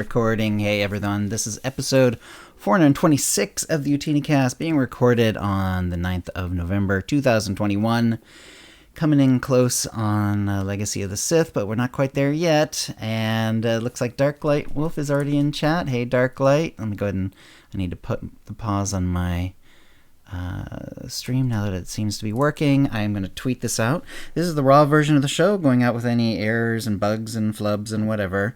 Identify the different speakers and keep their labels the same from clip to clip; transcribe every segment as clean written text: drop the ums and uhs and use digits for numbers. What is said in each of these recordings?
Speaker 1: Recording. Hey everyone, this is episode 426 of the OotiniCast, being recorded on the 9th of November 2021. Coming in close on Legacy of the Sith, but we're not quite there yet. And looks like Darklight Wolf is already in chat. Hey Darklight, let me go ahead and I need to put the pause on my stream now that it seems to be working. I am going to tweet this out. This is the raw version of the show, going out with any errors and bugs and flubs and whatever.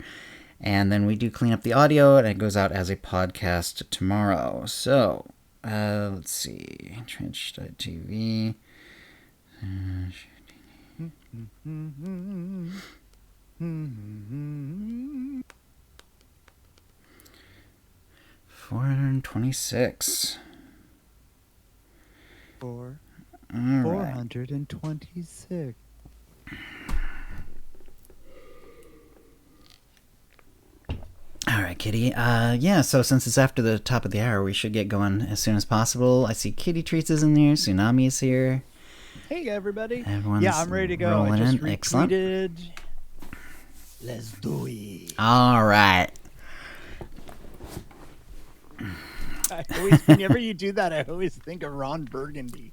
Speaker 1: And then we do clean up the audio, and it goes out as a podcast tomorrow. So, let's see. Trench.tv. 426.
Speaker 2: 426.
Speaker 1: All right, Kitty. So since it's after the top of the hour, we should get going as soon as possible. I see Kitty Treats is in there. Tsunami is here.
Speaker 2: Hey, everybody.
Speaker 1: Everyone's
Speaker 2: I'm ready to go.
Speaker 1: rolling
Speaker 2: I just
Speaker 1: in. Excellent.
Speaker 2: Let's do it.
Speaker 1: All right.
Speaker 2: Whenever you do that, I always think of Ron Burgundy.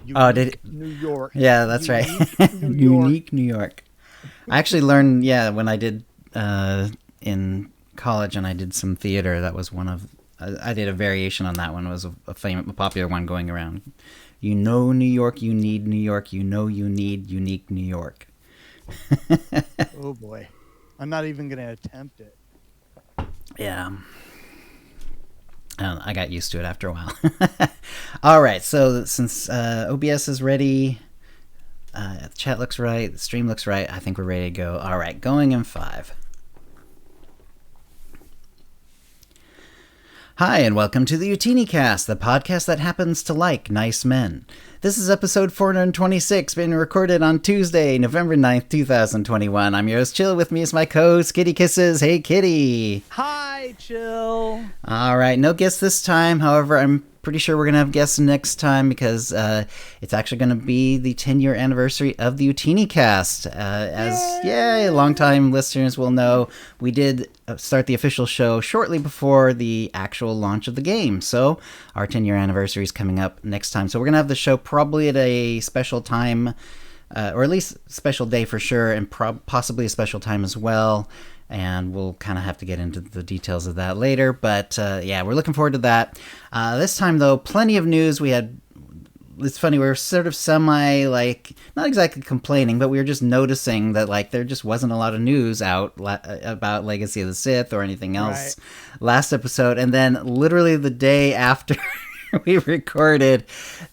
Speaker 2: New York.
Speaker 1: Yeah, that's right. Unique New York. I actually learned, when I did in college and I did some theater, that was one of, I did a variation on that one. It was a popular one going around. You know New York, you need New York, you know you need unique New York.
Speaker 2: Oh boy. I'm not even going to attempt it.
Speaker 1: Yeah. I got used to it after a while. All right, so since OBS is ready, the chat looks right, the stream looks right, I think we're ready to go. All right, going in 5. Hi, and welcome to the OotiniCast, the podcast that happens to like nice men. This is episode 426, being recorded on Tuesday, November 9th, 2021. I'm your host, Chill. With me is my co-host, KittyKissz. Hey, Kitty.
Speaker 2: Hi, Chill.
Speaker 1: All right, no guests this time. However, I'm pretty sure we're going to have guests next time because it's actually going to be the 10-year anniversary of the OotiniCast. Long-time listeners will know, we did start the official show shortly before the actual launch of the game. So our 10-year anniversary is coming up next time. So we're going to have the show probably at a special time, or at least special day for sure, and possibly a special time as well. And we'll kind of have to get into the details of that later. But we're looking forward to that. This time, though, plenty of news. It's funny, we were sort of not exactly complaining, but we were just noticing that, there just wasn't a lot of news out about Legacy of the Sith or anything else last episode. And then literally the day after we recorded,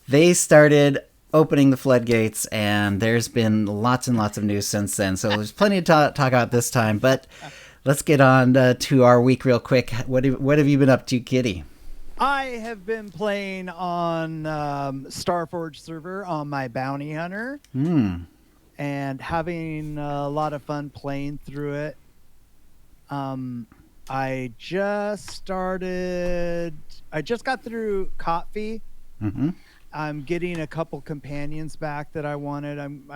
Speaker 1: they started opening the floodgates, and there's been lots and lots of news since then. So there's plenty to talk about this time, but let's get on to our week real quick. What have you been up to, Kitty?
Speaker 2: I have been playing on Starforge server on my bounty hunter and having a lot of fun playing through it. I just got through Kotfi.
Speaker 1: Mm-hmm.
Speaker 2: I'm getting a couple companions back that I wanted. I'm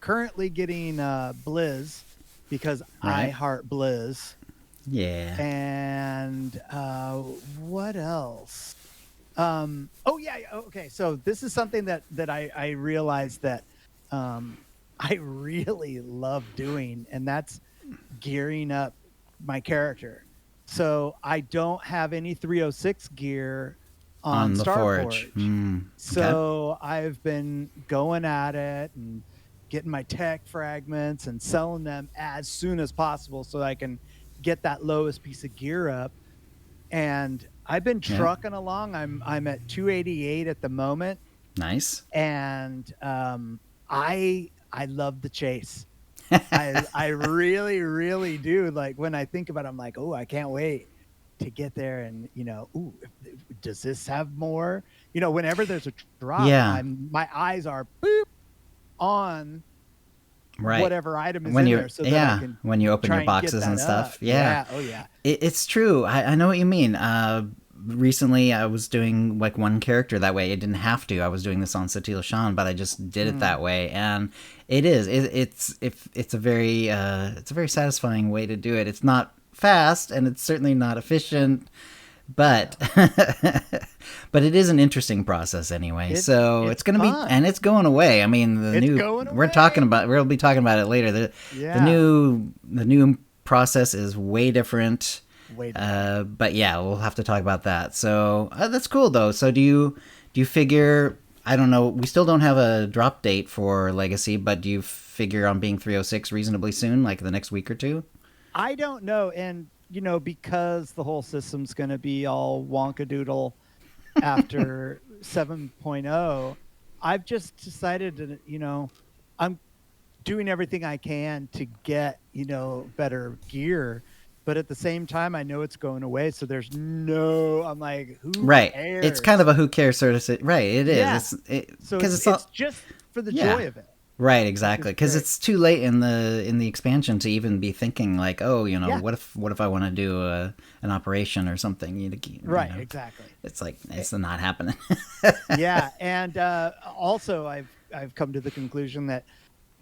Speaker 2: currently getting Blizz because I heart Blizz.
Speaker 1: Yeah.
Speaker 2: And what else? Okay. So this is something that I realized that I really love doing, and that's gearing up my character. So I don't have any 306 gear on
Speaker 1: the
Speaker 2: Starforge.
Speaker 1: Forge.
Speaker 2: So I've been going at it and getting my tech fragments and selling them as soon as possible so I can get that lowest piece of gear up. And I've been trucking along. I'm at 288 at the moment.
Speaker 1: Nice.
Speaker 2: And I love the chase. I really, really do. Like when I think about it, I'm like, oh, I can't wait to get there. And does this have more? Whenever there's a drop, my eyes are on whatever item is in there. So that I can
Speaker 1: when you open your boxes and stuff.
Speaker 2: Up. Yeah. Oh yeah.
Speaker 1: It's true. I know what you mean. Recently I was doing one character that way. It didn't have to. I was doing this on Satila Shan, but I just did it that way, and it's a very satisfying way to do it. It's not fast, and it's certainly not efficient. But but it is an interesting process anyway. So it's going to be, and it's going away. I mean, we'll be talking about it later. The new process is way different. But yeah, we'll have to talk about that. So that's cool though. So do you figure, I don't know, we still don't have a drop date for Legacy, but do you figure on being 306 reasonably soon, like the next week or two?
Speaker 2: I don't know. And because the whole system's going to be all wonkadoodle after 7.0, I've just decided to, I'm doing everything I can to get, better gear. But at the same time, I know it's going away. So there's I'm like, who cares?
Speaker 1: It's kind of a who cares sort of, right. It is.
Speaker 2: Yeah. It's just for the joy of it.
Speaker 1: Right, exactly, because it's too late in the expansion to even be thinking like, what if I want to do an operation or something?
Speaker 2: Right, exactly.
Speaker 1: It's like it's not happening.
Speaker 2: Yeah, and also I've come to the conclusion that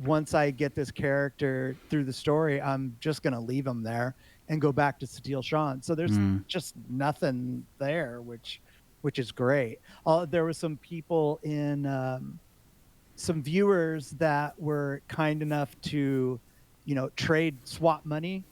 Speaker 2: once I get this character through the story, I'm just gonna leave him there and go back to Steel Sean. So there's just nothing there, which is great. There were some people in. Some viewers that were kind enough to, swap money.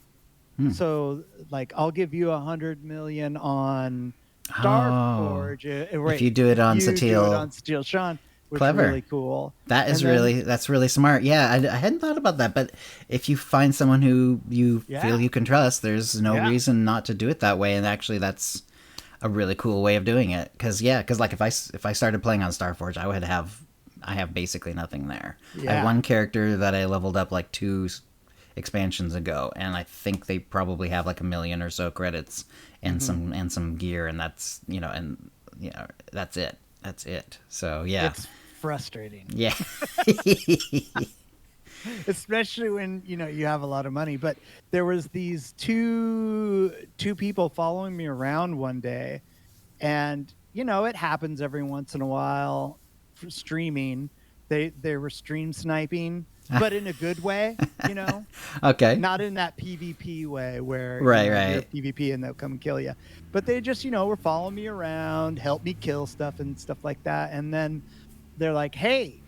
Speaker 2: So like, I'll give you 100 million on Starforge.
Speaker 1: If you do it on
Speaker 2: Steel Sean, which
Speaker 1: clever.
Speaker 2: is really cool.
Speaker 1: That's really smart. Yeah, I hadn't thought about that, but if you find someone who you feel you can trust, there's no reason not to do it that way. And actually, that's a really cool way of doing it. Because like if I started playing on Starforge, I have basically nothing there. Yeah. I have one character that I leveled up like 2 expansions ago, and I think they probably have like 1 million or so credits and some gear, and that's that's it. That's it. So yeah,
Speaker 2: it's frustrating.
Speaker 1: Yeah,
Speaker 2: especially when you have a lot of money. But there was these two people following me around one day, and it happens every once in a while. For streaming, they were stream sniping, but in a good way,
Speaker 1: Okay.
Speaker 2: Not in that PvP way where
Speaker 1: right.
Speaker 2: You're PvP and they'll come and kill you. But they just were following me around, help me kill stuff and stuff like that. And then they're like, "Hey,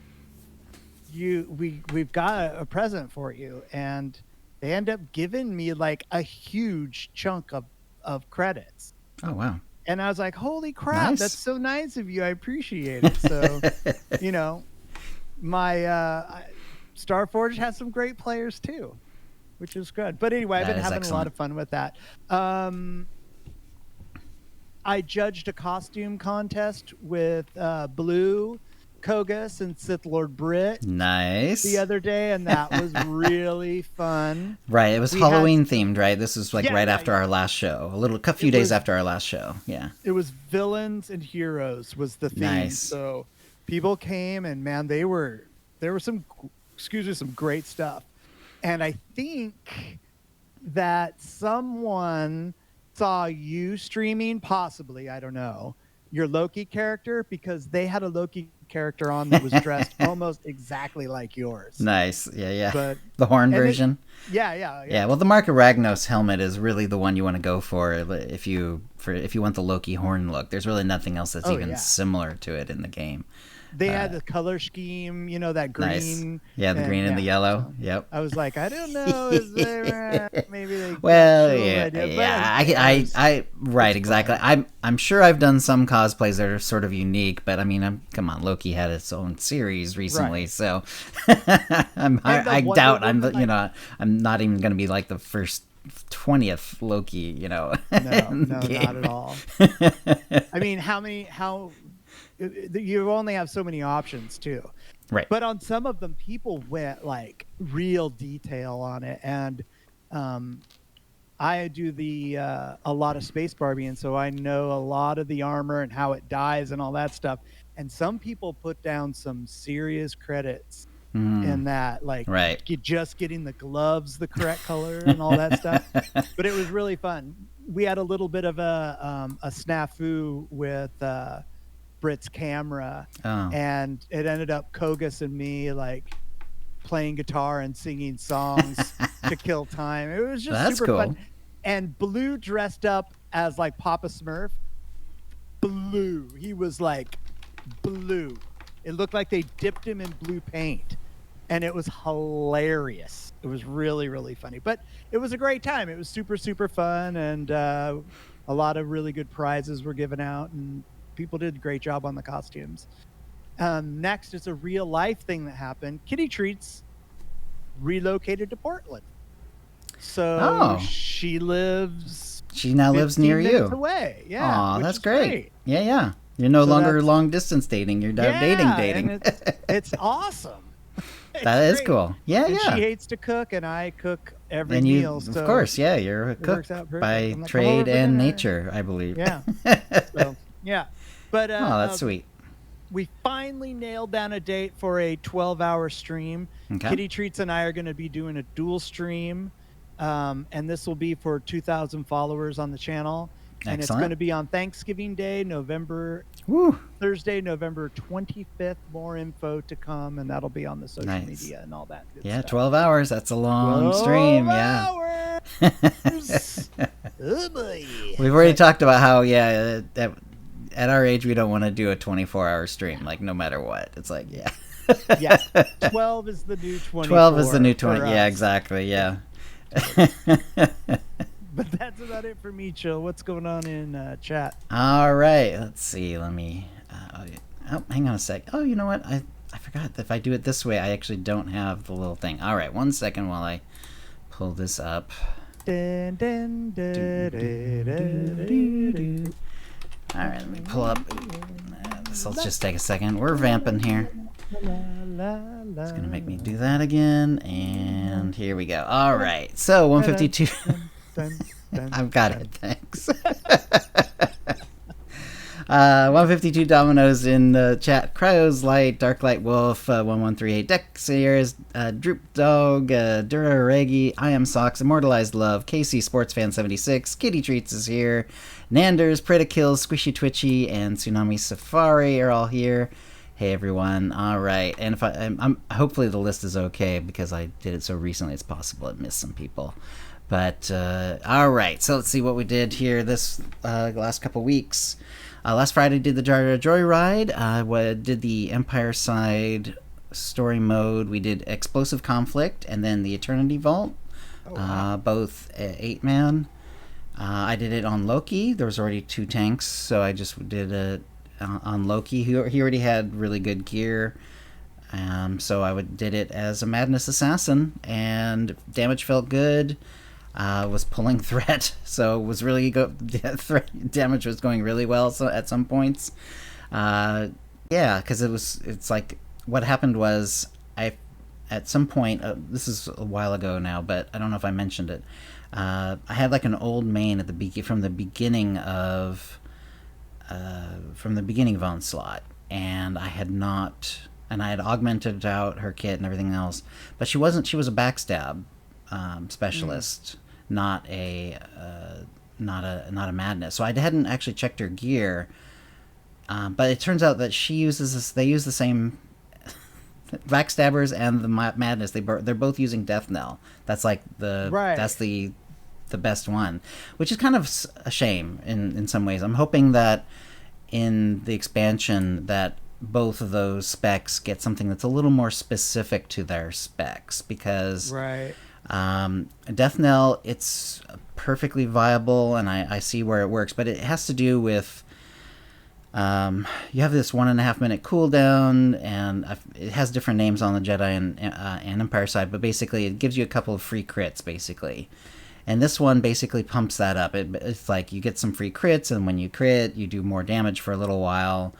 Speaker 2: we've got a present for you," and they end up giving me like a huge chunk of credits.
Speaker 1: Oh wow.
Speaker 2: And I was like, holy crap, nice. That's so nice of you. I appreciate it. So, my Starforge has some great players too, which is good. But anyway, I've been having a lot of fun with that. I judged a costume contest with Blue, Kogus, and Sith Lord Brit.
Speaker 1: Nice.
Speaker 2: The other day, and that was really fun.
Speaker 1: Right, it was Halloween themed, right? This was like after our last show, a few days after our last show. Yeah.
Speaker 2: It was villains and heroes was the theme.
Speaker 1: Nice.
Speaker 2: So people came, and man, there were some great stuff. And I think that someone saw you streaming, possibly, I don't know, your Loki character, because they had a Loki character on that was dressed almost exactly like yours.
Speaker 1: Nice. Yeah.
Speaker 2: But
Speaker 1: the horn version.
Speaker 2: Yeah.
Speaker 1: Well, the Mark of Ragnos helmet is really the one you want to go for if you want the Loki horn look. There's really nothing else that's similar to it in the game.
Speaker 2: They had the color scheme, that green.
Speaker 1: Nice. Yeah, the green and the yellow. So yep.
Speaker 2: I was like, I don't know. Is there maybe they?
Speaker 1: Well, I right, exactly. I'm sure I've done some cosplays that are sort of unique, but I mean, come on, Loki had its own series recently, right. So I doubt I'm not even going to be like the first 20th Loki,
Speaker 2: No, not at all. I mean, you only have so many options too,
Speaker 1: right?
Speaker 2: But on some of them, people went like real detail on it, and I do a lot of Space Barbie, and so I know a lot of the armor and how it dies and all that stuff. And some people put down some serious credits in that, like
Speaker 1: right.
Speaker 2: Just getting the gloves the correct color and all that stuff. But it was really fun. We had a little bit of a snafu with Brit's camera, and it ended up Kogus and me like playing guitar and singing songs to kill time. It was just super fun. and Blue dressed up as like Papa Smurf. Blue. He was like blue. It looked like they dipped him in blue paint, and it was hilarious. It was really, really funny, but it was a great time. It was super, super fun, and a lot of really good prizes were given out, and people did a great job on the costumes. Next is a real life thing that happened. Kitty Treats relocated to Portland. So she
Speaker 1: now lives near you.
Speaker 2: Away. Yeah.
Speaker 1: Aw, that's great. Yeah. You're no longer long distance dating. You're dating.
Speaker 2: And it's awesome.
Speaker 1: That is cool. Yeah.
Speaker 2: She hates to cook, and I cook every meal. So
Speaker 1: of course, yeah, you're a cook by trade and nature, I believe.
Speaker 2: Yeah. So, yeah. But
Speaker 1: that's sweet.
Speaker 2: We finally nailed down a date for a 12-hour stream.
Speaker 1: Okay.
Speaker 2: Kitty Treats and I are going to be doing a dual stream, and this will be for 2,000 followers on the channel. And It's going to be on Thanksgiving Day, Thursday, November 25th. More info to come, and that'll be on the social media and all that good stuff.
Speaker 1: 12 hours. That's a long stream. Yeah.
Speaker 2: Oh, boy.
Speaker 1: We've already talked about how, at our age, we don't want to do a 24-hour stream, like, no matter what. It's like,
Speaker 2: yeah. 12 is the new 24.
Speaker 1: 12 is the new 20. Yeah, exactly. Yeah.
Speaker 2: But that's about it for me, Chill. What's going on in chat?
Speaker 1: All right. Let's see. Let me... hang on a sec. Oh, you know what? I forgot that if I do it this way, I actually don't have the little thing. All right. 1 second while I pull this up. All right. Let me pull up. This will just take a second. We're vamping here. It's going to make me do that again. And here we go. All right. So 152... I've got it, thanks. 152 Dominoes in the chat. Cryos Light, Dark Light Wolf, 1138 Dexers, Droop Dog, Dura Regi, I Am Socks, Immortalized Love, KC Sports Fan 76, Kitty Treats is here, Nanders, Predakills, Squishy Twitchy, and Tsunami Safari are all here. Hey everyone. All right, and if I'm hopefully the list is okay because I did it so recently. It's possible I missed some people. But, all right, so let's see what we did here this last couple weeks. Last Friday did the Giardia Joyride. Did the Empire Side story mode. We did Explosive Conflict and then the Eternity Vault. Both 8-man. I did it on Loki. There was already 2 tanks, so I just did it on Loki. He already had really good gear. So I did it as a Madness Assassin, and damage felt good. Was pulling threat, so it was really threat damage was going really well. So at some points, because it's like what happened was at some point this is a while ago now, but I don't know if I mentioned it. I had like an old main at from the beginning of Onslaught, and I had augmented out her kit and everything else, but she was a backstab specialist. Not a Madness. So I hadn't actually checked her gear, but it turns out that they use the same Backstabbers and the Madness. They're both using Death Knell. That's like that's the best one, which is kind of a shame in some ways. I'm hoping that in the expansion that both of those specs get something that's a little more specific to their specs, because Death Knell, it's perfectly viable, and I see where it works, but it has to do with you have this 1.5 minute cooldown, and it has different names on the Jedi and Empire side, but basically it gives you a couple of free crits, basically. And this one basically pumps that up. It's like you get some free crits, and when you crit, you do more damage for a little while.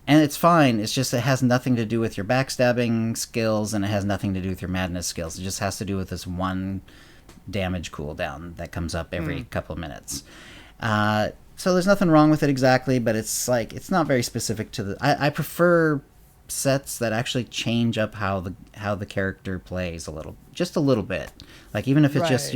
Speaker 1: And it's fine. It's just it has nothing to do with your backstabbing skills, and it has nothing to do with your madness skills. It just has to do with this one damage cooldown that comes up every couple of minutes. So there's nothing wrong with it exactly, but it's like it's not very specific to the. I prefer sets that actually change up how the character plays just a little bit. Like even if it's just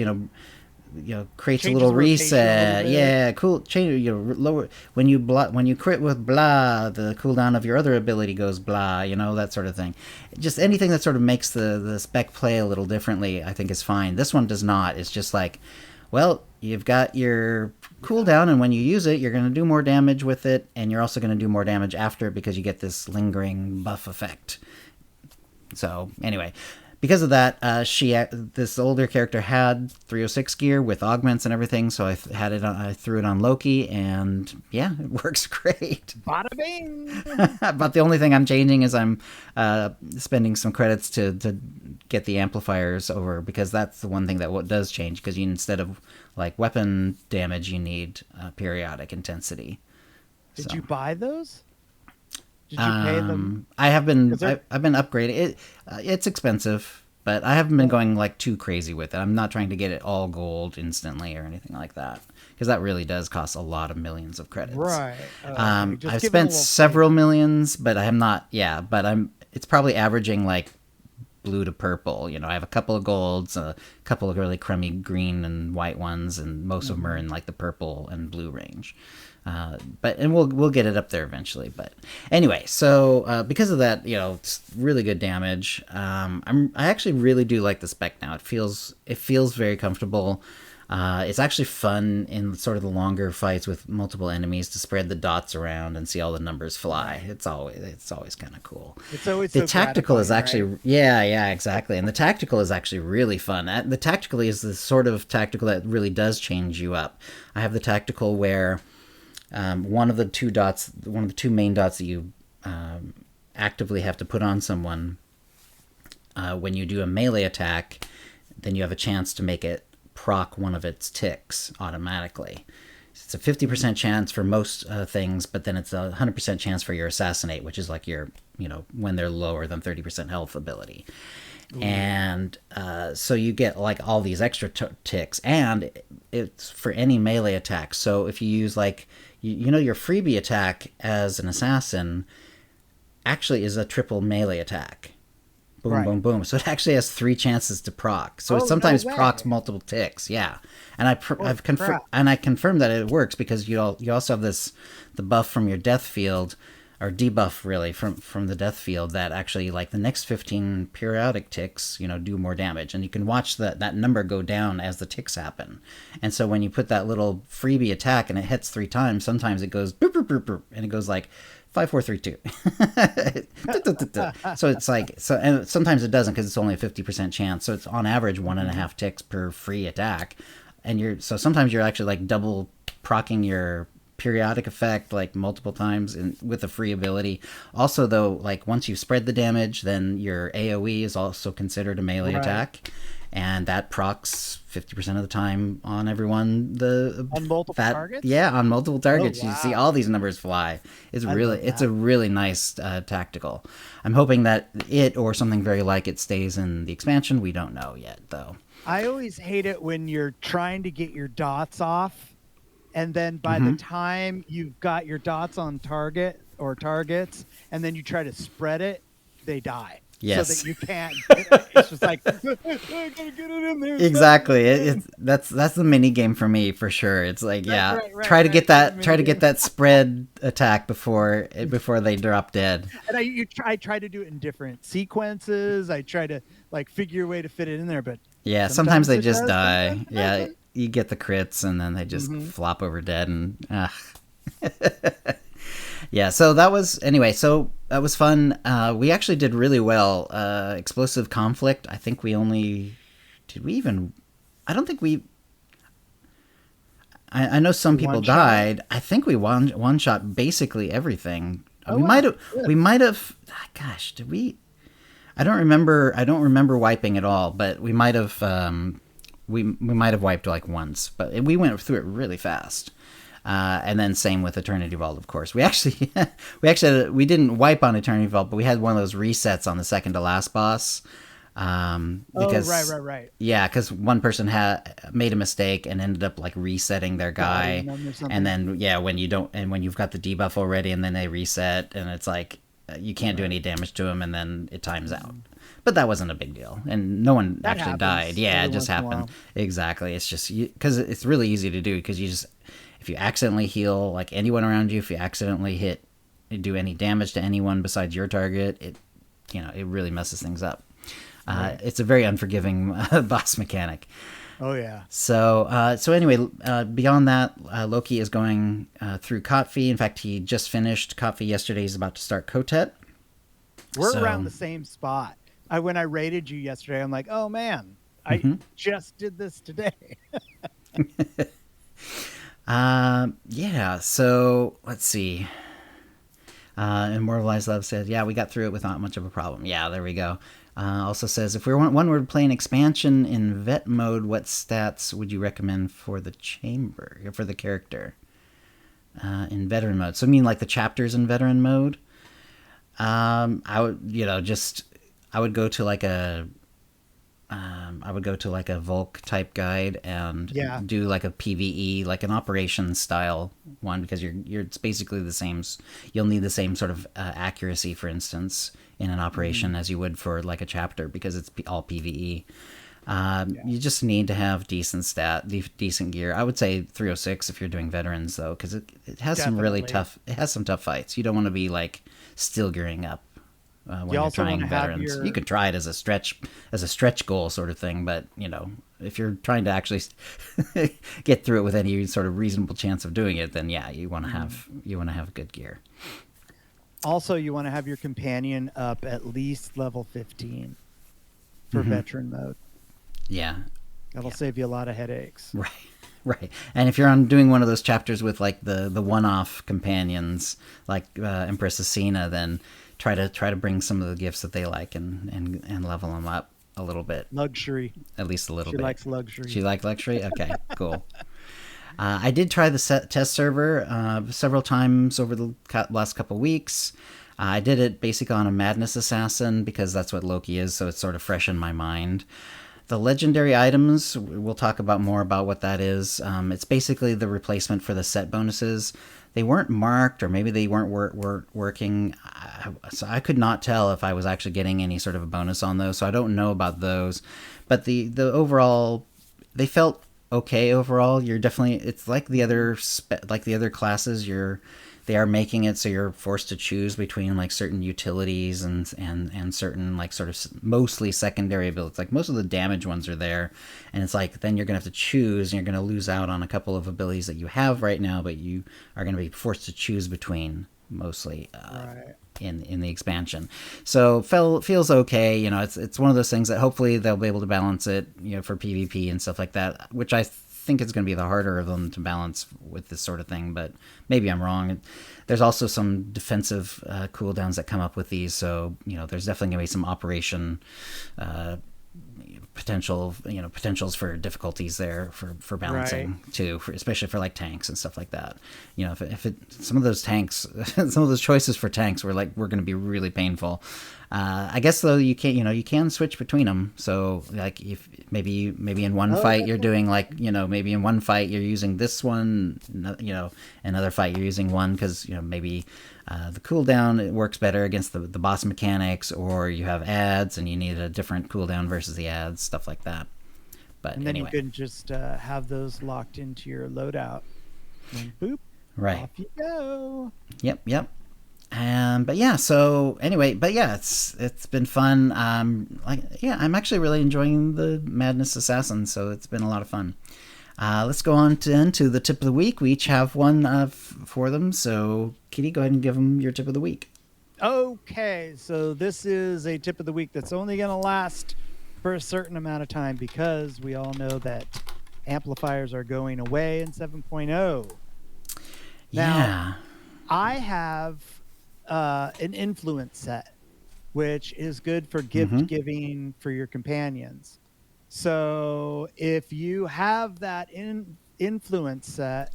Speaker 1: creates a little reset. Yeah, cool. Change lower when you crit with blah, the cooldown of your other ability goes blah. That sort of thing. Just anything that sort of makes the spec play a little differently, I think is fine. This one does not. It's just like, well, you've got your cooldown, and when you use it, you're going to do more damage with it, and you're also going to do more damage after because you get this lingering buff effect. So anyway, because of that, this older character had 306 gear with augments and everything, so I threw it on Loki, and yeah, it works great.
Speaker 2: Bada bing!
Speaker 1: But the only thing I'm changing is I'm spending some credits to get the amplifiers over, because that's the one thing that does change, because instead of like weapon damage, you need periodic intensity.
Speaker 2: Did you buy those? Did you pay them?
Speaker 1: I've been upgrading it. It's expensive, but I haven't been going like too crazy with it. I'm not trying to get it all gold instantly or anything like that, because that really does cost a lot of millions of credits.
Speaker 2: Right.
Speaker 1: I've spent several millions, but I am not. Yeah, but it's probably averaging like blue to purple. I have a couple of golds, a couple of really crummy green and white ones, and most of them are in like the purple and blue range. But we'll get it up there eventually. But anyway, so because of that, it's really good damage. I actually really do like the Spec now. It feels very comfortable. It's actually fun in sort of the longer fights with multiple enemies to spread the dots around and see all the numbers fly. It's always kind of cool.
Speaker 2: It's always
Speaker 1: the tactical is actually right? Yeah, exactly. And the tactical is actually really fun. The tactical is the sort of tactical that really does change you up. I have the tactical where one of the two main dots that you actively have to put on someone when you do a melee attack, then you have a chance to make it proc one of its ticks automatically. It's a 50% chance for most things, but then it's a 100% chance for your assassinate, which is like your, when they're lower than 30% health ability. Ooh. And so you get like all these extra ticks, and it's for any melee attack. So if you use like, your freebie attack as an assassin actually is a triple melee attack. Boom, right. Boom, boom. So it actually has 3 chances to proc. So it sometimes procs multiple ticks. Yeah, and I've confirmed that it works, because you also have the buff from your death field, or debuff really from the death field, that actually like the next 15 periodic ticks do more damage, and you can watch that number go down as the ticks happen. And so when you put that little freebie attack and it hits 3 times, sometimes it goes boop, boop, boop, boop, and it goes like 5, 4, 3, 2. So it's like, and sometimes it doesn't, because it's only a 50% chance. So it's on average 1.5 ticks per free attack, and sometimes you're actually like double proccing your periodic effect like multiple times with a free ability. Also, though, like once you spread the damage, then your AoE is also considered a melee attack, and that procs 50% of the time on everyone.
Speaker 2: On multiple targets?
Speaker 1: Yeah, on multiple targets.
Speaker 2: Oh, wow.
Speaker 1: You see all these numbers fly. It's a really nice tactical. I'm hoping that it or something very like it stays in the expansion. We don't know yet, though.
Speaker 2: I always hate it when you're trying to get your dots off, and then by the time you've got your dots on target or targets, and then you try to spread it, they die.
Speaker 1: Yes.
Speaker 2: So that you can't. It's just like, I gotta get it in there.
Speaker 1: Exactly. That's the mini game for me, for sure. It's like, try to get that spread attack before they drop dead.
Speaker 2: And I try to do it in different sequences. I try to like figure a way to fit it in there, but
Speaker 1: sometimes they just die. Yeah, you get the crits, and then they just flop over dead, and yeah, so that was fun. We actually did really well. Explosive conflict, I think I don't think we, I know some people died. I think we one shot basically everything. We might have, gosh, did we? I don't remember wiping at all, but we might have, we might have wiped like once, but we went through it really fast. And then same with Eternity Vault, of course. We didn't wipe on Eternity Vault, but we had one of those resets on the second to last boss.
Speaker 2: Right.
Speaker 1: Yeah, because one person had made a mistake and ended up like resetting their guy, and then when you've got the debuff already, and then they reset, and it's like you can't do any damage to him, and then it times out. But that wasn't a big deal, and no one actually died. Yeah, it just happened. Exactly. It's just because it's really easy to do, because if you accidentally heal like anyone around you, if you accidentally do any damage to anyone besides your target, it really messes things up. Right. It's a very unforgiving boss mechanic.
Speaker 2: Oh yeah.
Speaker 1: So anyway, beyond that, Loki is going through Kotfi. In fact, he just finished Kotfi yesterday. He's about to start Kotet.
Speaker 2: We're around the same spot. When I rated you yesterday, I'm like, oh man, I just did this today.
Speaker 1: Yeah. So let's see. Immortalized Love said, yeah, we got through it without much of a problem. Yeah, there we go. Also says, if we were to play an expansion in vet mode, what stats would you recommend for the chamber, for the character in veteran mode? So I mean like the chapters in veteran mode? I would go to like a Volk type guide and do like a PVE, like an operation style one, because it's basically the same. You'll need the same sort of accuracy, for instance, in an operation as you would for like a chapter, because it's all PVE. You just need to have decent gear. I would say 306 if you're doing veterans, though, because it has some really tough. It has some tough fights. You don't want to be like still gearing up when you're trying veterans. You could try it as a stretch goal sort of thing, but if you're trying to actually get through it with any sort of reasonable chance of doing it, then yeah, you want to have good gear.
Speaker 2: Also, you want to have your companion up at least level 15 for veteran mode.
Speaker 1: Yeah.
Speaker 2: That'll save you a lot of headaches.
Speaker 1: Right. And if you're doing one of those chapters with like the one-off companions, like Empress Asina, then try to bring some of the gifts that they like and level them up a little bit.
Speaker 2: Luxury.
Speaker 1: At least a little bit.
Speaker 2: She likes luxury.
Speaker 1: She likes luxury? Okay, cool. I did try the test server several times over the last couple weeks. I did it basically on a Madness Assassin because that's what Loki is, so it's sort of fresh in my mind. The legendary items, we'll talk about more about what that is. It's basically the replacement for the set bonuses. They weren't marked, or maybe they weren't working. So I could not tell if I was actually getting any sort of a bonus on those. So I don't know about those. But the overall, they felt okay overall. You're definitely, it's like the other classes. They are making it so you're forced to choose between like certain utilities and certain like sort of mostly secondary abilities. Like most of the damage ones are there, and it's like then you're gonna have to choose, and you're gonna lose out on a couple of abilities that you have right now, but you are gonna be forced to choose between mostly in the expansion. So feels okay. It's one of those things that hopefully they'll be able to balance it, for PvP and stuff like that, which I think it's going to be the harder of them to balance with this sort of thing, but maybe I'm wrong. There's also some defensive cooldowns that come up with these, so there's definitely going to be some operation potentials for difficulties there for balancing too, especially for like tanks and stuff like that. If some of those tanks, some of those choices for tanks were going to be really painful. I guess though you can switch between them. So like if maybe in one fight you're doing maybe in one fight you're using this one, another fight you're using one because maybe the cooldown it works better against the boss mechanics, or you have ads and you need a different cooldown versus the ads, stuff like that. But
Speaker 2: and then
Speaker 1: anyway.
Speaker 2: you can just have those locked into your loadout. And boop.
Speaker 1: Right.
Speaker 2: Off you go.
Speaker 1: Yep. But yeah, so anyway, it's been fun. I'm actually really enjoying the Madness Assassin, so it's been a lot of fun. Let's go on into the tip of the week. We each have one for them, so Kitty, go ahead and give them your tip of the week.
Speaker 2: Okay, so this is a tip of the week that's only going to last for a certain amount of time, because we all know that amplifiers are going away in 7.0. Now, I have an influence set, which is good for gift giving for your companions. So if you have that influence set,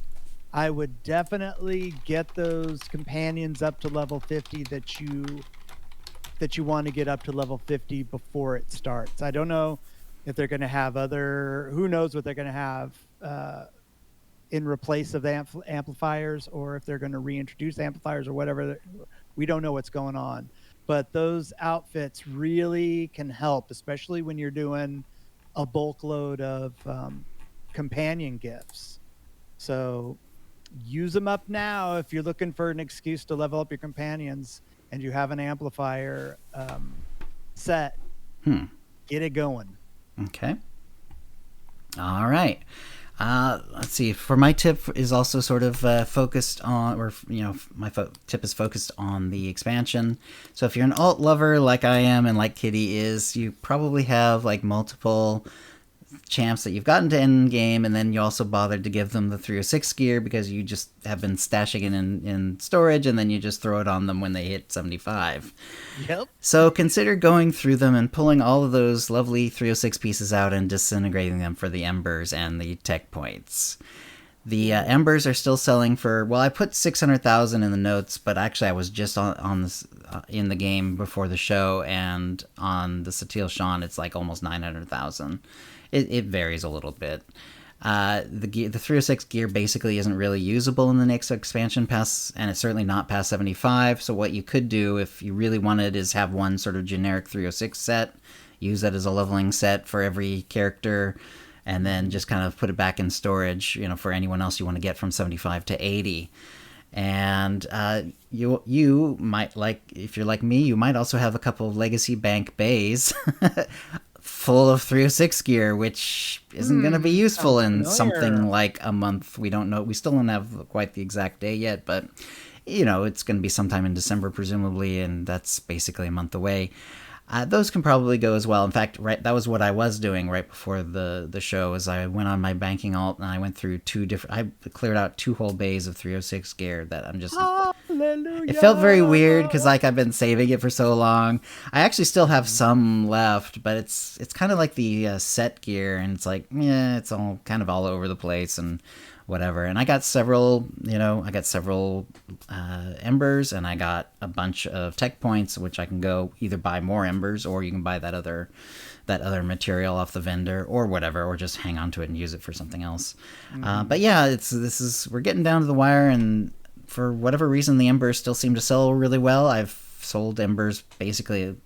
Speaker 2: I would definitely get those companions up to level 50 that you want to get up to level 50 before it starts. I don't know if they're going to have who knows what they're going to have in replace of the amplifiers, or if they're going to reintroduce amplifiers or whatever. We don't know what's going on, but those outfits really can help, especially when you're doing a bulk load of companion gifts. So use them up now if you're looking for an excuse to level up your companions and you have an amplifier set. Get it going.
Speaker 1: Okay. All right. Let's see. For my tip is also sort of focused on, or my tip is focused on the expansion. So if you're an alt lover like I am and like Kitty is, you probably have like multiple champs that you've gotten to end game, and then you also bothered to give them the 306 gear because you just have been stashing it in storage, and then you just throw it on them when they hit 75.
Speaker 2: Yep.
Speaker 1: So consider going through them and pulling all of those lovely 306 pieces out and disintegrating them for the embers and the tech points. The embers are still selling for, well, I put 600,000 in the notes, but actually I was just on this in the game before the show, and on the Satil Shan it's like almost 900,000. It varies a little bit. The 306 gear basically isn't really usable in the next expansion pass, and it's certainly not past 75. So what you could do if you really wanted is have one sort of generic 306 set, use that as a leveling set for every character, and then just kind of put it back in storage, for anyone else you want to get from 75 to 80. And you might, like, if you're like me, you might also have a couple of Legacy Bank bays full of 306 gear, which isn't going to be useful in something like a month. We don't know. We still don't have quite the exact day yet, but it's going to be sometime in December, presumably, and that's basically a month away. Those can probably go as well. In fact, that was what I was doing right before the show. Is I went on my banking alt and I went through I cleared out 2 whole bays of 306 gear that I'm just.
Speaker 2: Hallelujah.
Speaker 1: It felt very weird because I've been saving it for so long. I actually still have some left, but it's kind of like the set gear, and it's like it's all kind of all over the place and whatever. And I got several, embers, and I got a bunch of tech points, which I can go either buy more embers, or you can buy that other material off the vendor or whatever, or just hang on to it and use it for something else. But yeah, we're getting down to the wire, and for whatever reason, the embers still seem to sell really well. I've sold embers basically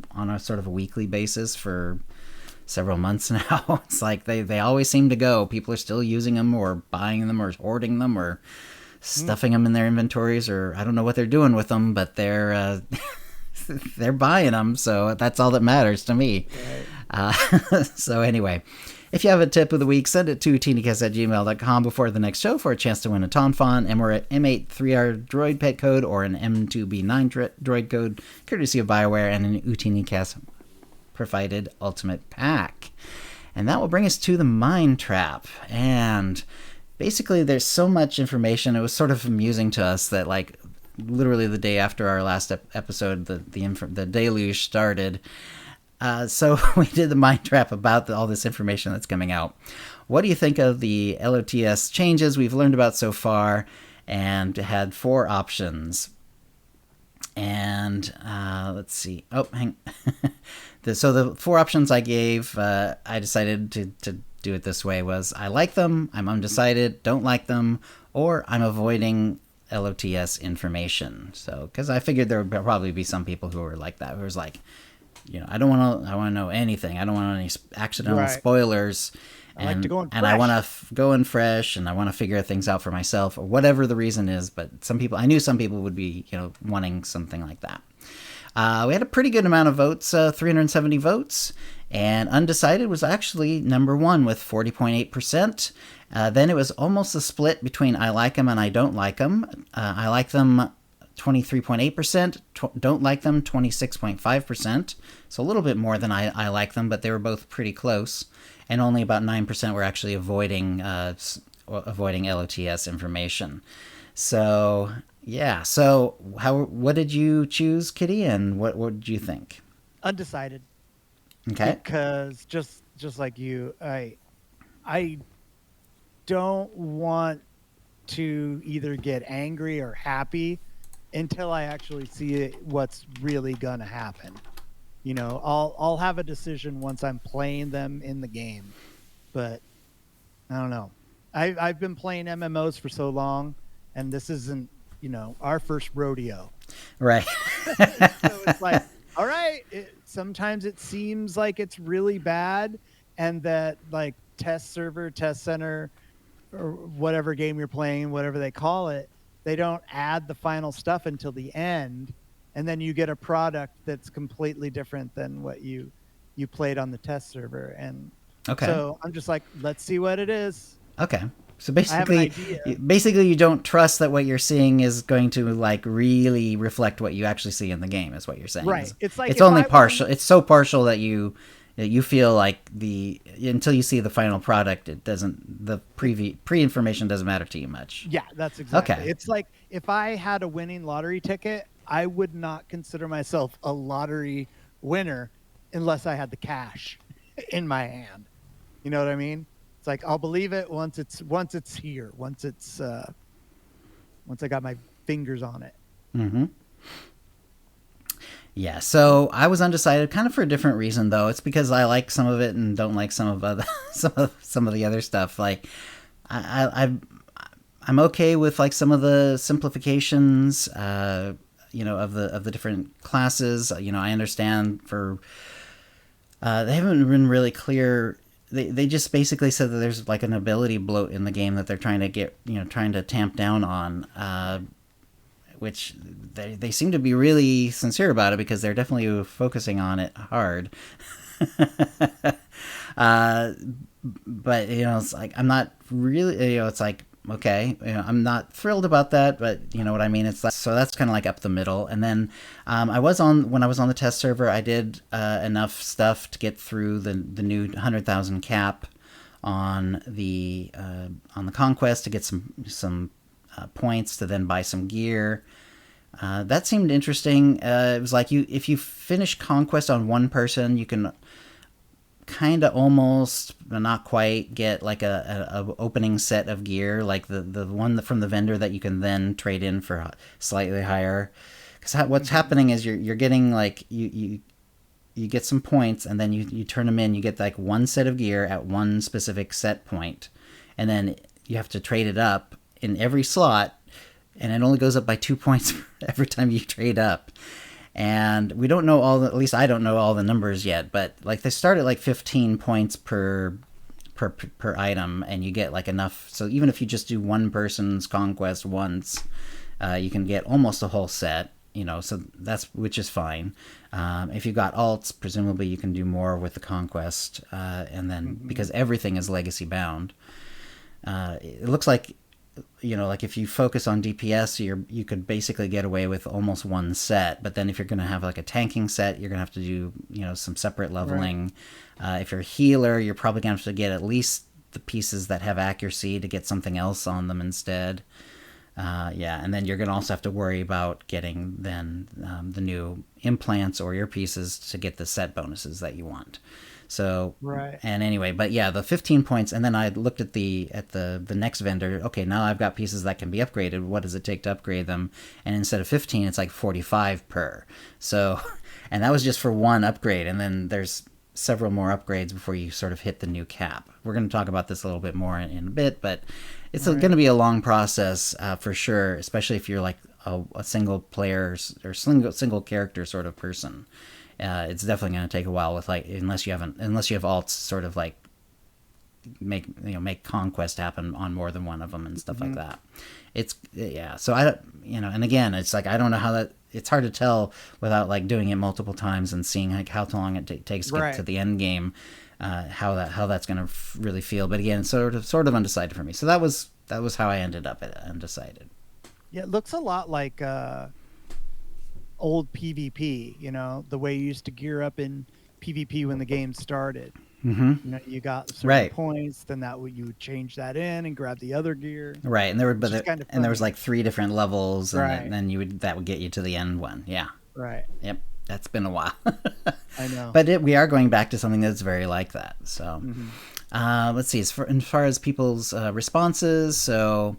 Speaker 1: on a sort of a weekly basis for several months now. It's like they always seem to go. People are still using them or buying them or hoarding them or stuffing them in their inventories, or I don't know what they're doing with them, but they're they're buying them, so that's all that matters to me. Right. So anyway, if you have a tip of the week, send it to OotiniCast@gmail.com before the next show for a chance to win a Tonfon, M8 3R droid pet code, or an M2B9 droid code, courtesy of BioWare, and an OotiniCast provided ultimate pack. And that will bring us to the Mind Trap. And basically there's so much information. It was sort of amusing to us that, like, literally the day after our last episode, the deluge started. So we did the Mind Trap about all this information that's coming out. What do you think of the LOTS changes we've learned about so far? And had 4 options. And let's see. Oh, hang. So the 4 options I gave, I decided to do it this way: was I like them, I'm undecided, don't like them, or I'm avoiding LOTS information. So, because I figured there would probably be some people who were like that, who was like, I don't want to know anything. I don't want any accidental spoilers.
Speaker 2: I like to go in fresh.
Speaker 1: And I want to go in fresh, and I want to figure things out for myself, or whatever the reason is. But I knew some people would be, wanting something like that. We had a pretty good amount of votes, 370 votes, and undecided was actually number 1 with 40.8%. Then it was almost a split between I like them and I don't like them. I like them 23.8%, don't like them 26.5%, so a little bit more than I like them, but they were both pretty close, and only about 9% were actually avoiding LOTS information. So yeah, so what did you choose, Kitty, and what did you think?
Speaker 2: Undecided.
Speaker 1: Okay.
Speaker 2: Because just like you, I don't want to either get angry or happy until I actually see what's really gonna happen. I'll have a decision once I'm playing them in the game, but I don't know. I've been playing MMOs for so long, and this isn't our first rodeo,
Speaker 1: right?
Speaker 2: So it's like, all right. Sometimes it seems like it's really bad, and that, like, test server, test center, or whatever game you're playing, whatever they call it, they don't add the final stuff until the end, and then you get a product that's completely different than what you played on the test server. And
Speaker 1: Okay.
Speaker 2: So I'm just like, let's see what it is.
Speaker 1: Okay. So
Speaker 2: I have an
Speaker 1: basically,
Speaker 2: idea.
Speaker 1: basically you don't trust that what you're seeing is going to like really reflect what you actually see in the game. Is what you're saying?
Speaker 2: Right. It's like
Speaker 1: It's
Speaker 2: if
Speaker 1: only
Speaker 2: I
Speaker 1: partial.
Speaker 2: wanted,
Speaker 1: It's so partial that you feel like the until you see the final product, it doesn't the pre information doesn't matter to you much.
Speaker 2: yeah, that's exactly.
Speaker 1: Okay.
Speaker 2: It's like if I had a winning lottery ticket, I would not consider myself a lottery winner unless I had the cash in my hand. You know what I mean? It's like I'll believe it once it's here, once I got my fingers on it.
Speaker 1: Mm-hmm. Yeah, so I was undecided, kind of for a different reason though. It's because I like some of it and don't like some of other some of the other stuff. Like I'm okay with like some of the simplifications, of the different classes. I understand for they haven't been really clear. They just basically said that there's like an ability bloat in the game that they're trying to trying to tamp down on. Which they seem to be really sincere about it because they're definitely focusing on it hard. uh, but it's like I'm not really, it's like okay, I'm not thrilled about that, but you know what I mean. It's like, so that's kind of like up the middle. And then when I was on the test server, I did enough stuff to get through the new 100,000 cap on the conquest to get some points to then buy some gear. That seemed interesting. It was like if you finish conquest on one person, you can kind of almost, but not quite, get like a opening set of gear, like the one from the vendor that you can then trade in for slightly higher. Because what's happening is you're getting like you get some points and then you turn them in. You get like one set of gear at one specific set point, and then you have to trade it up in every slot, and it only goes up by 2 points every time you trade up. And we don't know at least I don't know all the numbers yet, but like they start at like 15 points per item, and you get like enough. So even if you just do one person's conquest once, you can get almost a whole set. So which is fine. If you got alts, presumably you can do more with the conquest, and then because everything is legacy bound, it looks like like if you focus on DPS, you could basically get away with almost one set. But then if you're going to have like a tanking set, you're going to have to do some separate leveling. Right. If you're a healer, you're probably going to have to get at least the pieces that have accuracy to get something else on them instead. And then you're going to also have to worry about getting then the new implants or earpieces to get the set bonuses that you want. So,
Speaker 2: right.
Speaker 1: And anyway, but yeah, the 15 points, and then I looked at the next vendor. Okay, now I've got pieces that can be upgraded. What does it take to upgrade them? And instead of 15, it's like 45 per. So, and that was just for one upgrade, and then there's several more upgrades before you sort of hit the new cap. We're going to talk about this a little bit more in a bit, but it's going to be a long process for sure, especially if you're like a single player or single character sort of person. It's definitely going to take a while with like unless you have alts sort of like make conquest happen on more than one of them and stuff like that. So I and again it's like I don't know how that, it's hard to tell without like doing it multiple times and seeing like how long it takes to get to the end game, how that's going to really feel. But again, sort of undecided for me. So that was how I ended up at undecided.
Speaker 2: Yeah, it looks a lot like old PvP, the way you used to gear up in PvP when the game started.
Speaker 1: Mm-hmm.
Speaker 2: You got certain points, then you would change that in and grab the other gear.
Speaker 1: Right, and there was like 3 different levels, and
Speaker 2: right.
Speaker 1: then that would get you to the end one. Yeah.
Speaker 2: Right.
Speaker 1: Yep. That's been a while.
Speaker 2: I know.
Speaker 1: But we are going back to something that's very like that. So, let's see. As far as people's responses, so.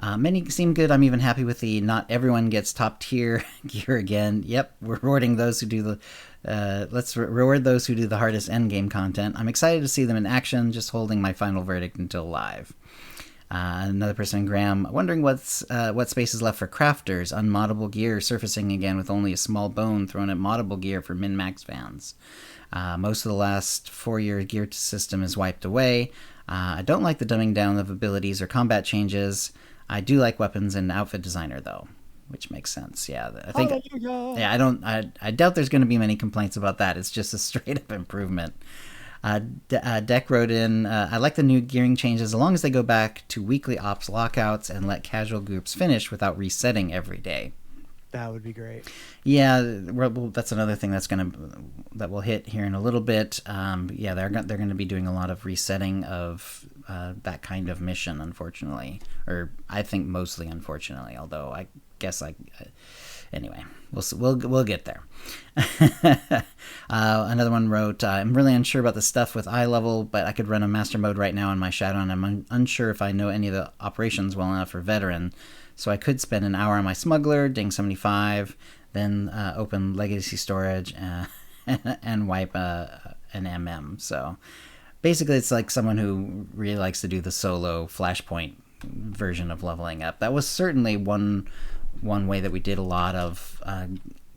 Speaker 1: Many seem good. I'm even happy with the not everyone gets top tier gear again. Yep, we're rewarding those who do the let's reward those who do the hardest end game content. I'm excited to see them in action. Just holding my final verdict until live. Another person, Graham, wondering what space is left for crafters. Unmoddable gear surfacing again with only a small bone thrown at moddable gear for min-max fans. Most of the last 4-year gear system is wiped away. I don't like the dumbing down of abilities or combat changes. I do like weapons and outfit designer though, which makes sense. Yeah, I think. Yeah, I doubt there's going to be many complaints about that. It's just a straight up improvement. Deck wrote in, I like the new gearing changes as long as they go back to weekly ops lockouts and let casual groups finish without resetting every day.
Speaker 2: That would be great.
Speaker 1: Yeah, well, that's another thing that we'll hit here in a little bit. Yeah, they're going to be doing a lot of resetting of that kind of mission, unfortunately, or I think mostly unfortunately. Although I guess anyway, we'll get there. Another one wrote, I'm really unsure about the stuff with eye level, but I could run a master mode right now on my Shadow, and I'm unsure if I know any of the operations well enough for veteran. So I could spend an hour on my smuggler, ding 75, then open legacy storage and wipe an MM. So basically it's like someone who really likes to do the solo Flashpoint version of leveling up. That was certainly one way that we did a lot of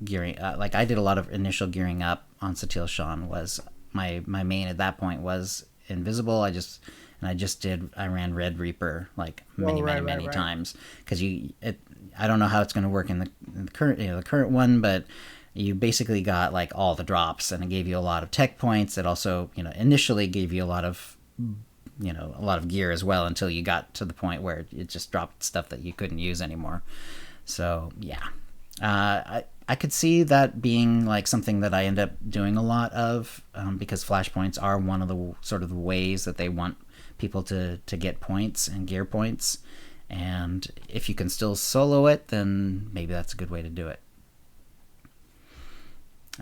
Speaker 1: gearing. Like I did a lot of initial gearing up on Satil Shan. Was my main at that point was invisible. I ran Red Reaper like many times because I don't know how it's going to work in the current one, but you basically got like all the drops, and it gave you a lot of tech points. It also initially gave you a lot of gear as well until you got to the point where it just dropped stuff that you couldn't use anymore. So yeah, I could see that being like something that I end up doing a lot of because flashpoints are one of the sort of the ways that they want people to get points and gear points, and if you can still solo it, then maybe that's a good way to do it.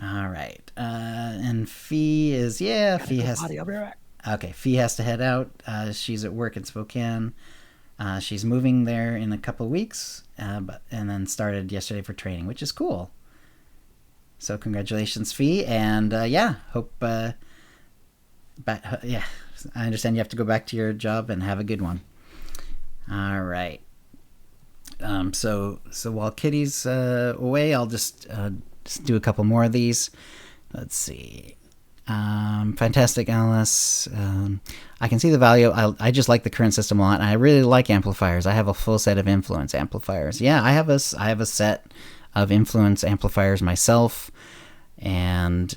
Speaker 1: All right, and Fee has I'll be right back. Okay, Fee has to head out. She's at work in Spokane. She's moving there in a couple of weeks, and then started yesterday for training, which is cool. So congratulations, Fee, and hope. I understand you have to go back to your job and have a good one. All right. So while Kitty's away, I'll just do a couple more of these. Let's see. Fantastic, Alice. I can see the value. I just like the current system a lot, and I really like amplifiers. I have a full set of influence amplifiers. Yeah, I have a set of influence amplifiers myself, and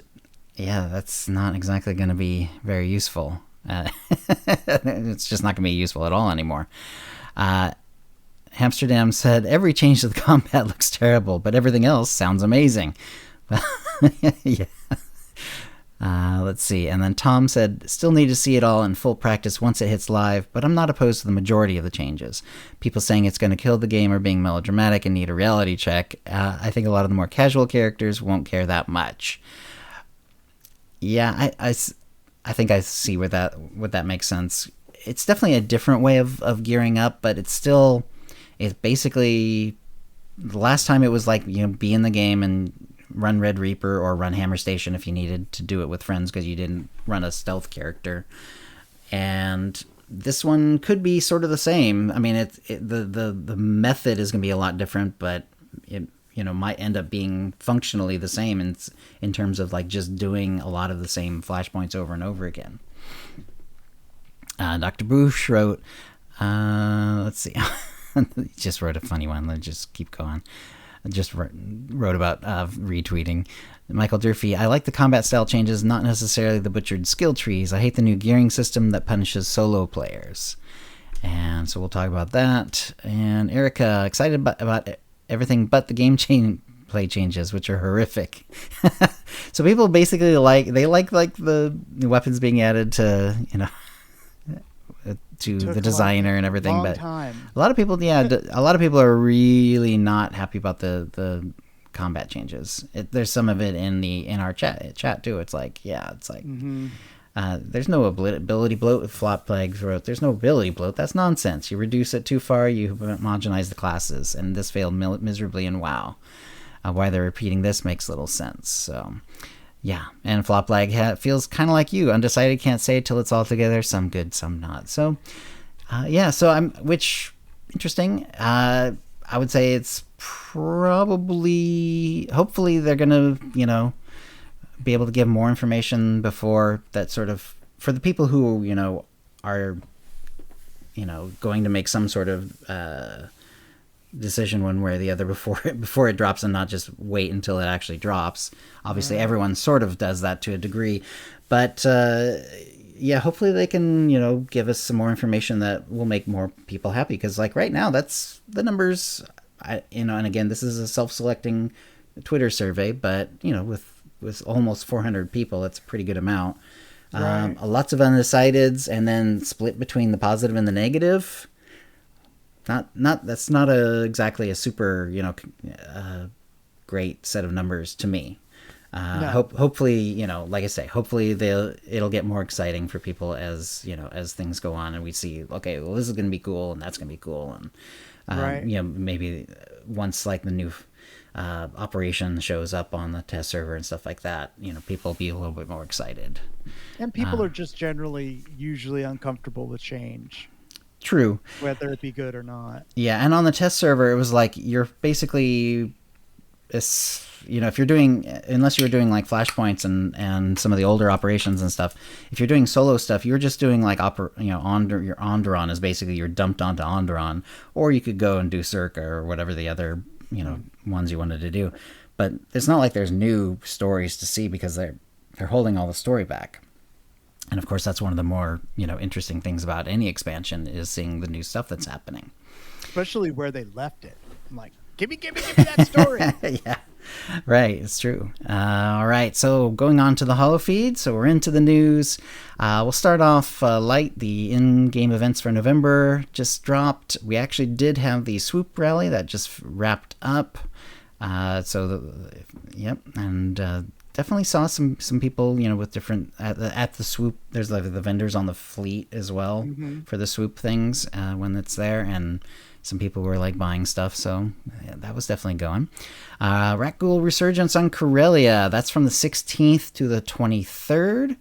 Speaker 1: yeah, that's not exactly going to be very useful. It's just not going to be useful at all anymore. Amsterdam said, every change to the combat looks terrible, but everything else sounds amazing. Yeah. Let's see. And then Tom said, still need to see it all in full practice once it hits live, but I'm not opposed to the majority of the changes. People saying it's going to kill the game are being melodramatic and need a reality check. I think a lot of the more casual characters won't care that much. Yeah, I think I see what that makes sense. It's definitely a different way of gearing up, but it's basically the last time it was like, be in the game and run Red Reaper or run Hammer Station if you needed to do it with friends because you didn't run a stealth character. And this one could be sort of the same. I mean, the method is going to be a lot different, but it might end up being functionally the same in terms of like just doing a lot of the same flashpoints over and over again. Dr. Bush wrote, let's see, he just wrote a funny one. Let's just keep going. Just wrote about retweeting. Michael Durfee, I like the combat style changes, not necessarily the butchered skill trees. I hate the new gearing system that punishes solo players. And so we'll talk about that. And Erica, excited about everything but the gameplay changes, which are horrific. So people basically like the weapons being added to the designer and everything, but a lot of people are really not happy about the combat changes. There's some of it in our chat too. It's like there's no ability bloat with Flop Plagues wrote. There's no ability bloat. That's nonsense. You reduce it too far, you homogenize the classes, and this failed miserably in WoW. Why they're repeating this makes little sense. So yeah, and Floplag feels kind of like you, undecided, can't say it till it's all together. Some good, some not. So, which interesting. I would say it's hopefully they're gonna, be able to give more information before that sort of for the people who are, going to make some sort of decision one way or the other before it drops, and not just wait until it actually drops. Obviously, everyone sort of does that to a degree, but yeah, hopefully they can give us some more information that will make more people happy. Because like right now, that's the numbers. And again, this is a self-selecting Twitter survey, but with almost 400 people, it's a pretty good amount.
Speaker 2: Right.
Speaker 1: Lots of undecideds, and then split between the positive and the negative. That's not exactly a super great set of numbers to me.
Speaker 2: No.
Speaker 1: Hopefully, like I say, hopefully it'll get more exciting for people as things go on, and we see, okay, well, this is going to be cool, and that's going to be cool, and
Speaker 2: Right.
Speaker 1: maybe once like the new operation shows up on the test server and stuff like that, people will be a little bit more excited.
Speaker 2: And people are just generally usually uncomfortable with change,
Speaker 1: True.
Speaker 2: whether it be good or not.
Speaker 1: Yeah, and on the test server, it was like you're basically, if you're doing, unless you were doing like flashpoints and some of the older operations and stuff, if you're doing solo stuff, you're just doing like your Onderon is basically you're dumped onto Onderon, or you could go and do Circa or whatever the other ones you wanted to do. But it's not like there's new stories to see, because they're holding all the story back. And of course, that's one of the more interesting things about any expansion, is seeing the new stuff that's happening.
Speaker 2: Especially where they left it. I'm like, give me that story.
Speaker 1: Yeah, right. It's true. All right. So going on to the holo feed. So we're into the news. We'll start off light. The in-game events for November just dropped. We actually did have the swoop rally that just wrapped up. Yep. And definitely saw some people, with different at the swoop. There's like the vendors on the fleet as well for the swoop things when it's there, and some people were like buying stuff, so yeah, that was definitely going. Rakghoul Resurgence on Corellia, that's from the 16th to the 23rd.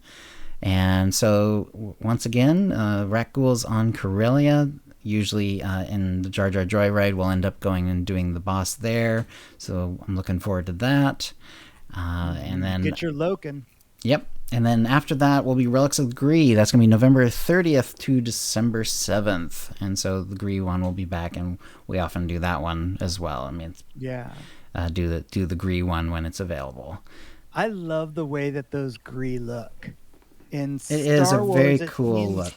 Speaker 1: And so once again, Rakghouls on Corellia, usually in the Giardia Joyride, we'll end up going and doing the boss there, so I'm looking forward to that. And then
Speaker 2: get your Loken.
Speaker 1: Yep. And then after that will be Relics of the Gree. That's going to be November 30th to December 7th. And so the Gree one will be back, and we often do that one as well. I mean,
Speaker 2: Yeah.
Speaker 1: Do the Gree one when it's available.
Speaker 2: I love the way that those Gree look. In Star
Speaker 1: It is a
Speaker 2: Wars,
Speaker 1: very cool look.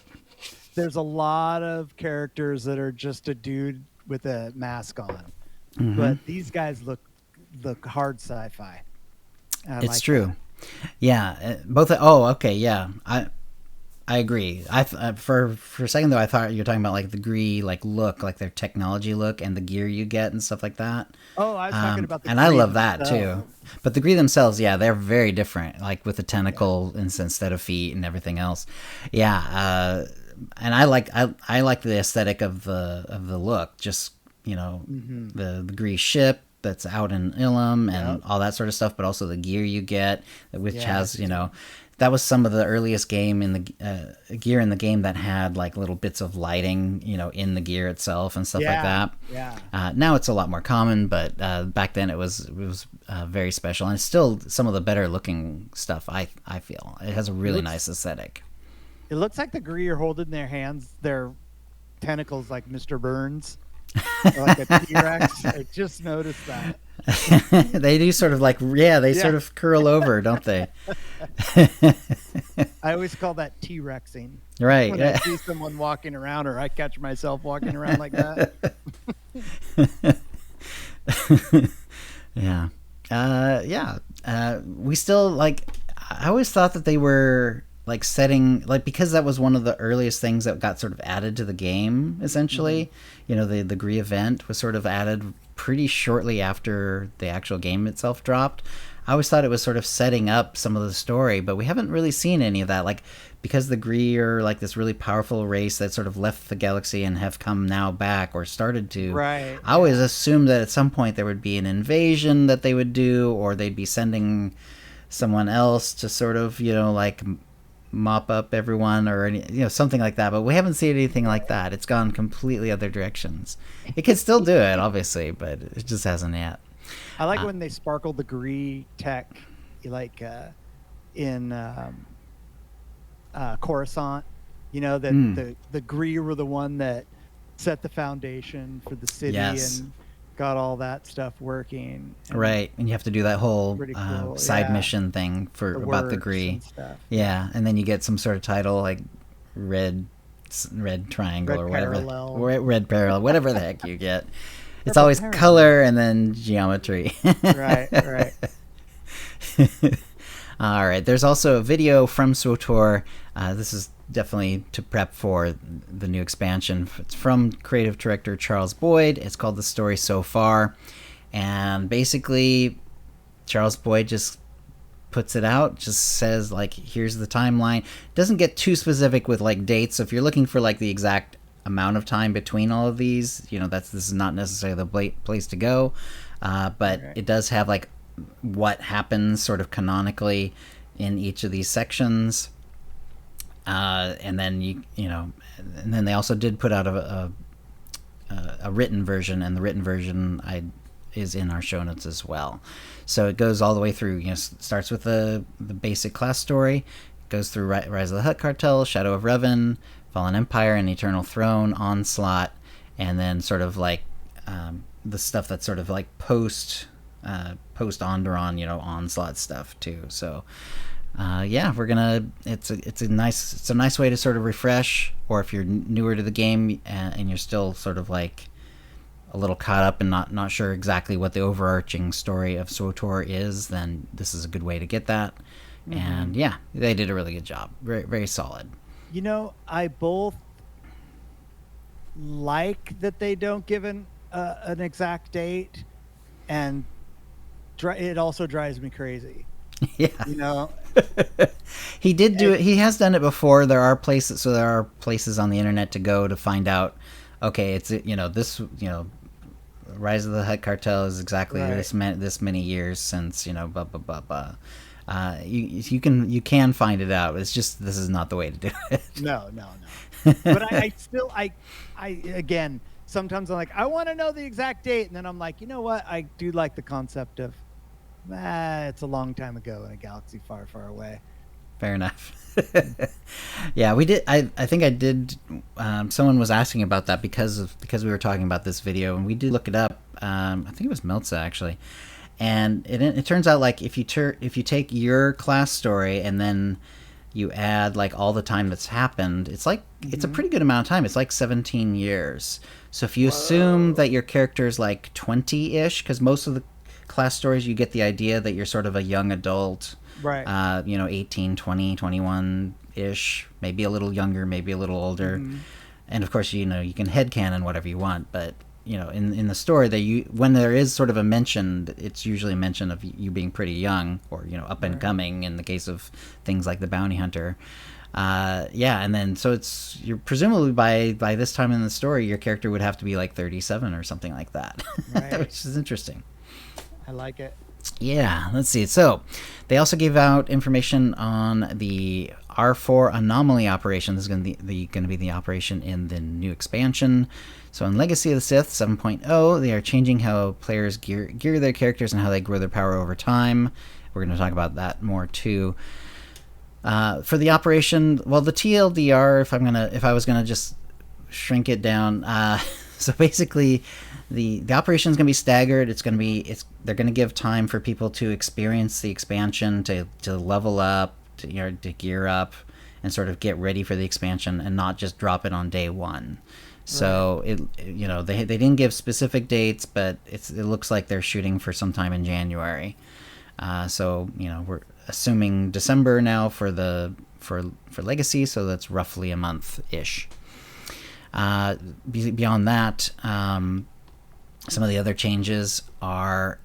Speaker 2: There's a lot of characters that are just a dude with a mask on. But these guys look hard sci-fi.
Speaker 1: It's true. That. Yeah, both. Oh, okay, yeah. I agree. For a second though, I thought you were talking about like the Gree like look, like their technology look, and the gear you get and stuff like that.
Speaker 2: Oh, I was talking about the
Speaker 1: and
Speaker 2: Gree
Speaker 1: I love that
Speaker 2: themselves.
Speaker 1: too. But the Gree themselves, yeah, they're very different, like with the tentacle instead of feet and everything else. Yeah, and I like the aesthetic of the look. Just the Gree ship that's out in Ilum and all that sort of stuff, but also the gear you get, which has that was some of the earliest game in the gear in the game that had like little bits of lighting in the gear itself and stuff like that. Now it's a lot more common, but back then it was very special, and it's still some of the better looking stuff. I feel it has a really nice aesthetic.
Speaker 2: It looks like the Gree are holding their hands, their tentacles, like Mr. Burns. Like a T-Rex. I just noticed that.
Speaker 1: They do sort of like, they sort of curl over, don't they?
Speaker 2: I always call that T-Rexing.
Speaker 1: Right.
Speaker 2: When I see someone walking around, or I catch myself walking around like that.
Speaker 1: We still like, I always thought that they were like setting, like, because that was one of the earliest things that got sort of added to the game, essentially. The Gree event was sort of added pretty shortly after the actual game itself dropped. I always thought it was sort of setting up some of the story, but we haven't really seen any of that. Like, because the Gree are like this really powerful race that sort of left the galaxy and have come now back, or started to.
Speaker 2: Right.
Speaker 1: I always assumed that at some point there would be an invasion that they would do, or they'd be sending someone else to sort of, like mop up everyone, or something like that. But we haven't seen anything like that. It's gone completely other directions. It can still do it, obviously, but it just hasn't yet.
Speaker 2: I like when they sparkle the Gree tech, like in Coruscant. That the Gree were the one that set the foundation for the city
Speaker 1: Yes.
Speaker 2: and got all that stuff working. And
Speaker 1: Right, and you have to do that whole
Speaker 2: pretty cool.
Speaker 1: side
Speaker 2: Yeah.
Speaker 1: mission thing for
Speaker 2: The
Speaker 1: about the
Speaker 2: works
Speaker 1: Gree.
Speaker 2: and stuff.
Speaker 1: Yeah, and then you get some sort of title like red triangle
Speaker 2: Red
Speaker 1: or whatever.
Speaker 2: parallel.
Speaker 1: Red parallel, whatever the heck you get. It's
Speaker 2: Purple
Speaker 1: always
Speaker 2: parallel.
Speaker 1: color and then geometry.
Speaker 2: Right.
Speaker 1: All right. There's also a video from SWTOR. This is definitely to prep for the new expansion. It's from creative director Charles Boyd. It's called The Story So Far. And basically, Charles Boyd just puts it out, just says, like, here's the timeline. Doesn't get too specific with, like, dates. So if you're looking for, like, the exact amount of time between all of these, you know, this is not necessarily the place to go. But it does have, like, what happens sort of canonically in each of these sections. And then and then they also did put out a written version, and the written version is in our show notes as well. So it goes all the way through. Starts with the basic class story, goes through Rise of the Hutt Cartel, Shadow of Revan, Fallen Empire, and Eternal Throne, Onslaught, and then sort of like the stuff that's sort of like post Onderon, Onslaught stuff too. So we're gonna. It's a nice way to sort of refresh, or if you're newer to the game and you're still sort of like a little caught up and not sure exactly what the overarching story of SWTOR is, then this is a good way to get that. Mm-hmm. And yeah, they did a really good job. Very, very solid.
Speaker 2: I both like that they don't give an exact date, and it also drives me crazy.
Speaker 1: Yeah. He did do it. He has done it before. There are places on the internet to go to find out, okay, it's this, Rise of the Hutt Cartel is exactly this many years since, blah blah blah blah. You can find it out. It's just, this is not the way to do it.
Speaker 2: No. But I still again, sometimes I'm like, I want to know the exact date, and then I'm like, you know what? I do like the concept of, it's a long time ago in a galaxy far, far away.
Speaker 1: Fair enough. Yeah, we did. I think I did. Someone was asking about that because we were talking about this video, and we did look it up. I think it was Meltza actually, and it turns out, like, if you take your class story and then you add like all the time that's happened, it's like it's a pretty good amount of time. It's like 17 years. So if you assume that your character is like 20-ish, because most of the class stories you get the idea that you're sort of a young adult,
Speaker 2: right?
Speaker 1: 18, 20, 21-ish, maybe a little younger, maybe a little older. And of course, you can headcanon whatever you want, but in the story, when there is sort of a mention, it's usually a mention of you being pretty young, or up and coming in the case of things like the Bounty Hunter. And then so you're presumably by this time in the story, your character would have to be like 37 or something like that, right. Which is interesting.
Speaker 2: I like it.
Speaker 1: Yeah, let's see. So they also gave out information on the R4 anomaly operation. This is going to be the operation in the new expansion. So in Legacy of the Sith 7.0, they are changing how players gear their characters and how they grow their power over time. We're going to talk about that more too. For the operation, well, the TLDR, if I was gonna just shrink it down, so basically the operation is gonna be staggered. They're gonna give time for people to experience the expansion, to level up, to gear up, and sort of get ready for the expansion, and not just drop it on day one. So they didn't give specific dates, but it looks like they're shooting for sometime in January. So we're assuming December now for Legacy, so that's roughly a month-ish. Beyond that, some of the other changes are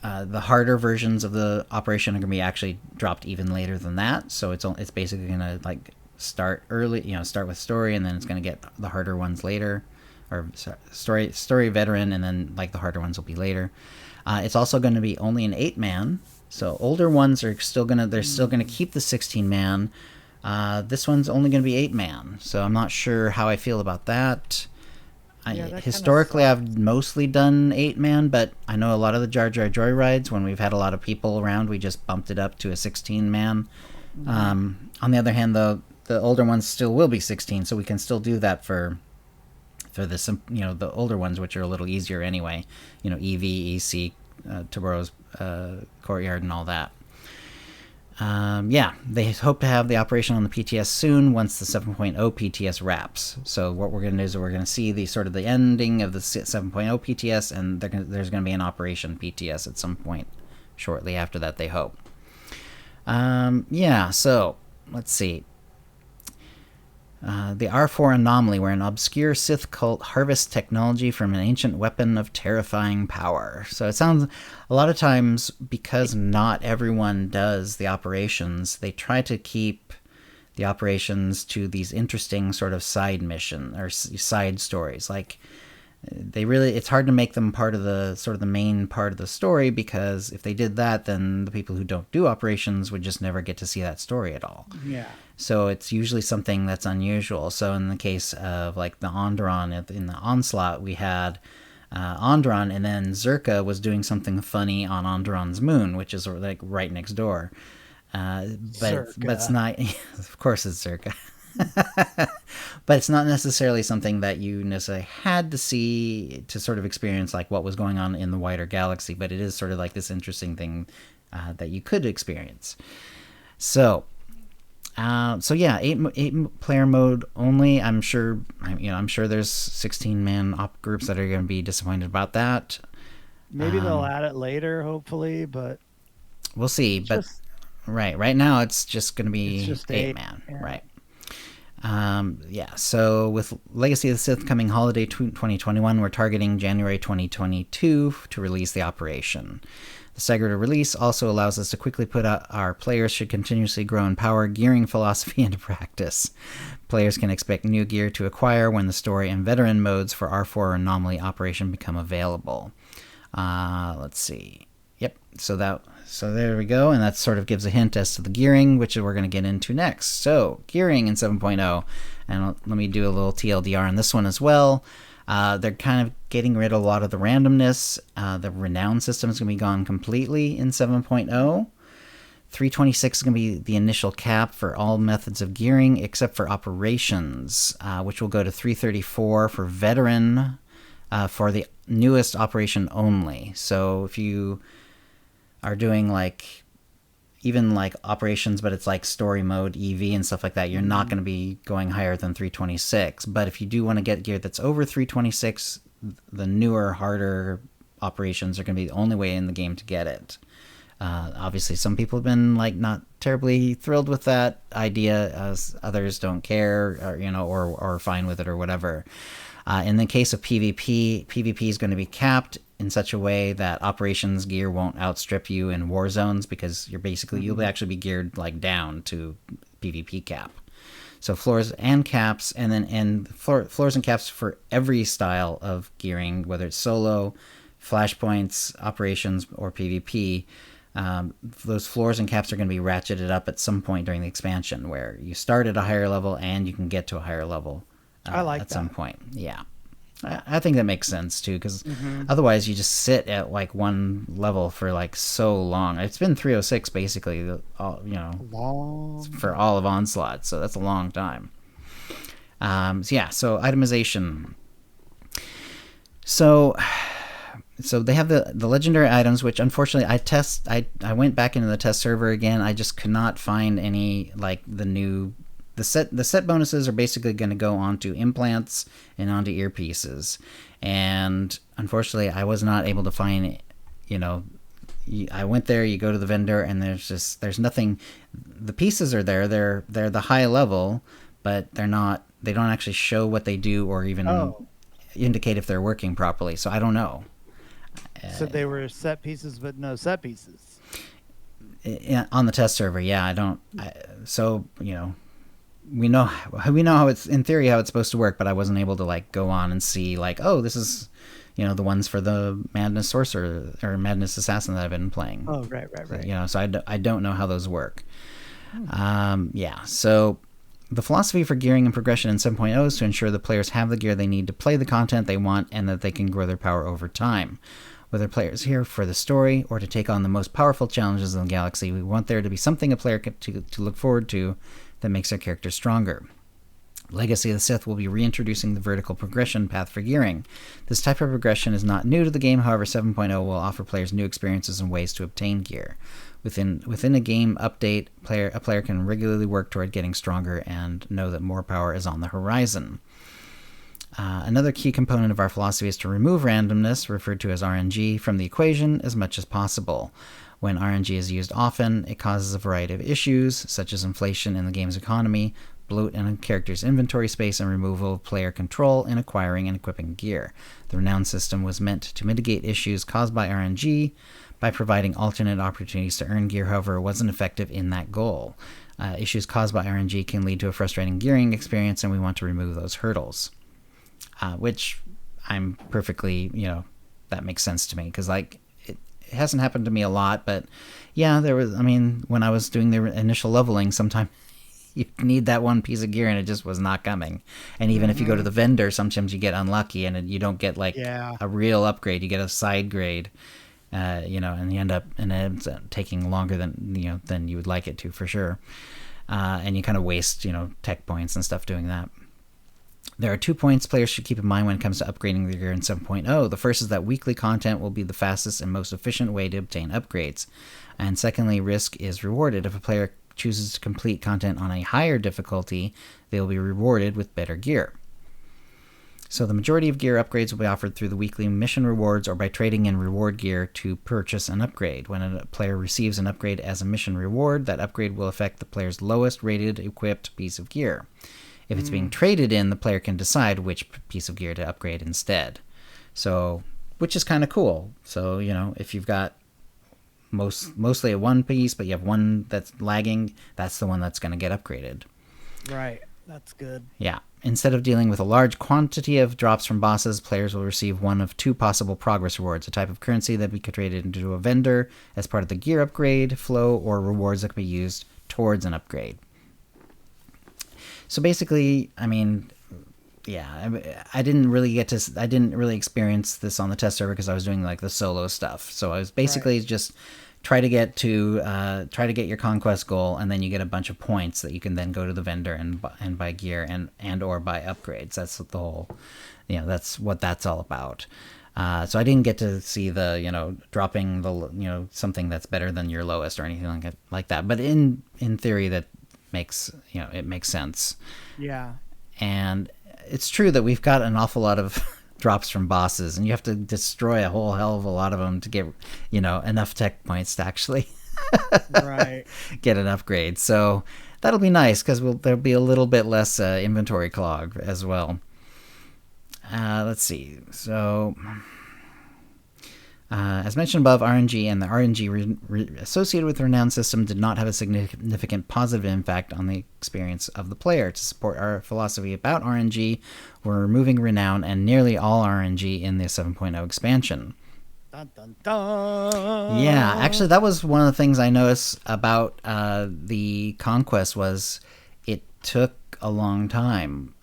Speaker 1: the harder versions of the operation are going to be actually dropped even later than that. So it's basically going to like start early, start with story, and then it's going to get the harder ones later, or story veteran, and then like the harder ones will be later. It's also going to be only an 8-man. So older ones are still gonna keep the 16-man. This one's only gonna be 8-man. So I'm not sure how I feel about that. Historically, I've mostly done 8-man, but I know a lot of the Giardia Joyrides, when we've had a lot of people around, we just bumped it up to a 16-man. On the other hand, though, the older ones still will be 16, so we can still do that for for the the older ones, which are a little easier anyway. EV, EC, Taboros, Courtyard, and all that. They hope to have the operation on the PTS soon once the 7.0 PTS wraps. So what we're going to do is we're going to see the sort of the ending of the 7.0 PTS, and there's going to be an operation PTS at some point shortly after that, they hope. So let's see. The R4 anomaly, where an obscure Sith cult harvests technology from an ancient weapon of terrifying power. So it sounds, a lot of times, because not everyone does the operations, they try to keep the operations to these interesting sort of side mission or side stories. Like, it's hard to make them part of the sort of the main part of the story, because if they did that, then the people who don't do operations would just never get to see that story at all.
Speaker 2: Yeah.
Speaker 1: So it's usually something that's unusual. So in the case of like the Onderon in the Onslaught, we had Onderon, and then Zerka was doing something funny on Onderon's moon, which is like right next door. But it's not. Of course, it's Zerka. But it's not necessarily something that you necessarily had to see to sort of experience like what was going on in the wider galaxy. But it is sort of like this interesting thing that you could experience. So. Eight player mode only. I'm sure there's 16-man op groups that are going to be disappointed about that.
Speaker 2: Maybe they'll add it later, hopefully, but
Speaker 1: we'll see. But right now it's just going to be 8-man,
Speaker 2: yeah.
Speaker 1: Right? So with Legacy of the Sith coming holiday 2021, we're targeting January 2022 to release the operation. The staggered release also allows us to quickly put our players should continuously grow in power gearing philosophy into practice. Players can expect new gear to acquire when the story and veteran modes for R4 Anomaly operation become available. Let's see. Yep. So there we go, and that sort of gives a hint as to the gearing, which we're going to get into next. So gearing in 7.0, and let me do a little TLDR on this one as well. They're kind of getting rid of a lot of the randomness. The renown system is going to be gone completely in 7.0. 326 is going to be the initial cap for all methods of gearing except for operations, which will go to 334 for veteran for the newest operation only. So if you are doing even operations, but it's like story mode, EV and stuff like that, you're not going to be going higher than 326. But if you do want to get gear that's over 326, the newer, harder operations are going to be the only way in the game to get it. Obviously, some people have been not terribly thrilled with that idea, as others don't care, or fine with it or whatever. In the case of PvP is going to be capped in such a way that operations gear won't outstrip you in war zones, because you'll actually be geared down to PvP cap. So floors and caps, and floors and caps for every style of gearing, whether it's solo, flashpoints, operations, or PvP. Those floors and caps are going to be ratcheted up at some point during the expansion, where you start at a higher level and you can get to a higher level at some point. Yeah. I think that makes sense too, because otherwise you just sit at one level for so long. It's been 306 basically,
Speaker 2: long
Speaker 1: for all of Onslaught, so that's a long time. So itemization. So they have the legendary items, which unfortunately I went back into the test server again. I just could not find any the set bonuses are basically going to go onto implants and onto earpieces, and unfortunately I was not able to find. I went there. You go to the vendor, and there's nothing. The pieces are there. They're the high level, but they're not. They don't actually show what they do or even indicate if they're working properly. So I don't know.
Speaker 2: So they were set pieces, but no set pieces.
Speaker 1: On the test server, yeah. We know how it's in theory how it's supposed to work, but I wasn't able to go on and see this is the ones for the Madness Sorcerer or Madness Assassin that I've been playing.
Speaker 2: Oh, right.
Speaker 1: So I don't know how those work. So the philosophy for gearing and progression in 7.0 is to ensure the players have the gear they need to play the content they want, and that they can grow their power over time. Whether players here for the story or to take on the most powerful challenges in the galaxy, we want there to be something a player to look forward to that makes their character stronger. Legacy of the Sith will be reintroducing the vertical progression path for gearing. This type of progression is not new to the game, however 7.0 will offer players new experiences and ways to obtain gear. Within a game update, a player can regularly work toward getting stronger and know that more power is on the horizon. Another key component of our philosophy is to remove randomness, referred to as RNG, from the equation as much as possible. When RNG is used often, it causes a variety of issues, such as inflation in the game's economy, bloat in a character's inventory space, and removal of player control in acquiring and equipping gear. The Renown system was meant to mitigate issues caused by RNG by providing alternate opportunities to earn gear, however, it wasn't effective in that goal. Issues caused by RNG can lead to a frustrating gearing experience, and we want to remove those hurdles. Which I'm perfectly, that makes sense to me, because, like, it hasn't happened to me a lot, but yeah, when I was doing the initial leveling, sometimes you need that one piece of gear and it just was not coming. And even if you go to the vendor, sometimes you get unlucky and you don't get a real upgrade. You get a side grade, and it ends up taking longer than you would like it to, for sure. And you kind of waste, tech points and stuff doing that. There are 2 points players should keep in mind when it comes to upgrading their gear in 7.0. The first is that weekly content will be the fastest and most efficient way to obtain upgrades. And secondly, risk is rewarded. If a player chooses to complete content on a higher difficulty, they will be rewarded with better gear. So the majority of gear upgrades will be offered through the weekly mission rewards or by trading in reward gear to purchase an upgrade. When a player receives an upgrade as a mission reward, that upgrade will affect the player's lowest rated equipped piece of gear. If it's being traded in, the player can decide which piece of gear to upgrade instead. So, which is kind of cool. So, if you've got mostly a one piece, but you have one that's lagging, that's the one that's going to get upgraded.
Speaker 2: Right. That's good.
Speaker 1: Yeah. Instead of dealing with a large quantity of drops from bosses, players will receive one of 2 possible progress rewards, a type of currency that we could trade into a vendor as part of the gear upgrade flow, or rewards that can be used towards an upgrade. So basically, I didn't really experience this on the test server because I was doing the solo stuff. So I was basically just try to get your conquest goal, and then you get a bunch of points that you can then go to the vendor and buy gear and or buy upgrades. That's the whole, that's what that's all about. So I didn't get to see the, dropping the, something that's better than your lowest or anything like that. But in theory, that makes sense.
Speaker 2: Yeah.
Speaker 1: And it's true that we've got an awful lot of drops from bosses, and you have to destroy a whole hell of a lot of them to get, enough tech points to actually get an upgrade. So that'll be nice, because there'll be a little bit less inventory clog as well. Let's see. So, as mentioned above, RNG and the RNG associated with the Renown system did not have a significant positive impact on the experience of the player. To support our philosophy about RNG, we're removing Renown and nearly all RNG in the 7.0 expansion.
Speaker 2: Dun, dun, dun.
Speaker 1: Yeah, actually, that was one of the things I noticed about the Conquest was it took a long time.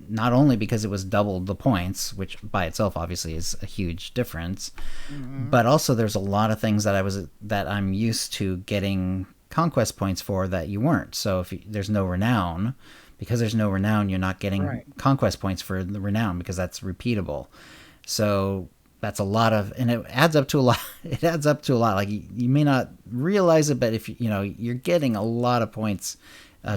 Speaker 1: Not only because it was doubled the points, which by itself obviously is a huge difference, but also there's a lot of things that I'm used to getting conquest points for that you weren't. So if there's no renown, because there's no renown, you're not getting conquest points for the renown, because that's repeatable. So that's a lot of, and it adds up to a lot. It adds up to a lot. Like you may not realize it, but if you're getting a lot of points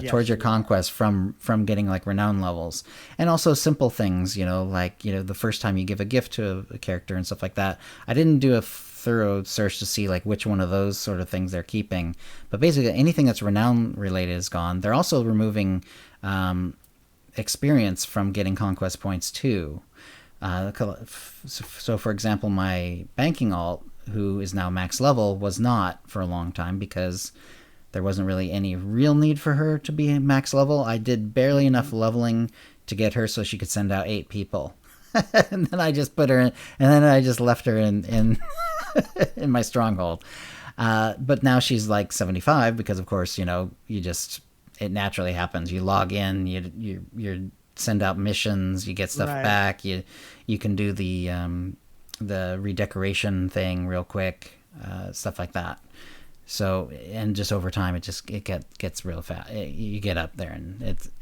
Speaker 1: towards your conquest from getting renown levels, and also simple things, the first time you give a gift to a character and stuff like that. I didn't do a thorough search to see which one of those sort of things they're keeping, but basically anything that's renown related is gone. They're also removing experience from getting conquest points too. So for example, my banking alt, who is now max level, was not for a long time because there wasn't really any real need for her to be max level. I did barely enough leveling to get her so she could send out 8 people. And then I just put her in, and then I just left her in in my stronghold. But now she's 75 because, of course, it naturally happens. You log in, you send out missions, you get stuff back, you can do the redecoration thing real quick, stuff like that. So, and just over time, it gets real fast. You get up there,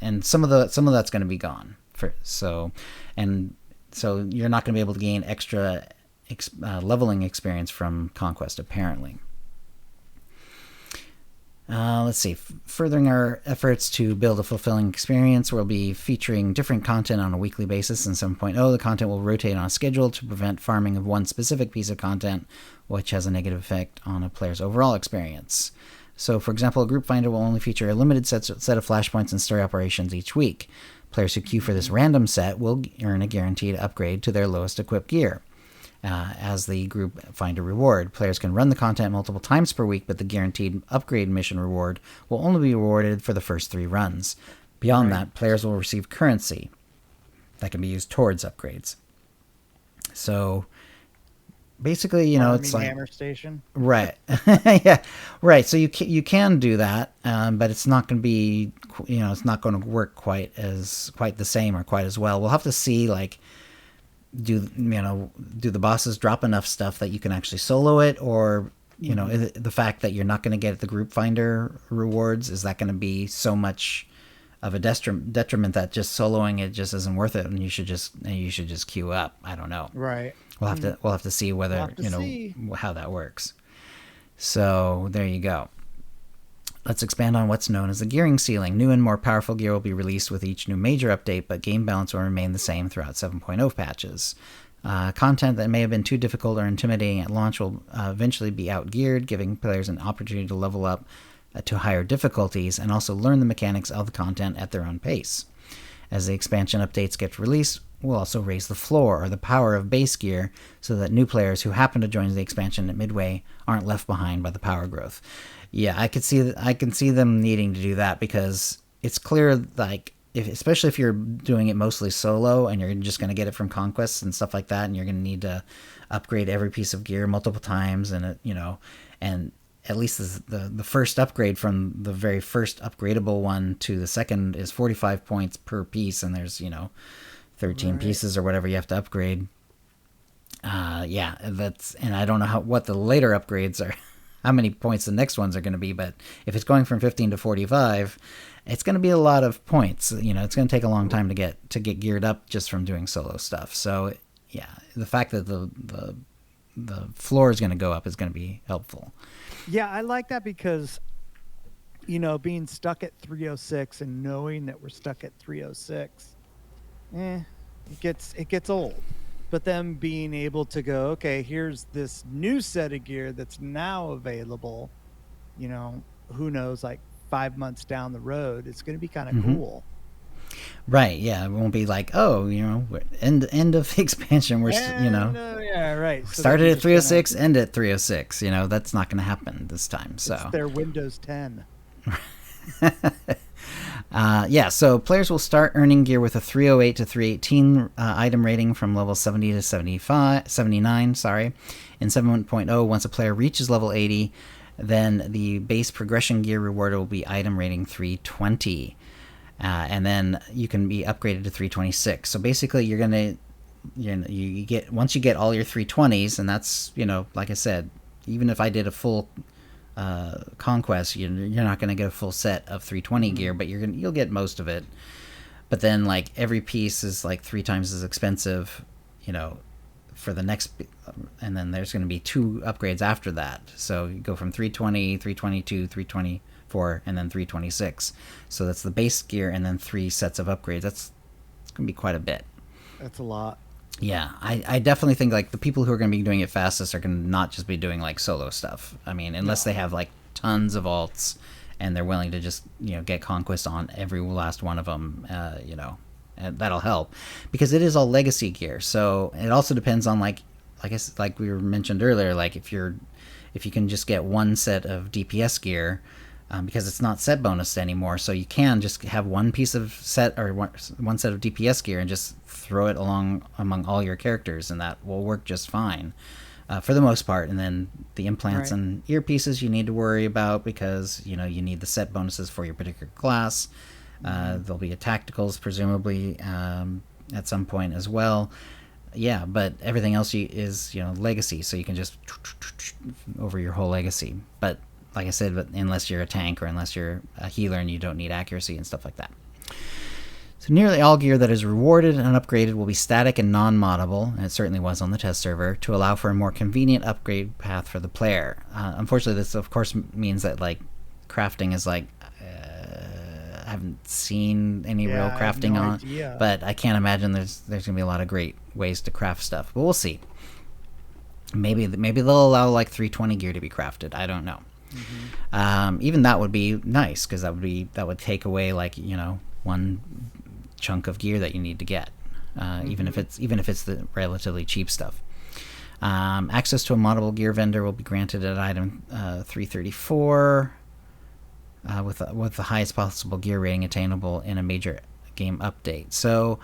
Speaker 1: and some of that's going to be gone. And so you're not going to be able to gain extra leveling experience from Conquest, apparently. Let's see. Furthering our efforts to build a fulfilling experience, we'll be featuring different content on a weekly basis. In 7.0, the content will rotate on a schedule to prevent farming of one specific piece of content, which has a negative effect on a player's overall experience. So, for example, a group finder will only feature a limited set of flashpoints and story operations each week. Players who queue for this random set will earn a guaranteed upgrade to their lowest equipped gear. As the group finder reward. Players can run the content multiple times per week, but the guaranteed upgrade mission reward will only be rewarded for the first 3 runs. Beyond that, players will receive currency that can be used towards upgrades. So basically, it's like
Speaker 2: Hammer Station.
Speaker 1: Right. Yeah. Right. So you can do that, but it's not going to be, it's not going to work quite the same or quite as well. We'll have to see, like, do the bosses drop enough stuff that you can actually solo it, or the fact that you're not going to get the group finder rewards, is that going to be so much of a detriment that just soloing it just isn't worth it, and you should just queue up? I don't know.
Speaker 2: Right.
Speaker 1: We'll have to see whether how that works. So there you go. Let's expand on what's known as the gearing ceiling. New and more powerful gear will be released with each new major update, but game balance will remain the same throughout 7.0 patches. Content that may have been too difficult or intimidating at launch will eventually be outgeared, giving players an opportunity to level up to higher difficulties and also learn the mechanics of the content at their own pace. As the expansion updates get released, we'll also raise the floor, or the power of base gear, so that new players who happen to join the expansion at midway aren't left behind by the power growth. Yeah, I can see them needing to do that, because it's clear, like, especially if you're doing it mostly solo and you're just going to get it from conquests and stuff like that, and you're going to need to upgrade every piece of gear multiple times, and and at least the first upgrade from the very first upgradable one to the second is 45 points per piece, and there's 13 pieces or whatever you have to upgrade. And I don't know what the later upgrades are. How many points the next ones are going to be, but if it's going from 15 to 45, it's going to be a lot of points. It's going to take a long time to get geared up just from doing solo stuff. So yeah, the fact that the floor is going to go up is going to be helpful.
Speaker 2: Yeah, I like that, because being stuck at 306 and knowing that we're stuck at 306, it gets old. But then being able to go, okay, here's this new set of gear that's now available, who knows, like 5 months down the road, it's going to be kind of cool.
Speaker 1: Right. Yeah. It won't be like, end of the expansion. We're,
Speaker 2: right. So
Speaker 1: started at 306, end at 306. That's not going to happen this time. So
Speaker 2: it's their Windows 10.
Speaker 1: So players will start earning gear with a 308 to 318 item rating from level 70 to 79. In 7.0, once a player reaches level 80, then the base progression gear reward will be item rating 320. And then you can be upgraded to 326. So basically, you're gonna, you get, once you get all your 320s, and that's, like I said, even if I did a full conquest, you're not going to get a full set of 320 gear, but you'll get most of it. But then, like, every piece is like 3 times as expensive, for the next, and then there's going to be 2 upgrades after that. So you go from 320, 322, 324, and then 326. So that's the base gear, and then 3 sets of upgrades. That's going to be quite a bit.
Speaker 2: That's a lot.
Speaker 1: Yeah, I definitely think, like, the people who are going to be doing it fastest are going to not just be doing, like, solo stuff. I mean, unless they have, like, tons of alts and they're willing to just, get conquest on every last one of them, and that'll help, because it is all legacy gear. So it also depends on, like we mentioned earlier, like, if you can just get one set of DPS gear, because it's not set bonus anymore, so you can just have one piece of set, or one set of DPS gear, and just throw it along among all your characters, and that will work just fine for the most part. And then the implants and earpieces you need to worry about, because you need the set bonuses for your particular class. There'll be a tacticals presumably at some point as well. Yeah, but everything else is legacy, so you can just over your whole legacy. But like I said, but unless you're a tank or unless you're a healer and you don't need accuracy and stuff like that. So nearly all gear that is rewarded and upgraded will be static and non-moddable, and it certainly was on the test server, to allow for a more convenient upgrade path for the player. Unfortunately, this of course means that like crafting is like I haven't seen any real crafting on, but I can't imagine there's gonna be a lot of great ways to craft stuff. But we'll see. Maybe they'll allow like 320 gear to be crafted. I don't know. Even that would be nice, because that would take away like, you know, one chunk of gear that you need to get, even if it's the relatively cheap stuff. Access to a moddable gear vendor will be granted at item 334, with the highest possible gear rating attainable in a major game update. So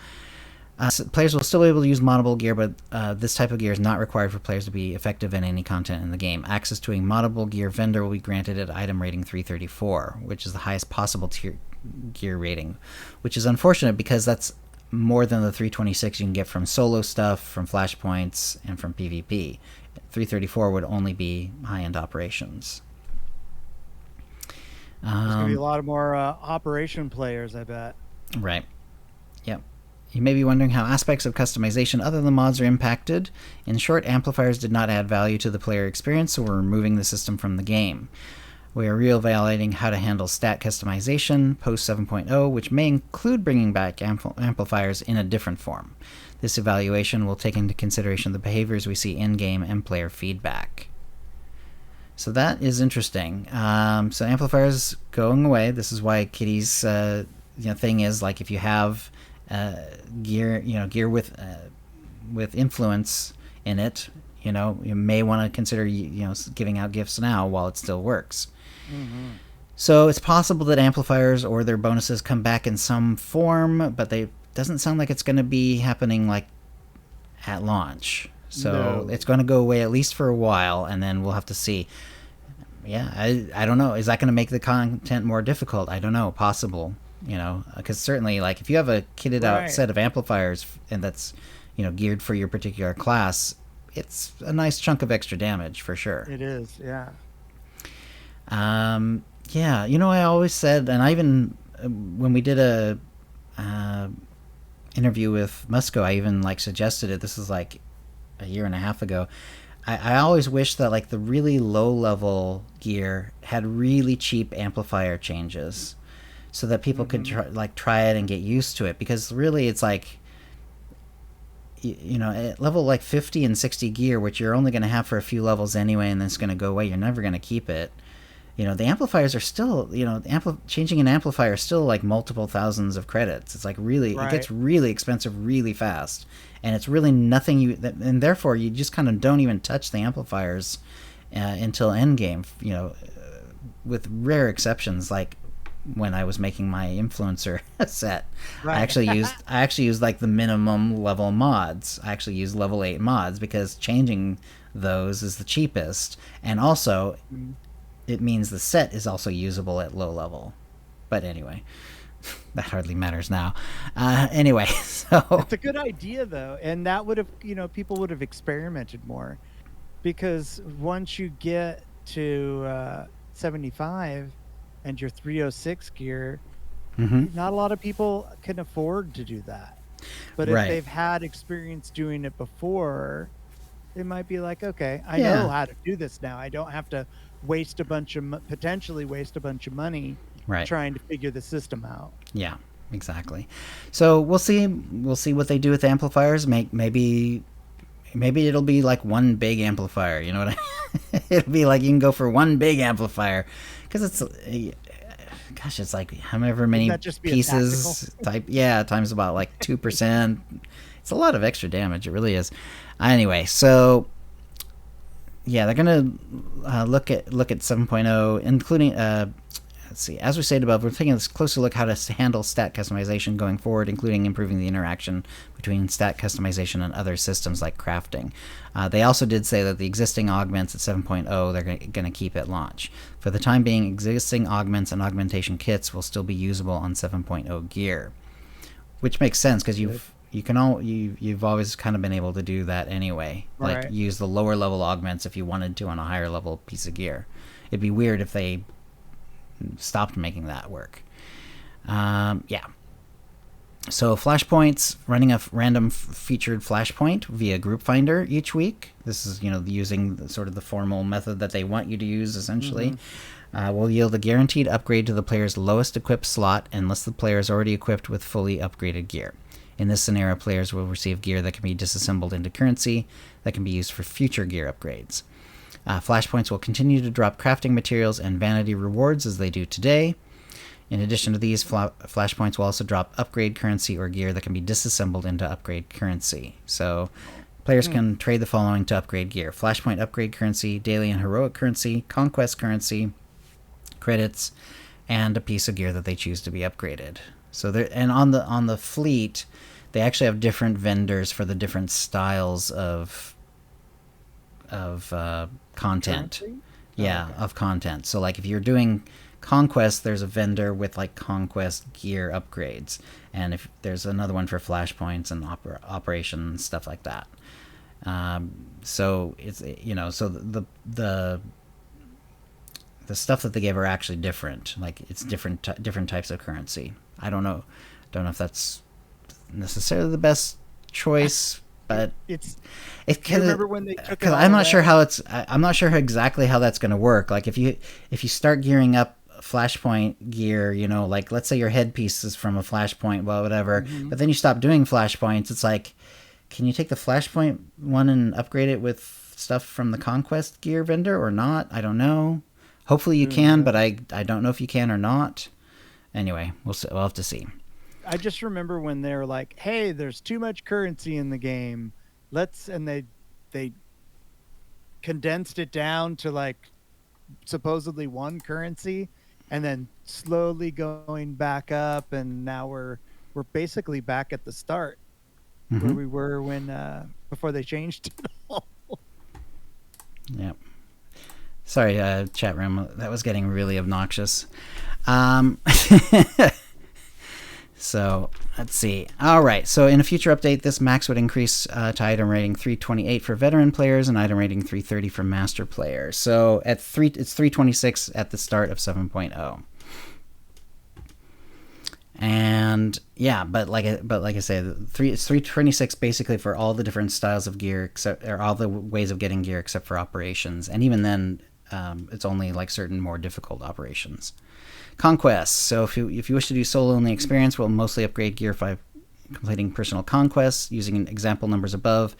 Speaker 1: players will still be able to use moddable gear, but this type of gear is not required for players to be effective in any content in the game. Access to a moddable gear vendor will be granted at item rating 334, which is the highest possible tier gear rating, which is unfortunate because that's more than the 326 you can get from solo stuff, from flashpoints, and from PvP. 334 would only be high-end operations.
Speaker 2: There's going to be a lot of more operation players, I bet.
Speaker 1: Right. Yep. You may be wondering how aspects of customization other than mods are impacted. In short, amplifiers did not add value to the player experience, so we're removing the system from the game. We are reevaluating how to handle stat customization post 7.0, which may include bringing back amplifiers in a different form. This evaluation will take into consideration the behaviors we see in-game and player feedback. So that is interesting. So amplifiers going away. This is why Kitty's thing is, like, if you have gear with influence in it, you may want to consider giving out gifts now while it still works. So it's possible that amplifiers or their bonuses come back in some form, but they doesn't sound like it's going to be happening like at launch. So it's going to go away at least for a while, and then we'll have to see. Yeah, I don't know. Is that going to make the content more difficult? I don't know. Possible, because certainly, like, if you have a kitted out set of amplifiers and that's geared for your particular class, it's a nice chunk of extra damage for sure.
Speaker 2: It is, yeah.
Speaker 1: Yeah, I always said, and I even, when we did a interview with Musco, I even suggested it. This is like a year and a half ago. I always wish that the really low level gear had really cheap amplifier changes, so that people could try it and get used to it, because really it's like, at level 50 and 60 gear, which you're only going to have for a few levels anyway, and then it's going to go away, you're never going to keep it. The amplifiers are still, changing an amplifier is still multiple thousands of credits. It's it gets really expensive really fast, and it's really nothing and therefore you just kind of don't even touch the amplifiers until endgame, with rare exceptions, like when I was making my influencer set. I actually used the minimum level mods. I actually used level 8 mods because changing those is the cheapest, and also it means the set is also usable at low level. But anyway, that hardly matters now. Anyway, so
Speaker 2: it's a good idea though, and that would have, people would have experimented more, because once you get to 75 and your 306 gear, not a lot of people can afford to do that. But if they've had experience doing it before, it might be like, okay, I know how to do this now. I don't have to potentially waste a bunch of money trying to figure the system out. Yeah,
Speaker 1: exactly. So we'll see what they do with amplifiers. Maybe it'll be like one big amplifier. You know what I mean? It'll be like you can go for one big amplifier, because it's it's like however many pieces times about 2%. It's a lot of extra damage. It really is. Anyway, so yeah, they're gonna look at 7.0, including let's see. As we stated above, we're taking a closer look how to handle stat customization going forward, including improving the interaction between stat customization and other systems like crafting. They also did say that the existing augments at 7.0 they're going to keep at launch. For the time being, existing augments and augmentation kits will still be usable on 7.0 gear, which makes sense because you've always kind of been able to do that anyway. Like
Speaker 2: Right.
Speaker 1: use the lower level augments if you wanted to on a higher level piece of gear. It'd be weird if they stopped making that work. Yeah. So flashpoints, running a random featured flashpoint via group finder each week. This is, using sort of the formal method that they want you to use, essentially. Will yield a guaranteed upgrade to the player's lowest equipped slot unless the player is already equipped with fully upgraded gear. In this scenario, players will receive gear that can be disassembled into currency that can be used for future gear upgrades. Flashpoints will continue to drop crafting materials and vanity rewards as they do today. In addition to these, flashpoints will also drop upgrade currency or gear that can be disassembled into upgrade currency. So players can trade the following to upgrade gear: flashpoint upgrade currency, daily and heroic currency, conquest currency, credits, and a piece of gear that they choose to be upgraded. So there, and on the fleet, they actually have different vendors for the different styles of content.
Speaker 2: Currency?
Speaker 1: Yeah,
Speaker 2: Oh, okay.
Speaker 1: of content. So like if you're doing conquest, there's a vendor with like conquest gear upgrades, and if there's another one for flashpoints and operation stuff like that. So it's so the stuff that they give are actually different. Like it's different types of currency. I don't know if that's necessarily the best choice, but
Speaker 2: It's.
Speaker 1: it
Speaker 2: Do you
Speaker 1: kind
Speaker 2: remember
Speaker 1: of,
Speaker 2: when they took it
Speaker 1: because
Speaker 2: all
Speaker 1: I'm not sure
Speaker 2: away?
Speaker 1: how I'm not sure exactly how that's going to work. Like if you start gearing up flashpoint gear, like let's say your headpiece is from a flashpoint, well, whatever, but then you stop doing flashpoints. It's like, can you take the flashpoint one and upgrade it with stuff from the conquest gear vendor or not? I don't know. Hopefully you can, but I don't know if you can or not. Anyway, we'll have to see.
Speaker 2: I just remember when they were like, "Hey, there's too much currency in the game. And they condensed it down to like supposedly one currency, and then slowly going back up, and now we're basically back at the start where we were when before they changed it all."
Speaker 1: Yep. Sorry, chat room. That was getting really obnoxious. So let's see. All right. So in a future update, this max would increase to item rating 328 for veteran players and item rating 330 for master players. So it's 326 at the start of 7.0. And yeah, but like I say, it's 326 basically for all the different styles of gear, or all the ways of getting gear except for operations. And even then, it's only like certain more difficult operations. Conquests. So if you wish to do solo only experience, we'll mostly upgrade gear by completing personal conquests using example numbers above.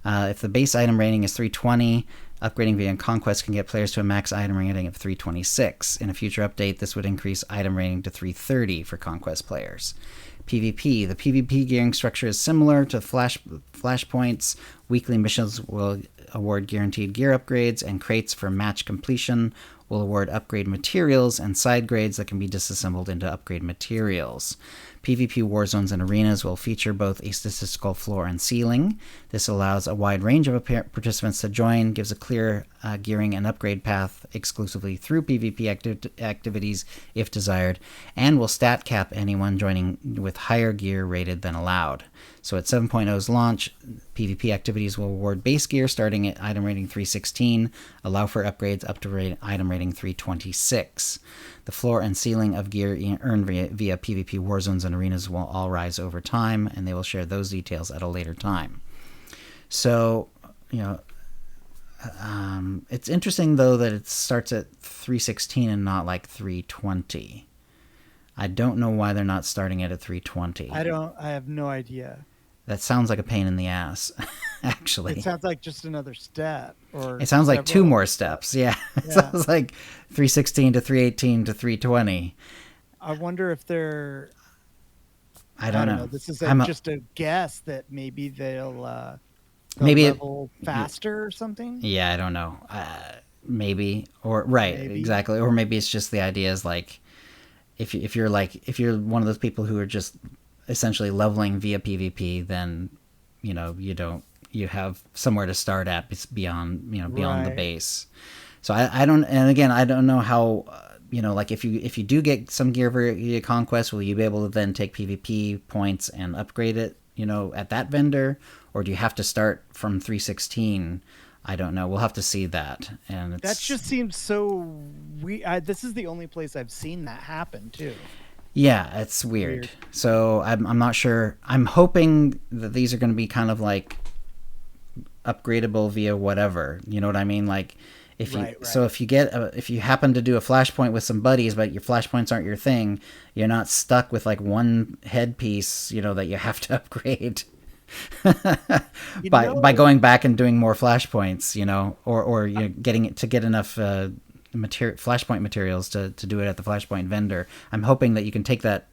Speaker 1: If the base item rating is 320, upgrading via conquest can get players to a max item rating of 326. In a future update, this would increase item rating to 330 for conquest players. PvP. The PvP gearing structure is similar to flashpoints. Weekly missions will award guaranteed gear upgrades, and crates for match completion will award upgrade materials and side grades that can be disassembled into upgrade materials. PvP war zones and arenas will feature both a statistical floor and ceiling. This allows a wide range of participants to join, gives a clear gearing and upgrade path exclusively through PvP activities if desired, and will stat cap anyone joining with higher gear rated than allowed. So at 7.0's launch, PvP activities will award base gear starting at item rating 316, allow for upgrades up to item rating 326. The floor and ceiling of gear earned via PvP war zones and arenas will all rise over time, and they will share those details at a later time. So, it's interesting though that it starts at 316 and not like 320. I don't know why they're not starting it at 320.
Speaker 2: I have no idea.
Speaker 1: That sounds like a pain in the ass, actually.
Speaker 2: It sounds like just another step, or
Speaker 1: it sounds like two
Speaker 2: several
Speaker 1: more steps. Yeah. It
Speaker 2: Yeah.
Speaker 1: sounds like 316 to 318 to 320.
Speaker 2: I wonder if they're.
Speaker 1: I don't know.
Speaker 2: This is
Speaker 1: I'm
Speaker 2: just a guess that maybe they'll
Speaker 1: maybe
Speaker 2: level faster or something.
Speaker 1: Yeah, I don't know. Maybe, or right,
Speaker 2: Maybe.
Speaker 1: exactly, or maybe it's just the idea is like if you're one of those people who are just essentially leveling via PvP, then you have somewhere to start at beyond beyond the
Speaker 2: Right.
Speaker 1: base. So I don't, and again, I don't know how like if you do get some gear via conquest, will you be able to then take PvP points and upgrade it at that vendor, or do you have to start from 316? I don't know. We'll have to see that. And
Speaker 2: that just seems so this is the only place I've seen that happen too.
Speaker 1: Yeah, it's weird. So I'm not sure. I'm hoping that these are going to be kind of like upgradable via whatever. You know what I mean? Like if you so if you happen to do a flashpoint with some buddies, but your flashpoints aren't your thing, you're not stuck with like one headpiece, that you have to upgrade. by going back and doing more flashpoints, or getting it to get enough flashpoint materials to do it at the flashpoint vendor. I'm hoping that you can take that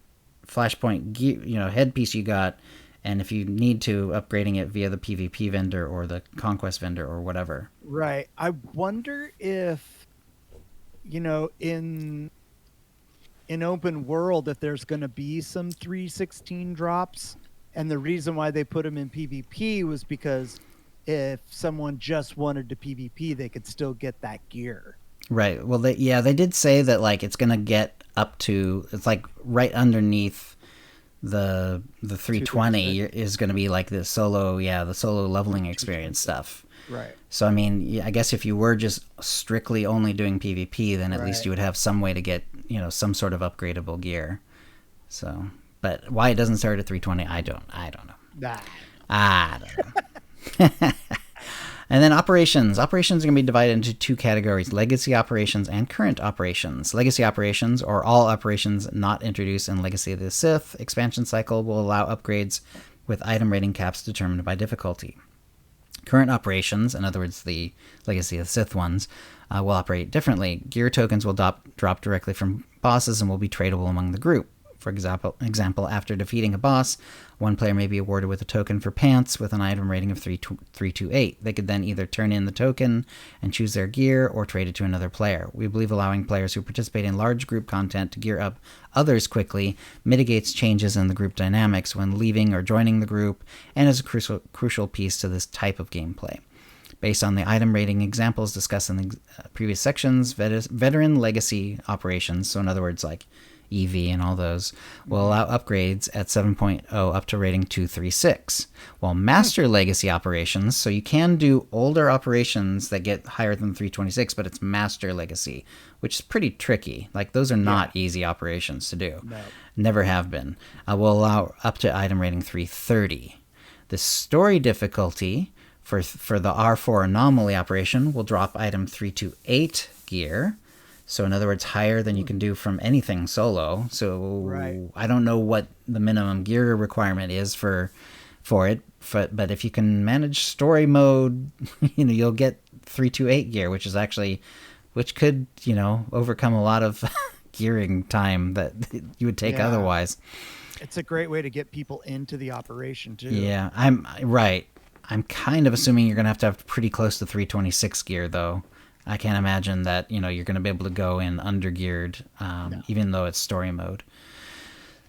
Speaker 1: flashpoint gear, headpiece you got, and if you need to, upgrading it via the PvP vendor or the conquest vendor or whatever.
Speaker 2: Right. I wonder if in open world if there's going to be some 316 drops. And the reason why they put them in PvP was because if someone just wanted to PvP, they could still get that gear.
Speaker 1: Right. Well, they did say that like it's gonna get up to, it's like right underneath the 320 is gonna be like the solo leveling experience stuff.
Speaker 2: Right.
Speaker 1: So I mean, I guess if you were just strictly only doing PvP, then at least you would have some way to get some sort of upgradable gear. So. But why it doesn't start at 320, I don't know. I don't know. And then operations. Operations are going to be divided into two categories: legacy operations and current operations. Legacy operations, or all operations not introduced in Legacy of the Sith expansion cycle, will allow upgrades with item rating caps determined by difficulty. Current operations, in other words, the Legacy of the Sith ones, will operate differently. Gear tokens will drop directly from bosses and will be tradable among the group. For example, after defeating a boss, one player may be awarded with a token for pants with an item rating of 328. They could then either turn in the token and choose their gear or trade it to another player. We believe allowing players who participate in large group content to gear up others quickly mitigates changes in the group dynamics when leaving or joining the group, and is a crucial piece to this type of gameplay. Based on the item rating examples discussed in the previous sections, veteran legacy operations, so in other words like EV and all those, will allow upgrades at 7.0 up to rating 236, while master legacy operations, so you can do older operations that get higher than 326, but it's master legacy, which is pretty tricky. Like those are not easy operations to do. No. Never have been. Will allow up to item rating 330. The story difficulty for the R4 anomaly operation will drop item 328 gear. So in other words, higher than you can do from anything solo. So I don't know what the minimum gear requirement is for it, but if you can manage story mode, you'll get 328 gear, which could overcome a lot of gearing time that you would take otherwise.
Speaker 2: It's a great way to get people into the operation too.
Speaker 1: Yeah, I'm kind of assuming you're gonna have to have pretty close to 326 gear though. I can't imagine that, you're going to be able to go in undergeared, even though it's story mode.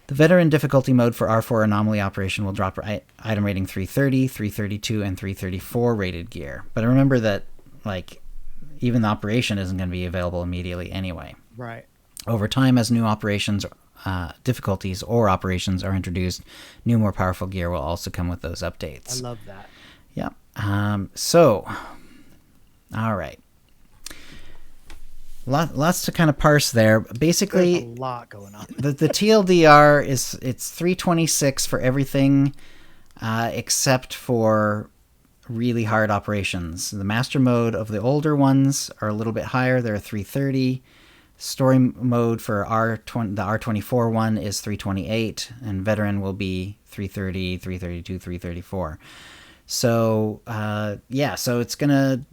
Speaker 1: The veteran difficulty mode for R4 anomaly operation will drop item rating 330, 332, and 334 rated gear. But remember that, even the operation isn't going to be available immediately anyway.
Speaker 2: Right. Over
Speaker 1: time, as new operations, difficulties, or operations are introduced, new, more powerful gear will also come with those updates.
Speaker 2: I love that.
Speaker 1: Yep. All right. Lots to kind of parse there. Basically,
Speaker 2: there's a lot going on.
Speaker 1: the TLDR it's 326 for everything except for really hard operations. The master mode of the older ones are a little bit higher. They're 330. Story mode for the R24 one is 328, and veteran will be 330, 332, 334. So so it's gonna.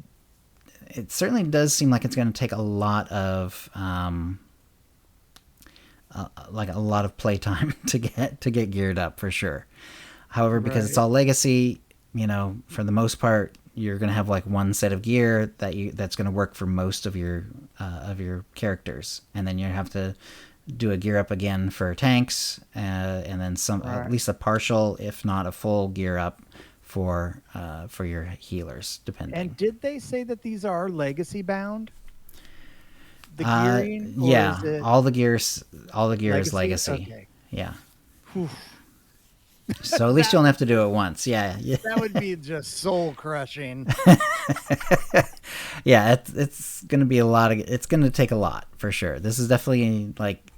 Speaker 1: It certainly does seem like it's going to take a lot of playtime to get geared up for sure. However, because it's all legacy, for the most part, you're going to have one set of gear that's going to work for most of your characters, and then you have to do a gear up again for tanks, and then at least a partial, if not a full gear up for your healers, depending.
Speaker 2: And did they say that these are legacy bound? The gearing?
Speaker 1: All the gear is legacy.
Speaker 2: Okay.
Speaker 1: Yeah.
Speaker 2: Whew.
Speaker 1: So at least you only have to do it once. Yeah.
Speaker 2: That would be just soul crushing.
Speaker 1: Yeah, it's going to be it's going to take a lot for sure. This is definitely like,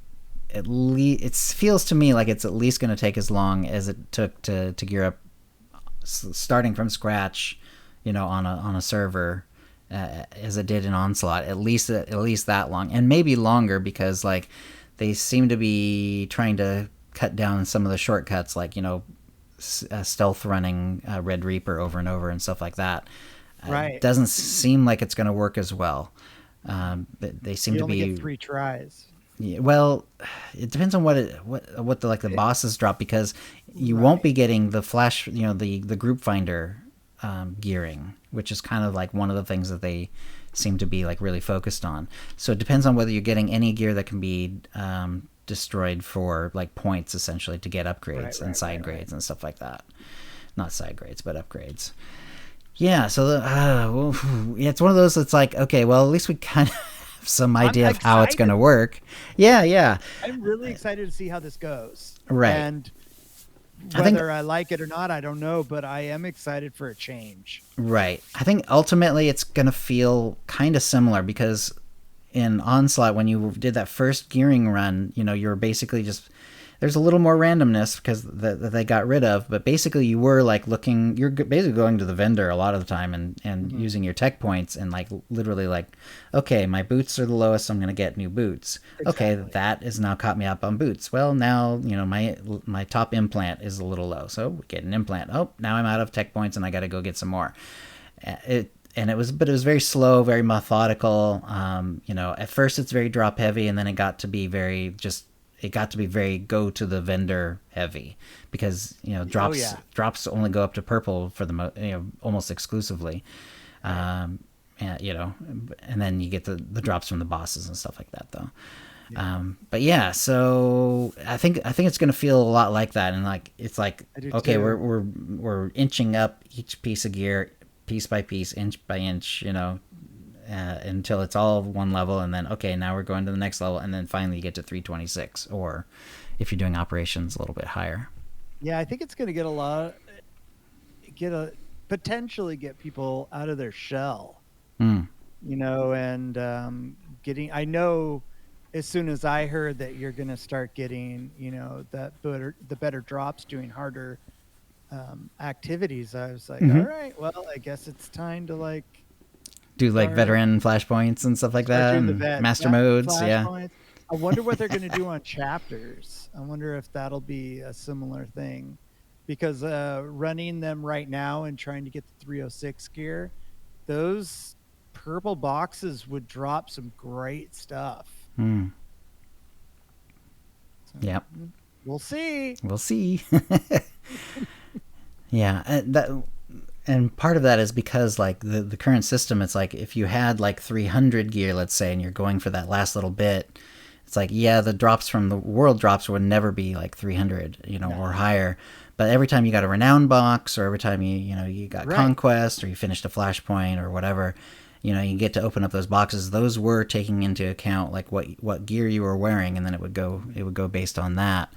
Speaker 1: at least it feels to me like it's at least going to take as long as it took to gear up starting from scratch, on a server, as it did in Onslaught. At least that long, and maybe longer, because like they seem to be trying to cut down some of the shortcuts, like stealth running Red Reaper over and over and stuff like that.
Speaker 2: Right.
Speaker 1: It doesn't seem like it's going to work as well. They seem to be
Speaker 2: get 3 tries.
Speaker 1: Yeah, well, it depends on what the bosses drop, because you won't be getting the flash, the group finder gearing, which is kind of like one of the things that they seem to be like really focused on. So it depends on whether you're getting any gear that can be destroyed for like points, essentially, to get upgrades and side grades and stuff like that. Not side grades, but upgrades. Yeah, so it's one of those that's like, okay, well, at least we kind of have some idea of how it's going to work. Yeah.
Speaker 2: I'm really excited to see how this goes.
Speaker 1: Right.
Speaker 2: And whether I like it or not, I don't know, but I am excited for a change.
Speaker 1: Right. I think ultimately it's going to feel kind of similar, because in Onslaught, when you did that first gearing run, you're basically just, there's a little more randomness because that they got rid of, but basically you were like you're basically going to the vendor a lot of the time and using your tech points and like literally like, okay, my boots are the lowest, so I'm going to get new boots. Exactly. Okay, that has now caught me up on boots. Well, now, my top implant is a little low, so we get an implant. Oh, now I'm out of tech points and I got to go get some more. It was very slow, very methodical. At first it's very drop heavy, and then it got to be very go to the vendor heavy, because drops only go up to purple for the almost exclusively, and then you get the drops from the bosses and stuff like that, though. But yeah, so I think it's going to feel a lot like that, and like it's like, okay, we're inching up each piece of gear, piece by piece, inch by inch, until it's all one level, and then okay, now we're going to the next level, and then finally you get to 326, or if you're doing operations, a little bit higher.
Speaker 2: Yeah, I think it's going to potentially get people out of their shell, and getting. I know as soon as I heard that you're going to start getting, the better drops, doing harder activities, I was like, all right, well, I guess it's time to like
Speaker 1: do like veteran flashpoints and stuff like that, and master modes. Yeah.
Speaker 2: Points. I wonder what they're going to do on chapters. I wonder if that'll be a similar thing, because running them right now and trying to get the 306 gear, those purple boxes would drop some great stuff. So,
Speaker 1: yep.
Speaker 2: We'll see.
Speaker 1: Yeah, and part of that is because like the current system, it's like if you had like 300 gear, let's say, and you're going for that last little bit, it's like, yeah, the drops from the world drops would never be like 300, or higher. But every time you got a renown box, or every time you got conquest, or you finished a flashpoint or whatever, you get to open up those boxes. Those were taking into account like what gear you were wearing, and then it would go based on that.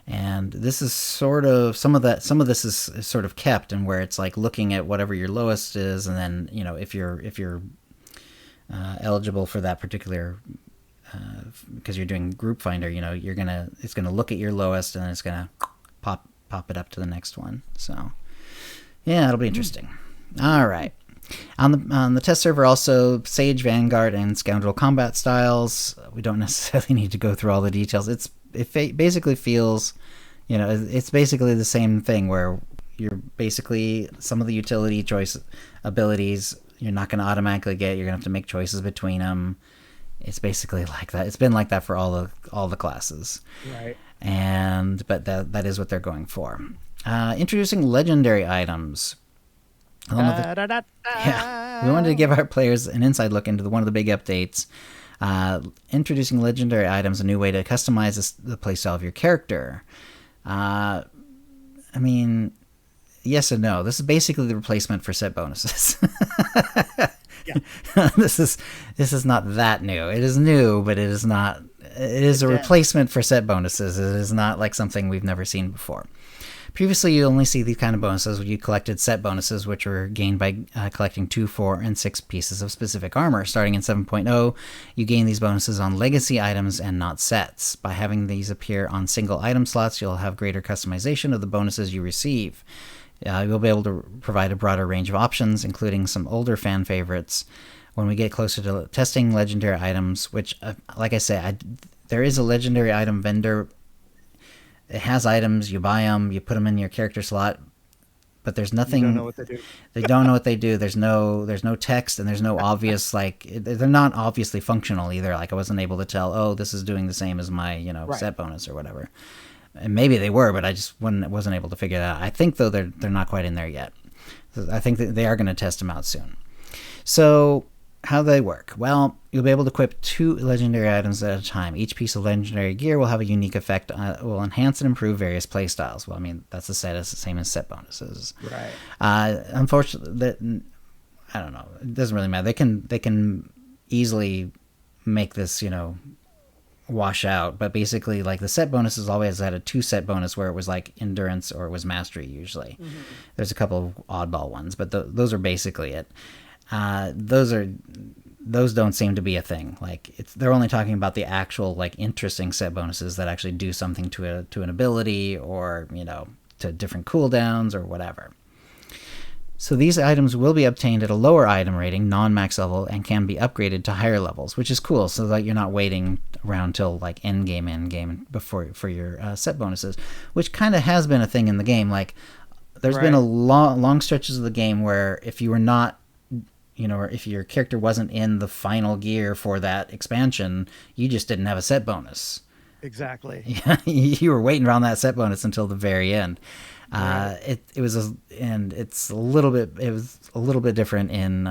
Speaker 1: And this is sort of some of this is sort of kept, and where it's like looking at whatever your lowest is, and then if you're eligible for that particular, because you're doing group finder, it's gonna look at your lowest, and then it's gonna pop it up to the next one. So yeah, it'll be interesting. All right. On the test server, also Sage, Vanguard, and Scoundrel combat styles. We don't necessarily need to go through all the details. It basically feels, it's basically the same thing, where you're basically, some of the utility choice abilities you're not going to automatically get. You're going to have to make choices between them. It's basically like that. It's been like that for all the classes.
Speaker 2: Right.
Speaker 1: But that is what they're going for. Introducing legendary items. We wanted to give our players an inside look into one of the big updates. Introducing legendary items, a new way to customize the playstyle of your character. I mean, yes and no. This is basically the replacement for set bonuses. This is not that new. It is new, but it is not. It is a replacement for set bonuses. It is not like something we've never seen before. Previously, you only see these kind of bonuses when you collected set bonuses, which were gained by collecting 2, 4, and 6 pieces of specific armor. Starting in 7.0, you gain these bonuses on legacy items and not sets. By having these appear on single item slots, you'll have greater customization of the bonuses you receive. You'll be able to provide a broader range of options, including some older fan favorites. When we get closer to testing legendary items, which, like I say, there is a legendary item vendor. It has items, you buy them, you put them in your character slot, but there's nothing.
Speaker 2: You don't know what they do.
Speaker 1: They don't know what they do. There's no text, and there's no obvious, like, they're not obviously functional either. Like, I wasn't able to tell, oh, this is doing the same as my,
Speaker 2: Right.
Speaker 1: set bonus or whatever. And maybe they were, but I just wasn't able to figure that out. I think, though, they're not quite in there yet. I think that they are going to test them out soon. So, how do they work? Well, you'll be able to equip 2 legendary items at a time. Each piece of legendary gear will have a unique effect, will enhance and improve various playstyles. Well, I mean, that's the same as set bonuses.
Speaker 2: Right.
Speaker 1: Unfortunately, I don't know. It doesn't really matter. They can easily make this, wash out. But basically, like, the set bonuses always had a 2 set bonus where it was like endurance or it was mastery usually. Mm-hmm. There's a couple of oddball ones, but those are basically it. Those don't seem to be a thing. Like, they're only talking about the actual, like, interesting set bonuses that actually do something to an ability or, to different cooldowns or whatever. So these items will be obtained at a lower item rating, non-max level, and can be upgraded to higher levels, which is cool, so that you're not waiting around till, like, endgame before for your set bonuses, which kind of has been a thing in the game. Like, there's been a long stretches of the game where if you were not, or if your character wasn't in the final gear for that expansion, you just didn't have a set bonus.
Speaker 2: Exactly.
Speaker 1: Yeah, you were waiting around that set bonus until the very end. Right. It was a little bit different in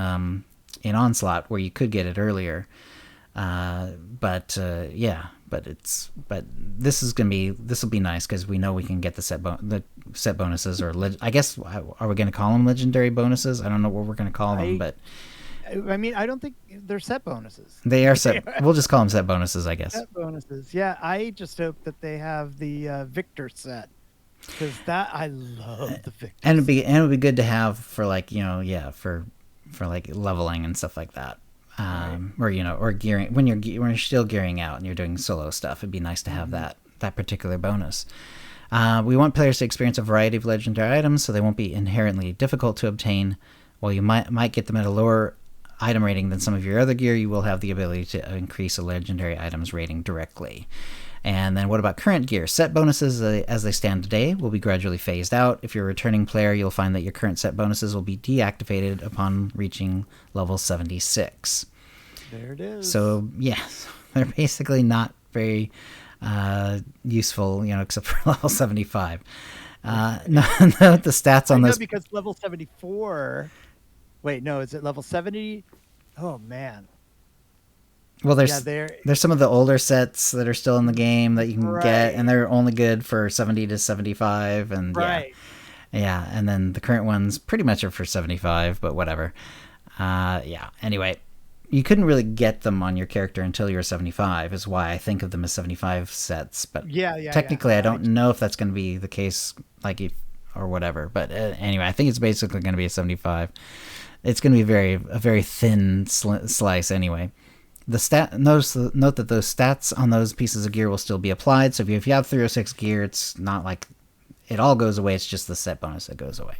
Speaker 1: Onslaught, where you could get it earlier. But this will be nice because we know we can get the set bonuses, or I guess, are we going to call them legendary bonuses? I don't know what we're going to call them, but
Speaker 2: I mean, I don't think they're set bonuses.
Speaker 1: They are set. We'll just call them set bonuses, I guess.
Speaker 2: Set bonuses. Yeah, I just hope that they have the Victor set, because I love the Victor.
Speaker 1: And it would be good to have for, like, for like leveling and stuff like that. Or gearing when you're still gearing out and you're doing solo stuff. It'd be nice to have that particular bonus. We want players to experience a variety of legendary items, so they won't be inherently difficult to obtain. While you might get them at a lower item rating than some of your other gear, you will have the ability to increase a legendary item's rating directly. And then what about current gear? Set bonuses, as they stand today, will be gradually phased out. If you're a returning player, you'll find that your current set bonuses will be deactivated upon reaching level 76.
Speaker 2: There it is.
Speaker 1: So, yeah, they're basically not very useful, except for level 75. Note the stats on those.
Speaker 2: Because level 74... Wait, no, is it level 70? Oh, man.
Speaker 1: Well, there's some of the older sets that are still in the game that you can get, and they're only good for 70 to 75, and yeah, and then the current ones pretty much are for 75, but whatever. Anyway, you couldn't really get them on your character until you're 75, is why I think of them as 75 sets. But technically, I don't know if that's going to be the case, or whatever. But anyway, I think it's basically going to be a 75. It's going to be a very thin slice anyway. Note that those stats on those pieces of gear will still be applied. So if you have 306 gear, it's not like it all goes away. It's just the set bonus that goes away.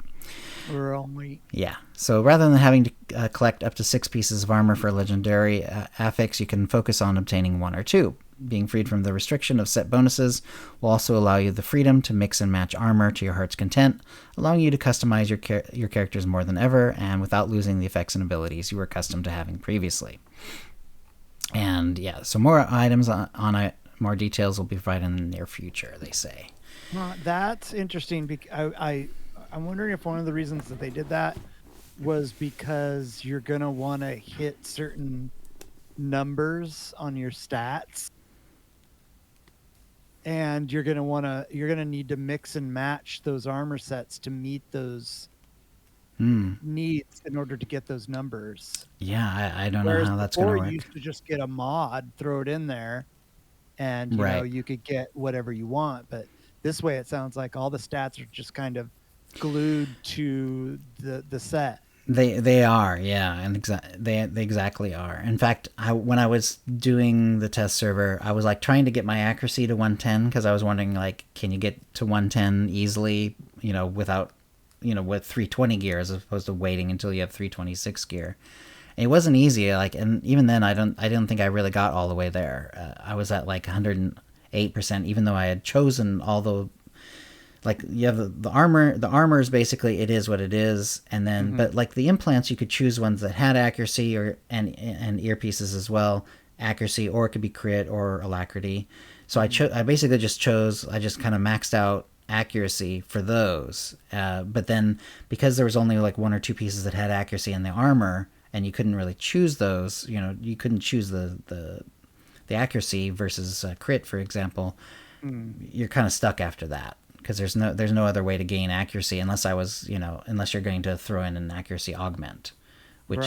Speaker 1: Yeah. So rather than having to collect up to 6 pieces of armor for a legendary affix, you can focus on obtaining 1 or 2. Being freed from the restriction of set bonuses will also allow you the freedom to mix and match armor to your heart's content, allowing you to customize your characters more than ever, and without losing the effects and abilities you were accustomed to having previously. And so more items on it, more details will be provided in the near future, they say.
Speaker 2: Well, that's interesting. I'm wondering if one of the reasons that they did that was because you're going to want to hit certain numbers on your stats. And you're going to need to mix and match those armor sets to meet those needs in order to get those numbers.
Speaker 1: Yeah, I don't know how that's going to work.
Speaker 2: You used to just get a mod, throw it in there, and you could get whatever you want. But This way, it sounds like all the stats are just kind of glued to the set.
Speaker 1: They are, yeah, and they exactly are. In fact, when I was doing the test server, I was like trying to get my accuracy to 110 because I was wondering like, can you get to 110 easily, without, with 320 gear as opposed to waiting until you have 326 gear. And it wasn't easy, like, and even then, I didn't think I really got all the way there. I was at like 108%, even though I had chosen all the. Like you have the armor. The armor is basically it is what it is, and then but like the implants, you could choose ones that had accuracy and earpieces as well, accuracy, or it could be crit or alacrity. So I basically just chose. I just kind of maxed out accuracy for those. But then because there was only like one or two pieces that had accuracy in the armor, and you couldn't really choose those. You couldn't choose the accuracy versus crit, for example. You're kind of stuck after that. Because there's no other way to gain accuracy unless unless you're going to throw in an accuracy augment, which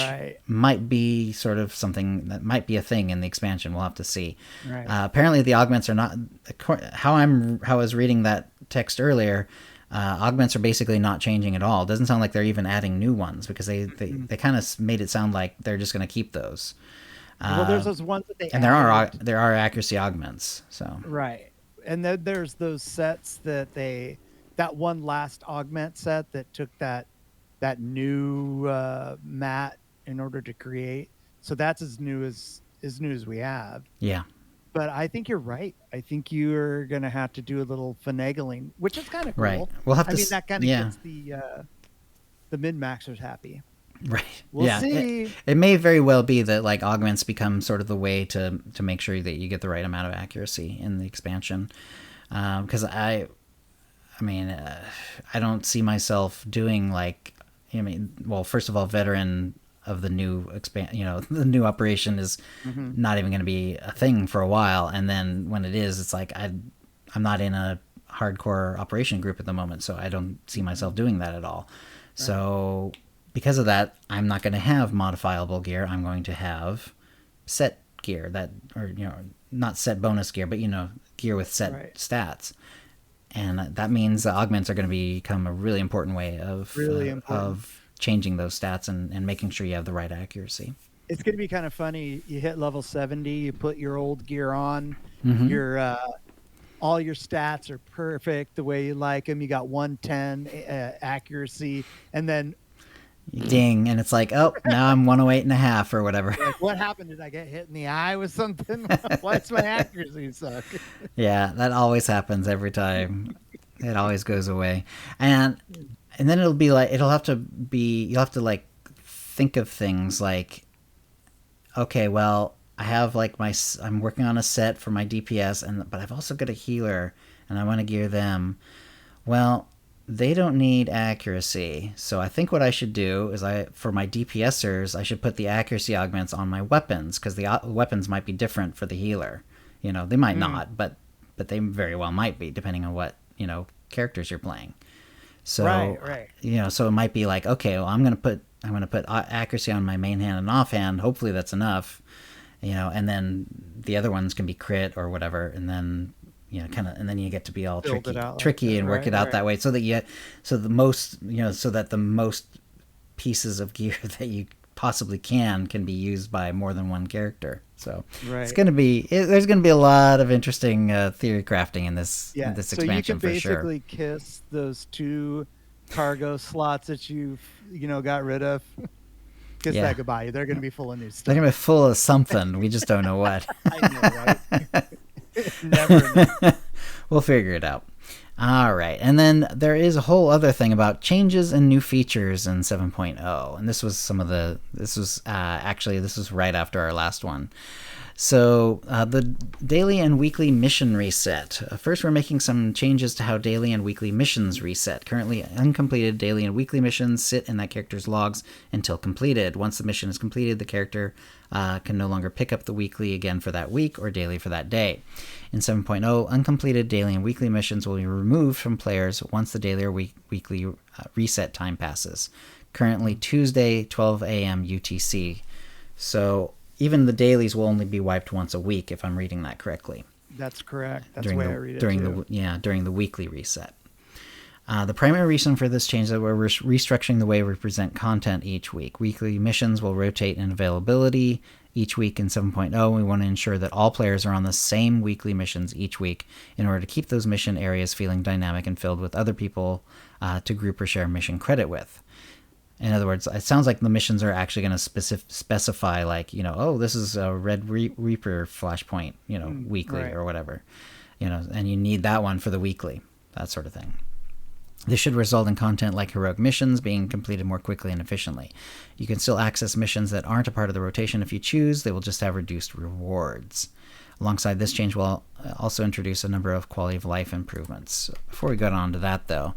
Speaker 1: might be sort of something that might be a thing in the expansion. We'll have to see.
Speaker 2: Right.
Speaker 1: Apparently, the augments are not how I was reading that text earlier. Augments are basically not changing at all. It doesn't sound like they're even adding new ones because they kind of made it sound like they're just going to keep those.
Speaker 2: Well, there's those ones that they
Speaker 1: and there are accuracy augments. So
Speaker 2: right. And then there's those sets that one last augment set that took that new mat in order to create. So that's as new as we have.
Speaker 1: Yeah.
Speaker 2: But I think you're right. I think you're gonna have to do a little finagling, which is kind of cool.
Speaker 1: Right. We'll have to.
Speaker 2: I mean, that kind of gets the min maxers happy.
Speaker 1: Right.
Speaker 2: We'll see.
Speaker 1: It may very well be that like augments become sort of the way to make sure that you get the right amount of accuracy in the expansion. Because I don't see myself doing like, well, first of all, veteran of the new the new operation is not even going to be a thing for a while. And then when it is, it's like I'm not in a hardcore operation group at the moment, so I don't see myself doing that at all. Right. So because of that, I'm not going to have modifiable gear. I'm going to have set gear not set bonus gear, but gear with set stats. And that means the augments are going to become a really important way of changing those stats and making sure you have the right accuracy.
Speaker 2: It's going to be kind of funny. You hit level 70, you put your old gear on, your all your stats are perfect the way you like them. You got 110 accuracy, and then
Speaker 1: ding, and it's like, oh, now I'm 108.5 or whatever.
Speaker 2: Like, what happened? Did I get hit in the eye with something? Why's my accuracy suck?
Speaker 1: Yeah, that always happens every time. It always goes away, and then it'll be like you'll have to like think of things like, okay, well, I have like I'm working on a set for my DPS, but I've also got a healer, and I want to gear them. Well, they don't need accuracy, so I think what I should do is for my DPSers, I should put the accuracy augments on my weapons, because the weapons might be different for the healer. They might not, but they very well might be, depending on what characters you're playing. So
Speaker 2: right.
Speaker 1: So it might be like, okay, well, I'm gonna put accuracy on my main hand and offhand. Hopefully that's enough, and then the other ones can be crit or whatever, and then. And then you get to be all tricky and work it out that way, so that the most pieces of gear that you possibly can be used by more than one character. So it's going to be there's going to be a lot of interesting theory crafting in this expansion for sure.
Speaker 2: So you can basically kiss those 2 cargo slots that you got rid of. Kiss that goodbye. They're going to be full of new stuff.
Speaker 1: They're going to be full of something. We just don't know what.
Speaker 2: I know, right? Never know.
Speaker 1: We'll figure it out. All right. And then there is a whole other thing about changes and new features in 7.0. And this was right after our last one. So the daily and weekly mission reset. First, we're making some changes to how daily and weekly missions reset. Currently, uncompleted daily and weekly missions sit in that character's logs until completed. Once the mission is completed, the character can no longer pick up the weekly again for that week or daily for that day. In 7.0, uncompleted daily and weekly missions will be removed from players once the daily or weekly reset time passes. Currently, Tuesday, 12 a.m. UTC. So even the dailies will only be wiped once a week, if I'm reading that correctly.
Speaker 2: That's correct. That's the way I read it
Speaker 1: during the weekly reset. The primary reason for this change is that we're restructuring the way we present content each week. Weekly missions will rotate in availability each week in 7.0. We want to ensure that all players are on the same weekly missions each week in order to keep those mission areas feeling dynamic and filled with other people to group or share mission credit with. In other words, it sounds like the missions are actually going to specify, like, this is a Red Reaper flashpoint, weekly or whatever, and you need that one for the weekly, that sort of thing. This should result in content like heroic missions being completed more quickly and efficiently. You can still access missions that aren't a part of the rotation if you choose. They will just have reduced rewards. Alongside this change, we'll also introduce a number of quality of life improvements. Before we get on to that, though,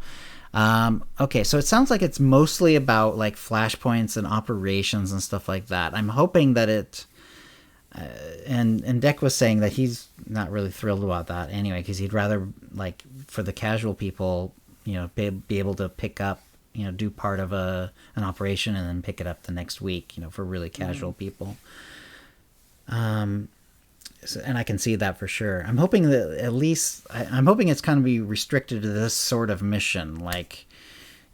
Speaker 1: okay, so it sounds like it's mostly about like flashpoints and operations and stuff like that. I'm hoping that it... and Deck was saying that he's not really thrilled about that anyway, because he'd rather, like, for the casual people... be able to pick up, do part of an operation and then pick it up the next week, for really casual people. And I can see that for sure. I'm hoping that at least, I'm hoping it's kind of be restricted to this sort of mission. Like,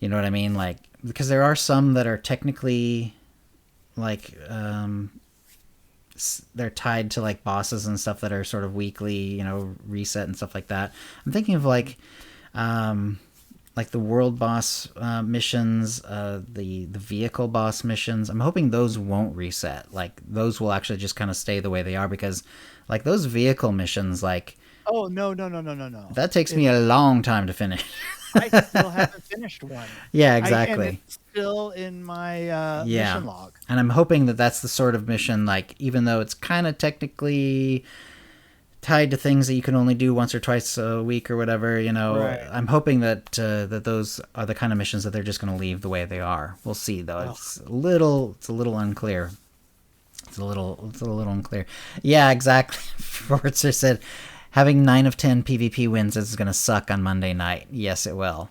Speaker 1: you know what I mean? Like, because there are some that are technically like, they're tied to like bosses and stuff that are sort of weekly, reset and stuff like that. I'm thinking of like the world boss missions, the vehicle boss missions. I'm hoping those won't reset. Like, those will actually just kind of stay the way they are, because like those vehicle missions, like...
Speaker 2: Oh, no.
Speaker 1: That takes me a long time to finish.
Speaker 2: I still haven't finished one.
Speaker 1: Yeah, exactly.
Speaker 2: And it's still in my mission log.
Speaker 1: And I'm hoping that that's the sort of mission, like, even though it's kind of technically... tied to things that you can only do once or twice a week or whatever, right. I'm hoping that that those are the kind of missions that they're just going to leave the way they are. We'll see, though. Oh. It's a little unclear. It's a little unclear. Yeah, exactly. Fortzer said, having 9 of 10 PvP wins is going to suck on Monday night. Yes, it will.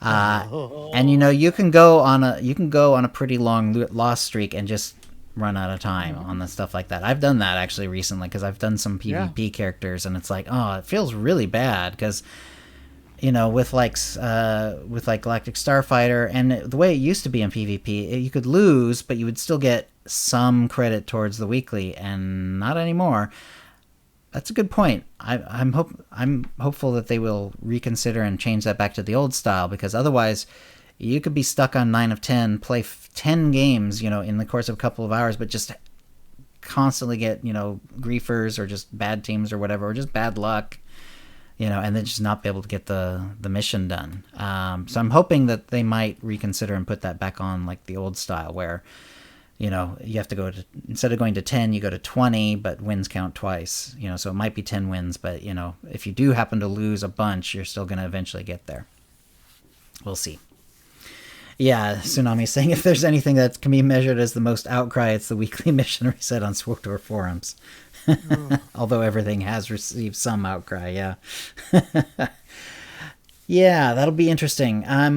Speaker 1: And you can go on a pretty long loss streak and just run out of time on the stuff like that. I've done that actually recently, because I've done some PvP characters, and it's like, it feels really bad, because with Galactic Starfighter, and the way it used to be in PvP, you could lose, but you would still get some credit towards the weekly, and not anymore. That's a good point. I'm hopeful that they will reconsider and change that back to the old style, because otherwise you could be stuck on 9 of 10, play 10 games, in the course of a couple of hours, but just constantly get, griefers or just bad teams or whatever, or just bad luck, and then just not be able to get the mission done. So I'm hoping that they might reconsider and put that back on like the old style, where, you have to go to, instead of going to 10, you go to 20, but wins count twice, so it might be 10 wins, but, if you do happen to lose a bunch, you're still going to eventually get there. We'll see. Yeah, Tsunami saying, if there's anything that can be measured as the most outcry, it's the weekly mission reset on SWTOR forums. Although everything has received some outcry, yeah. Yeah, that'll be interesting. I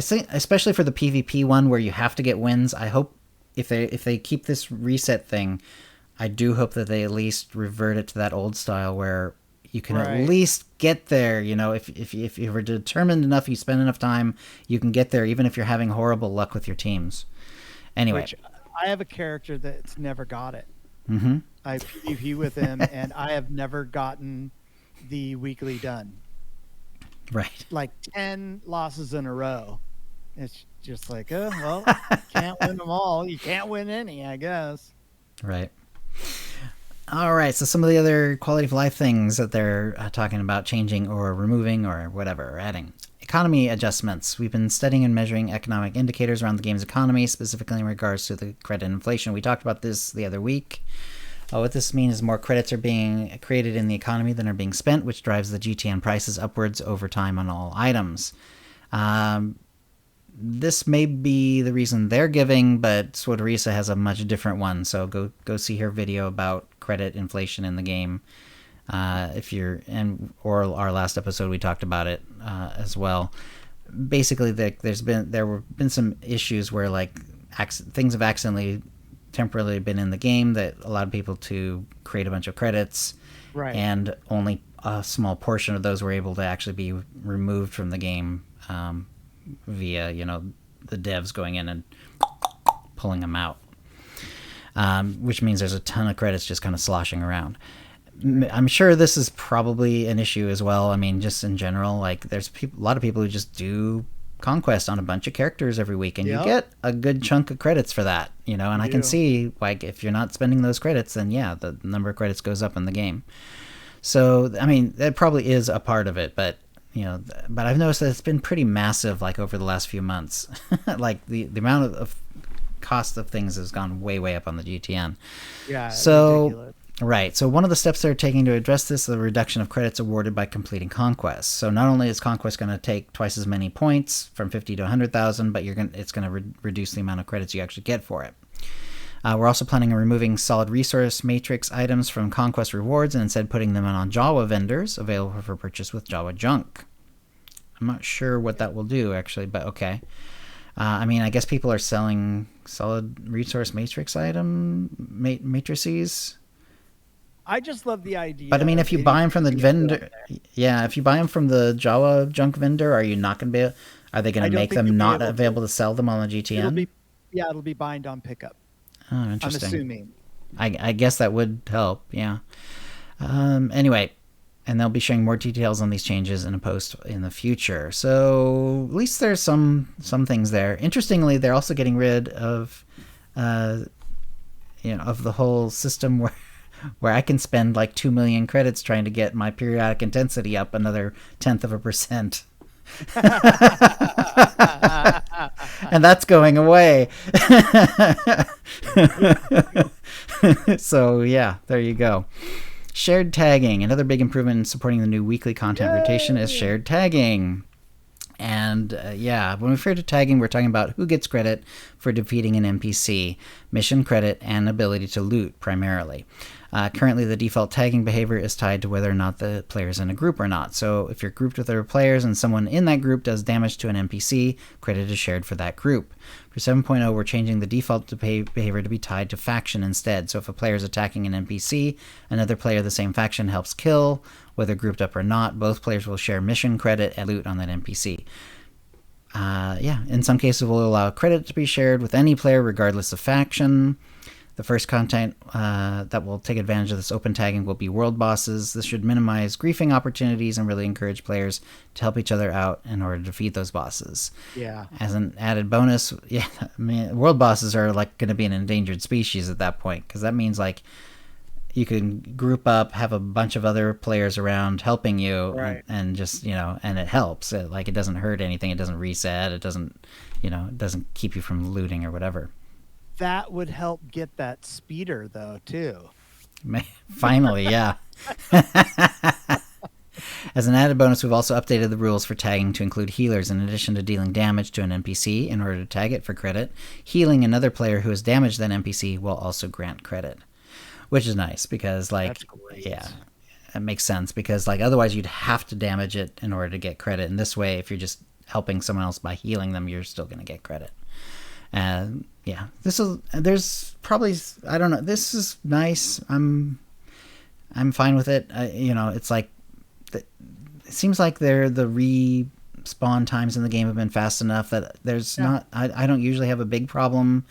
Speaker 1: think, especially for the PvP one where you have to get wins, I hope if they keep this reset thing, I do hope that they at least revert it to that old style where you can at least get there, if you're determined enough, you spend enough time, you can get there, even if you're having horrible luck with your teams. Anyway.
Speaker 2: Which, I have a character that's never got it.
Speaker 1: Mm-hmm.
Speaker 2: I PvP with him, and I have never gotten the weekly done.
Speaker 1: Right.
Speaker 2: Like 10 losses in a row. It's just like, well, can't win them all. You can't win any, I guess.
Speaker 1: Right. All right, so some of the other quality of life things that they're talking about changing or removing or whatever, or adding. Economy adjustments. We've been studying and measuring economic indicators around the game's economy, specifically in regards to the credit inflation. We talked about this the other week. What this means is more credits are being created in the economy than are being spent, which drives the GTN prices upwards over time on all items. This may be the reason they're giving, but Swotorisa has a much different one. So go see her video about credit inflation in the game. Or our last episode we talked about it as well. Basically, there have been some issues where like things have accidentally temporarily been in the game that allowed people to create a bunch of credits.
Speaker 2: Right.
Speaker 1: And only a small portion of those were able to actually be removed from the game via, the devs going in and pulling them out. Which means there's a ton of credits just kind of sloshing around. I'm sure this is probably an issue as well. I mean, just in general, like there's a lot of people who just do conquest on a bunch of characters every week, and you get a good chunk of credits for that, and I can see, like, if you're not spending those credits, then yeah, the number of credits goes up in the game. So, I mean, that probably is a part of it, but but I've noticed that it's been pretty massive, like, over the last few months. Like, the amount of cost of things has gone way up on the GTN.
Speaker 2: Yeah,
Speaker 1: so
Speaker 2: ridiculous.
Speaker 1: Right. So one of the steps they're taking to address this is the reduction of credits awarded by completing conquests. So not only is conquest going to take twice as many points, from 50 to 100,000, but it's going to reduce the amount of credits you actually get for it. We're also planning on removing solid resource matrix items from conquest rewards and instead putting them on Jawa vendors available for purchase with Jawa junk. I'm not sure what that will do, actually, but okay. I mean, I guess people are selling solid resource matrix matrices.
Speaker 2: I just love the idea.
Speaker 1: But I mean, if you buy them from the vendor, if you buy them from the Jawa junk vendor, are you not going to be? Are they going to make them not available to sell them on the GTN?
Speaker 2: It'll be bind on pickup.
Speaker 1: Oh, interesting.
Speaker 2: I'm assuming.
Speaker 1: I guess that would help. Yeah. Anyway, and they'll be sharing more details on these changes in a post in the future. So at least there's some things there. Interestingly, they're also getting rid of, of the whole system where I can spend like 2 million credits trying to get my periodic intensity up another 0.1%. And that's going away. So yeah, there you go. Shared tagging. Another big improvement in supporting the new weekly content rotation is shared tagging. And when we refer to tagging, we're talking about who gets credit for defeating an NPC, mission credit, and ability to loot primarily. Currently, the default tagging behavior is tied to whether or not the player is in a group or not. So if you're grouped with other players and someone in that group does damage to an NPC, credit is shared for that group. For 7.0, we're changing the default behavior to be tied to faction instead. So if a player is attacking an NPC, another player of the same faction helps kill, whether grouped up or not, both players will share mission credit and loot on that NPC. In some cases, we'll allow credit to be shared with any player regardless of faction. The first content that will take advantage of this open tagging will be world bosses. This should minimize griefing opportunities and really encourage players to help each other out in order to defeat those bosses.
Speaker 2: Yeah.
Speaker 1: As an added bonus, world bosses are like going to be an endangered species at that point, because that means like you can group up, have a bunch of other players around helping you,
Speaker 2: right,
Speaker 1: and just and it helps. It doesn't hurt anything. It doesn't reset. It doesn't it doesn't keep you from looting or whatever.
Speaker 2: That would help get that speeder, though, too.
Speaker 1: Finally, yeah. As an added bonus, we've also updated the rules for tagging to include healers. In addition to dealing damage to an NPC in order to tag it for credit, healing another player who has damaged that NPC will also grant credit. Which is nice, because, like, yeah, it makes sense, because, like, otherwise you'd have to damage it in order to get credit. And this way, if you're just helping someone else by healing them, you're still going to get credit. And there's probably, I don't know, this is nice. I'm fine with it. It's like, it seems like the respawn times in the game have been fast enough that there's not, I don't usually have a big problem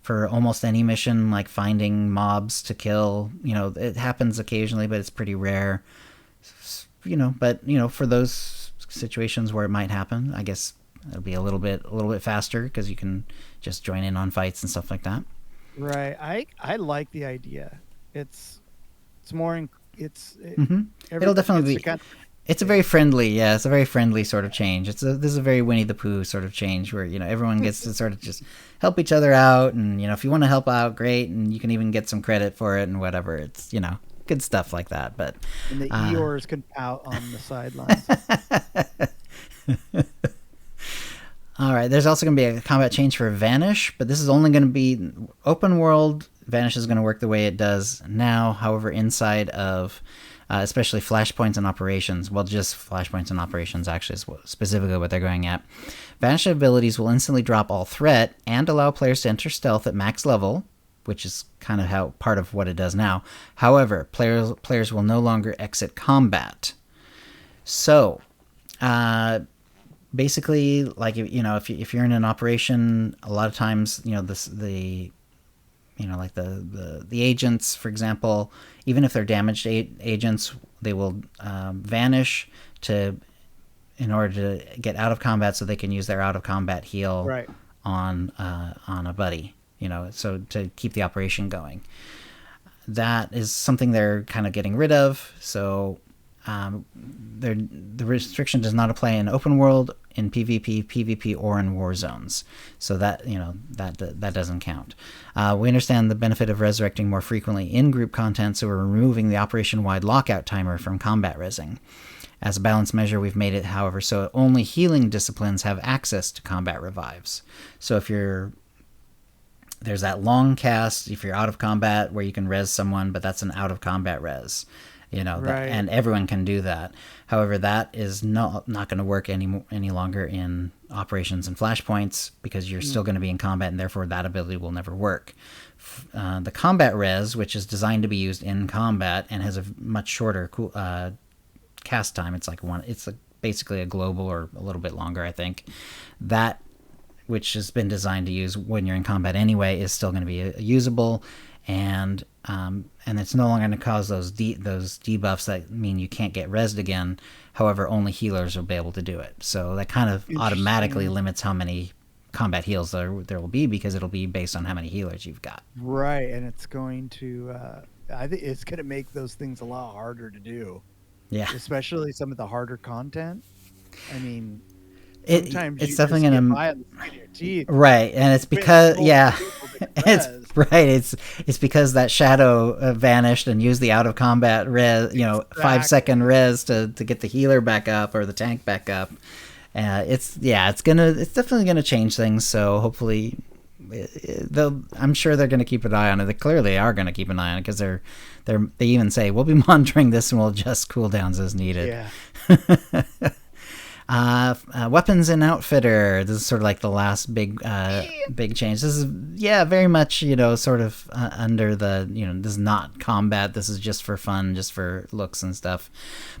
Speaker 1: for almost any mission, like finding mobs to kill. It happens occasionally, but it's pretty rare. But for those situations where it might happen, I guess it'll be a little bit faster, because you can just join in on fights and stuff like that.
Speaker 2: Right. I like the idea. It's more.
Speaker 1: It'll definitely be. It's a very friendly, it's a very friendly sort of change. This is a very Winnie the Pooh sort of change, where everyone gets to sort of just help each other out, and if you want to help out, great, and you can even get some credit for it and whatever. It's good stuff like that. But
Speaker 2: and the Eeyores can pout on the sidelines.
Speaker 1: All right, there's also going to be a combat change for Vanish, but this is only going to be open world. Vanish is going to work the way it does now. However, inside of especially flashpoints and operations, just flashpoints and operations actually is specifically what they're going at. Vanish abilities will instantly drop all threat and allow players to enter stealth at max level, which is kind of how part of what it does now. However, players will no longer exit combat. So, basically, like, if you're in an operation, a lot of times, the agents, for example, even if they're damaged agents, they will vanish in order to get out of combat, so they can use their out of combat heal on a buddy. So to keep the operation going. That is something they're kind of getting rid of. So the restriction does not apply in open world, in PvP, or in war zones. So that that doesn't count. We understand the benefit of resurrecting more frequently in group content, so we're removing the operation-wide lockout timer from combat resing. As a balance measure, we've made it, however, so only healing disciplines have access to combat revives. So if there's that long cast, if you're out of combat, where you can res someone, but that's an out of combat res. And everyone can do that. However, that is not going to work any longer in operations and flashpoints, because you're still going to be in combat, and therefore that ability will never work. The combat res, which is designed to be used in combat and has a much shorter cast time, it's basically a global, or a little bit longer, I think. That, which has been designed to use when you're in combat anyway, is still going to be usable, and it's no longer going to cause those debuffs that mean you can't get rezzed again. However, only healers will be able to do it. So that kind of automatically limits how many combat heals there will be, because it'll be based on how many healers you've got.
Speaker 2: Right, and it's going to I think it's going to make those things a lot harder to do.
Speaker 1: Yeah,
Speaker 2: especially some of the harder content. I mean,
Speaker 1: sometimes it's definitely going
Speaker 2: to
Speaker 1: right, and it's because it's because that shadow vanished and used the out of combat res, 5-second res to get the healer back up, or the tank back up. It's definitely gonna change things. So hopefully, I'm sure they're gonna keep an eye on it. They clearly are gonna keep an eye on it, because they even say we'll be monitoring this and we'll adjust cooldowns as needed.
Speaker 2: Yeah.
Speaker 1: Weapons and outfitter. This is sort of like the last big change. This is very much sort of under the this is not combat. This is just for fun, just for looks and stuff.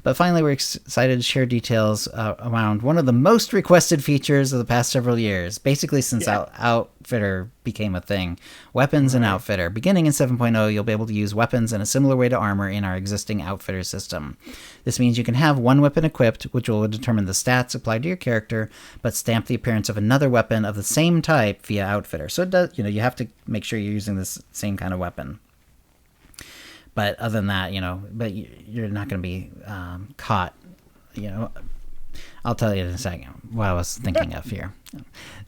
Speaker 1: But finally, we're excited to share details around one of the most requested features of the past several years, basically since outfitter became a thing. Weapons and outfitter. Beginning in 7.0, you'll be able to use weapons in a similar way to armor in our existing outfitter system. This means you can have one weapon equipped, which will determine the stats applied to your character, but stamp the appearance of another weapon of the same type via outfitter. So it does, you have to make sure you're using this same kind of weapon. But other than that, but you're not going to be caught. I'll tell you in a second what I was thinking of here.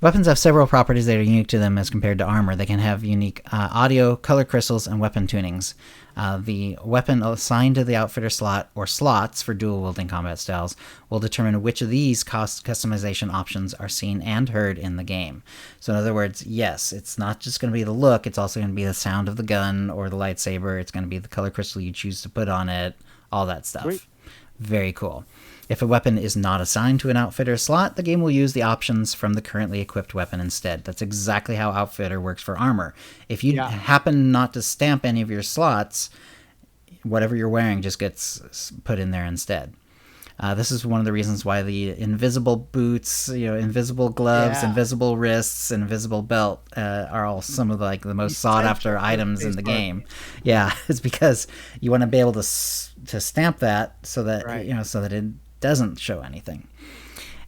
Speaker 1: Weapons have several properties that are unique to them as compared to armor. They can have unique audio, color crystals, and weapon tunings. The weapon assigned to the outfitter slot, or slots for dual-wielding combat styles, will determine which of these customization options are seen and heard in the game. So in other words, yes, it's not just going to be the look, it's also going to be the sound of the gun or the lightsaber, it's going to be the color crystal you choose to put on it, all that stuff. Sweet. Very cool. If a weapon is not assigned to an outfitter slot, the game will use the options from the currently equipped weapon instead. That's exactly how outfitter works for armor. If you happen not to stamp any of your slots, whatever you're wearing just gets put in there instead. This is one of the reasons why the invisible boots, invisible gloves, invisible wrists, and invisible belt are all some of the most sought after items in the game. Yeah, it's because you want to be able to stamp that so that so that it doesn't show anything.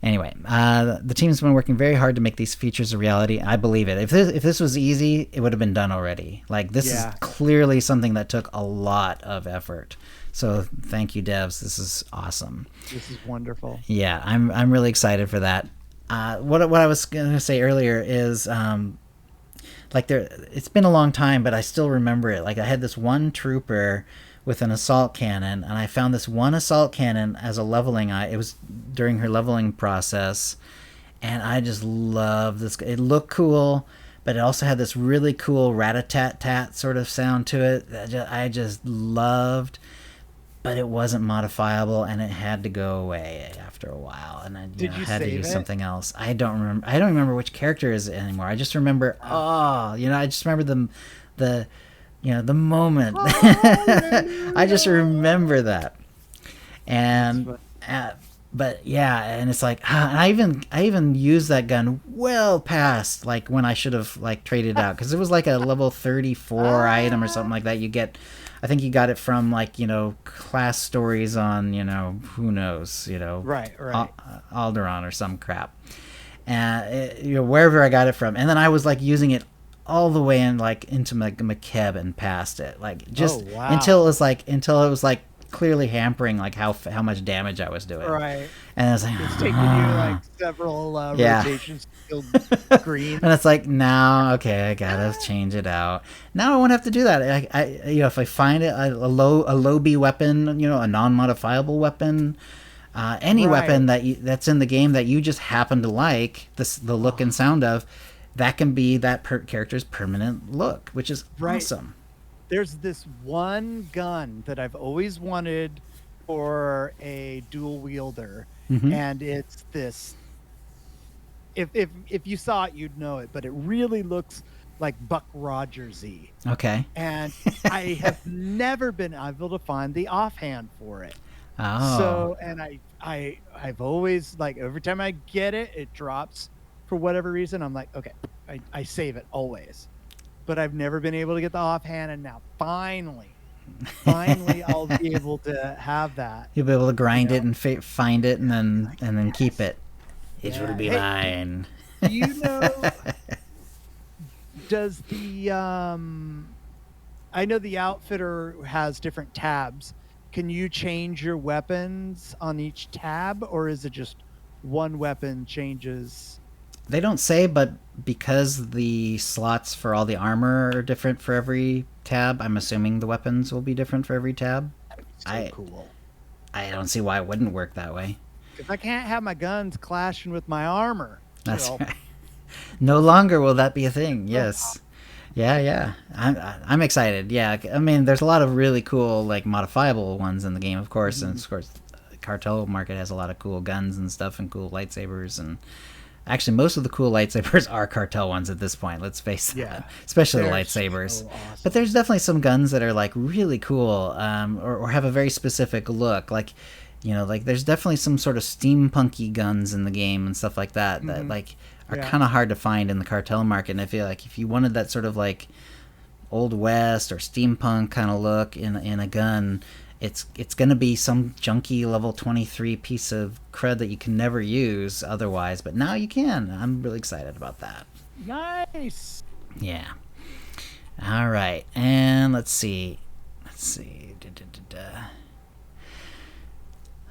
Speaker 1: Anyway, the team's been working very hard to make these features a reality. I believe it. If this was easy, it would have been done already. This is clearly something that took a lot of effort. So thank you, devs. This is awesome.
Speaker 2: This is wonderful.
Speaker 1: Yeah, I'm really excited for that. What I was gonna say earlier is it's been a long time, but I still remember it. I had this one trooper with an assault cannon, and I found this one assault cannon as a leveling it was during her leveling process, and I just love this. It looked cool, but it also had this really cool rat-a-tat-tat sort of sound to it that I just loved, but it wasn't modifiable, and it had to go away after a while, and I had to use something else. I don't remember which character is it anymore. I just remember I just remember the the moment. I just remember that. And but yeah, and it's like I even used that gun well past like when I should have like traded it out, because it was like a level 34 item or something like that. You get, I think you got it from like class stories on who knows
Speaker 2: right.
Speaker 1: Alderaan or some crap, and wherever I got it from, and then I was like using it all the way in like into McKeb and past it, like just until it was like clearly hampering like how much damage I was doing.
Speaker 2: Right.
Speaker 1: And I was like,
Speaker 2: it's taking you like several rotations to kill green.
Speaker 1: And it's like, now, okay, I gotta change it out. Now I won't have to do that. I if I find it a low B weapon, a non-modifiable weapon, any weapon that's in the game that you just happen to like the look and sound of, that can be that character's permanent look, which is awesome.
Speaker 2: There's this one gun that I've always wanted for a dual wielder, and it's this. If you saw it, you'd know it, but it really looks like Buck Rogers-y.
Speaker 1: Okay.
Speaker 2: And I have never been able to find the offhand for it.
Speaker 1: Oh.
Speaker 2: So, and I've always, like, every time I get it, it drops for whatever reason. I'm like, okay, I save it always. But I've never been able to get the offhand, and now finally I'll be able to have that.
Speaker 1: You'll be able to grind it and find it, and then keep it. It will be mine.
Speaker 2: Does the I know the outfitter has different tabs. Can you change your weapons on each tab, or is it just one weapon changes?
Speaker 1: They don't say, but because the slots for all the armor are different for every tab, I'm assuming the weapons will be different for every tab.
Speaker 2: So cool.
Speaker 1: I don't see why it wouldn't work that way.
Speaker 2: Because I can't have my guns clashing with my armor.
Speaker 1: That's right. No longer will that be a thing. Yes. Yeah. I'm excited. Yeah. I mean, there's a lot of really cool, like, modifiable ones in the game, of course. And, of course, the cartel market has a lot of cool guns and stuff and cool lightsabers. And actually, most of the cool lightsabers are cartel ones at this point. Let's face that. Especially the lightsabers. So awesome. But there's definitely some guns that are, like, really cool, or have a very specific look. Like, like there's definitely some sort of steampunky guns in the game and stuff like that that like are kind of hard to find in the cartel market. And I feel like if you wanted that sort of like Old West or steampunk kind of look in a gun, it's going to be some junky level 23 piece of crud that you can never use otherwise. But now you can. I'm really excited about that.
Speaker 2: Nice.
Speaker 1: Yeah. All right. And let's see.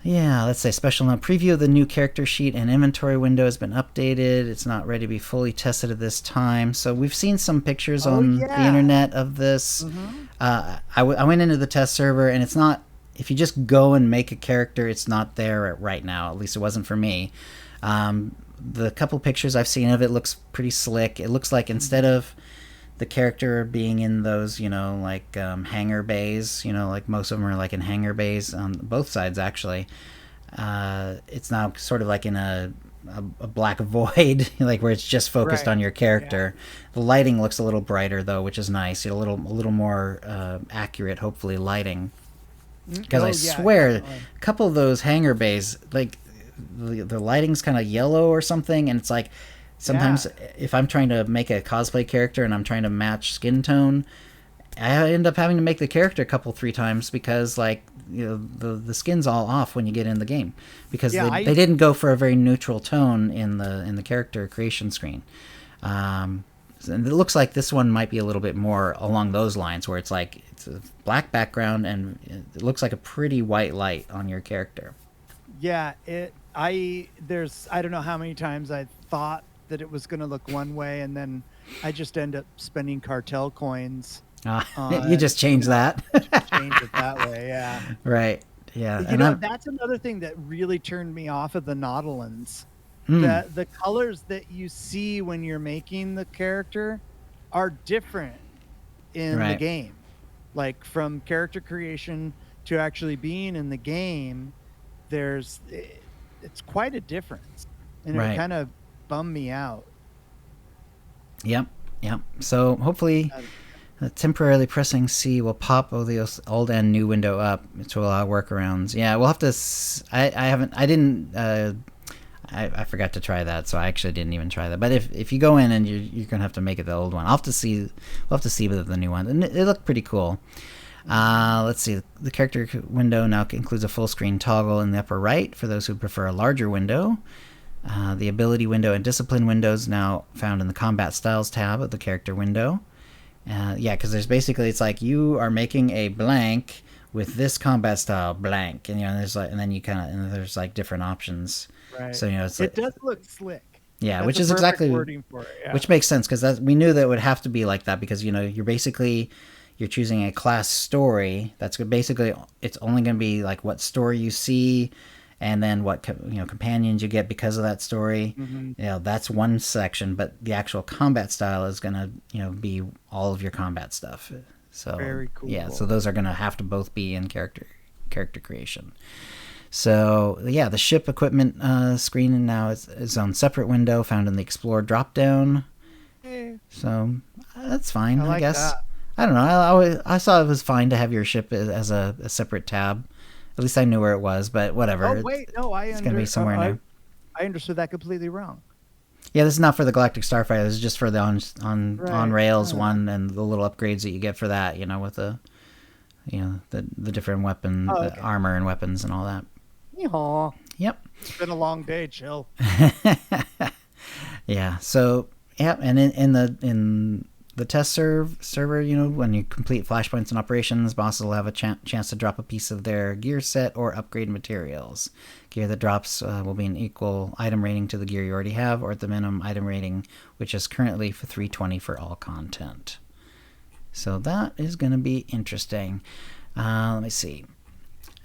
Speaker 1: Yeah, let's say special note. Preview of the new character sheet and inventory window has been updated. It's not ready to be fully tested at this time. So we've seen some pictures on the internet of this. I went into the test server, and it's not, if you just go and make a character, it's not there right now. At least it wasn't for me. The couple pictures I've seen of it looks pretty slick. It looks like instead of the character being in those, like hangar bays, like most of them are like in hangar bays on both sides actually. It's now sort of like in a black void, like where it's just focused on your character. Yeah. The lighting looks a little brighter though, which is nice. A little more accurate, hopefully, lighting. Because I swear, a couple of those hangar bays, like the lighting's kind of yellow or something, and it's like, sometimes if I'm trying to make a cosplay character and I'm trying to match skin tone, I end up having to make the character 3 times because, like, the skin's all off when you get in the game, because they didn't go for a very neutral tone in the character creation screen. And it looks like this one might be a little bit more along those lines, where it's like it's a black background and it looks like a pretty white light on your character.
Speaker 2: Yeah, I don't know how many times I thought that it was going to look one way, and then I just end up spending cartel coins.
Speaker 1: You just change that.
Speaker 2: Change it that way, yeah.
Speaker 1: Right, yeah.
Speaker 2: That's another thing that really turned me off of the Nautilands. The colors that you see when you're making the character are different in the game. Like, from character creation to actually being in the game, it's quite a difference. And it kind of bummed me out.
Speaker 1: Yep. So hopefully Temporarily pressing C will pop the old and new window up to allow workarounds. Yeah, we'll have to. I forgot to try that, so I actually didn't even try that. But if you go in and you're gonna have to make it the old one, I'll have to see. We'll have to see with the new one, and it looked pretty cool. Let's see. The character window now includes a full screen toggle in the upper right for those who prefer a larger window. The ability window and discipline windows now found in the combat styles tab of the character window. Because there's basically, it's like you are making a blank with this combat style blank, and there's like, and then there's like different options.
Speaker 2: Right.
Speaker 1: So
Speaker 2: it does look slick.
Speaker 1: Yeah,
Speaker 2: That's
Speaker 1: which is exactly
Speaker 2: wording for it, yeah.
Speaker 1: Which makes sense because we knew that it would have to be like that because you're choosing a class story. That's basically, it's only going to be like what story you see, and then what companions you get because of that story.
Speaker 2: Mm-hmm.
Speaker 1: That's one section, but the actual combat style is going to be all of your combat stuff. So
Speaker 2: very cool.
Speaker 1: Yeah, so those are going to have to both be in character creation. So yeah, the ship equipment screen now is on separate window found in the Explore dropdown. So that's fine, I guess.
Speaker 2: That.
Speaker 1: I don't know. I thought it was fine to have your ship as a separate tab. At least I knew where it was, but whatever.
Speaker 2: Oh wait, no,
Speaker 1: it's going to be somewhere new.
Speaker 2: I understood that completely wrong.
Speaker 1: Yeah, this is not for the Galactic Starfighter. This is just for the on rails one and the little upgrades that you get for that. With the the different weapon, the armor and weapons and all that.
Speaker 2: Yeehaw.
Speaker 1: Yep.
Speaker 2: It's been a long day, chill.
Speaker 1: Yeah. So yeah, and in the test server, when you complete flashpoints and operations, bosses will have a chance to drop a piece of their gear set or upgrade materials. Gear that drops will be an equal item rating to the gear you already have, or at the minimum item rating, which is currently for 320 for all content. So that is going to be interesting. Let me see.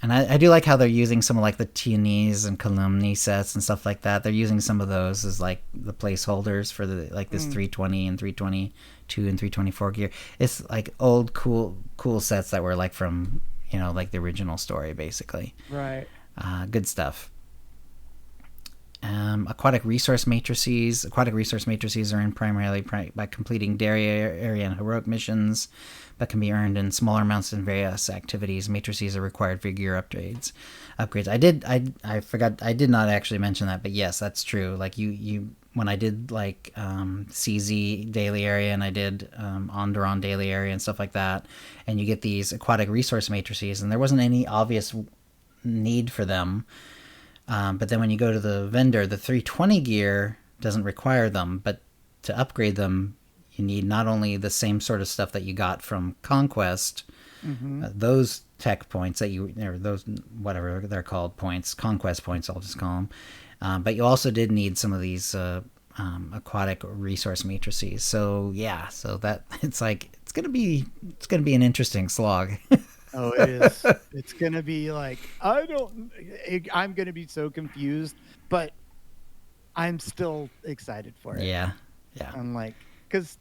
Speaker 1: And I do like how they're using some of like the Tianese and Calumni sets and stuff like that. They're using some of those as like the placeholders for the this 320 and 322 and 324 gear. It's like old cool sets that were like from like the original story basically.
Speaker 2: Right.
Speaker 1: Good stuff. Aquatic resource matrices. Aquatic resource matrices are earned primarily by completing dairy area and heroic missions, but can be earned in smaller amounts in various activities. Matrices are required for gear upgrades. I forgot. I did not actually mention that, but yes, that's true. Like you when I did like CZ daily area and I did Onderon daily area and stuff like that, and you get these aquatic resource matrices, and there wasn't any obvious need for them. But then when you go to the vendor, the 320 gear doesn't require them, but to upgrade them, you need not only the same sort of stuff that you got from Conquest, those tech points or those, whatever they're called, points, Conquest points, I'll just call them. But you also did need some of these aquatic resource matrices. So yeah, so that it's gonna be an interesting slog.
Speaker 2: Oh, it is. It's going to be like, I'm going to be so confused, but I'm still excited for it.
Speaker 1: Yeah. Yeah.
Speaker 2: I'm like, because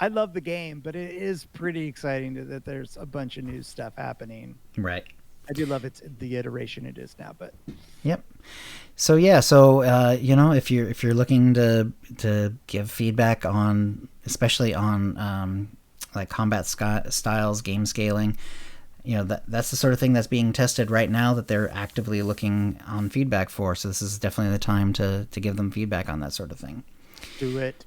Speaker 2: I love the game, but it is pretty exciting that there's a bunch of new stuff happening.
Speaker 1: Right.
Speaker 2: I do love the iteration it is now, but.
Speaker 1: Yep. So yeah, if you're looking to give feedback on, especially on, like combat styles, game scaling, that's the sort of thing that's being tested right now that they're actively looking on feedback for. So this is definitely the time to give them feedback on that sort of thing.
Speaker 2: Do it.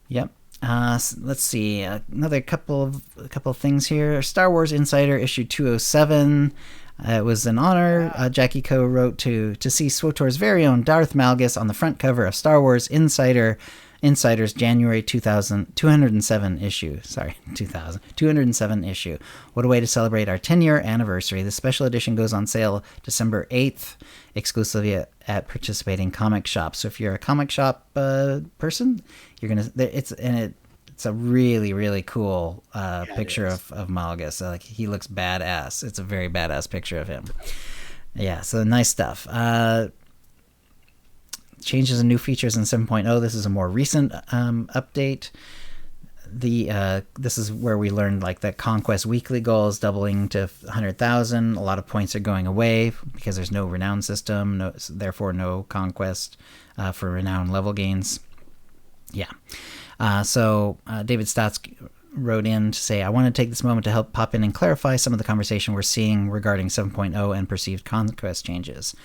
Speaker 1: Yep. Let's see, another couple of things here. Star Wars Insider issue 207. It was an honor. Jackie Ko wrote to see SWTOR's very own Darth Malgus on the front cover of Star Wars Insider's January 207 issue. Sorry, 207 issue. What a way to celebrate our 10-year anniversary. The special edition goes on sale December 8th, exclusively at participating comic shops. So if you're a comic shop person, you're gonna. It's a really, really cool picture of Malgus. Like, he looks badass. It's a very badass picture of him. Yeah, so nice stuff. Changes and new features in 7.0. This is a more recent update. This is where we learned like that Conquest weekly goal is doubling to 100,000. A lot of points are going away because there's no renown system, therefore no Conquest for renown level gains. Yeah. So David Stotts wrote in to say, I want to take this moment to help pop in and clarify some of the conversation we're seeing regarding 7.0 and perceived conquest changes.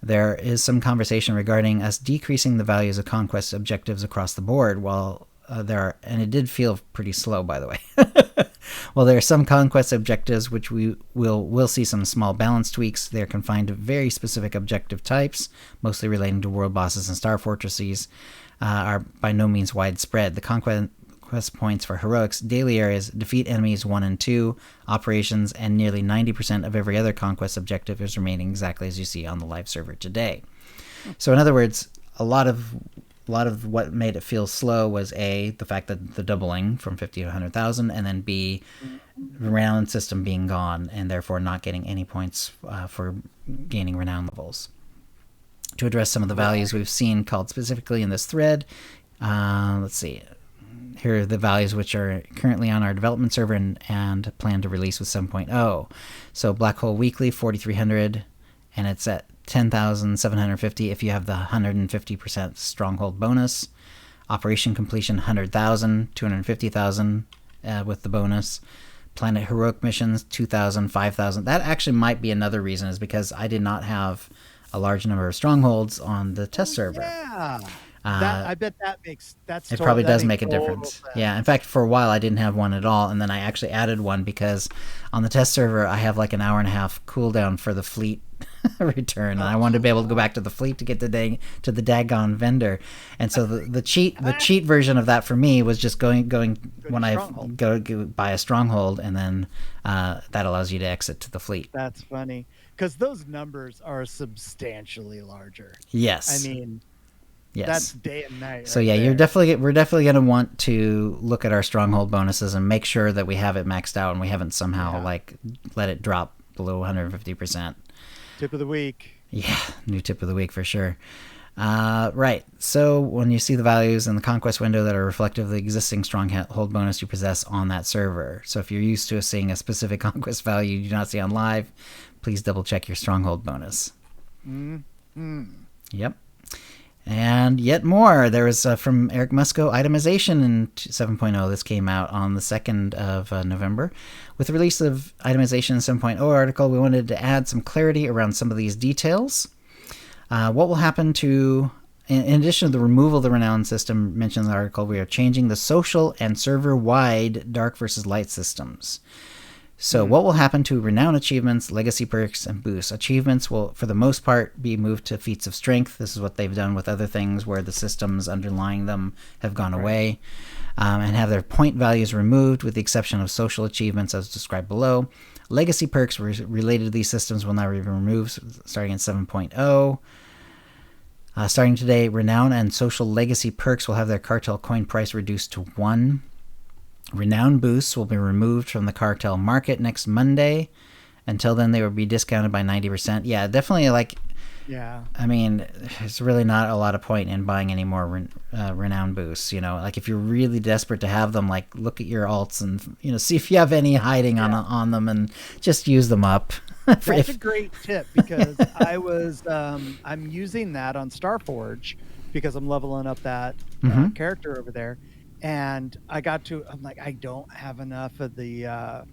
Speaker 1: There is some conversation regarding us decreasing the values of conquest objectives across the board, while and it did feel pretty slow, by the way. While there are some conquest objectives which we'll see some small balance tweaks, they're confined to very specific objective types, mostly relating to world bosses and star fortresses, are by no means widespread. The conquest points for heroics daily areas, defeat enemies 1 and 2, operations, and nearly 90% of every other conquest objective is remaining exactly as you see on the live server today. So in other words, a lot of what made it feel slow was A, the fact that the doubling from 50 to 100,000, and then B, the renown system being gone and therefore not getting any points for gaining renown levels. To address some of the values we've seen called specifically in this thread, let's see. Here are the values which are currently on our development server and plan to release with 7.0. So Black Hole Weekly, 4,300, and it's at 10,750 if you have the 150% Stronghold bonus. Operation Completion, 100,000, 250,000 with the bonus. Planet Heroic Missions, 2,000, 5,000. That actually might be another reason, is because I did not have a large number of strongholds on the test server.
Speaker 2: Yeah. I bet it
Speaker 1: probably does make a difference. Yeah, in fact, for a while I didn't have one at all, and then I actually added one because on the test server I have like an hour and a half cooldown for the fleet return, and I wanted to be able to go back to the fleet to get to the daggone vendor. And so the cheat version of that for me was just going when I go buy a stronghold, and then that allows you to exit to the fleet.
Speaker 2: That's funny because those numbers are substantially larger.
Speaker 1: Yes,
Speaker 2: I mean.
Speaker 1: Yes.
Speaker 2: That's day and night.
Speaker 1: So
Speaker 2: right
Speaker 1: yeah,
Speaker 2: there.
Speaker 1: we're definitely going to want to look at our stronghold bonuses and make sure that we have it maxed out and we haven't somehow let it drop below 150%.
Speaker 2: Tip of the week.
Speaker 1: Yeah, new tip of the week for sure. Right. So when you see the values in the conquest window that are reflective of the existing stronghold bonus you possess on that server. So if you're used to seeing a specific conquest value you do not see on live, please double check your stronghold bonus. Yep. And yet more. There was from Eric Musco itemization in 7.0. This came out on the 2nd of November. With the release of itemization in 7.0 article, we wanted to add some clarity around some of these details. What will happen to, in addition to the removal of the renown system mentioned in the article, we are changing the social and server-wide dark versus light systems. So what will happen to renown achievements, legacy perks, and boosts? Achievements will, for the most part, be moved to feats of strength. This is what they've done with other things where the systems underlying them have gone away, and have their point values removed with the exception of social achievements as described below. Legacy perks related to these systems will now be removed starting in 7.0. Starting today, renown and social legacy perks will have their cartel coin price reduced to 1. Renown boosts will be removed from the cartel market next Monday. Until then, they will be discounted by 90%. Yeah, definitely. I mean, there's really not a lot of point in buying any more renown boosts. Like if you're really desperate to have them, like look at your alts and see if you have any hiding on them and just use them up.
Speaker 2: That's a great tip because I'm using that on Starforge because I'm leveling up that character over there. And I'm like, I don't have enough of the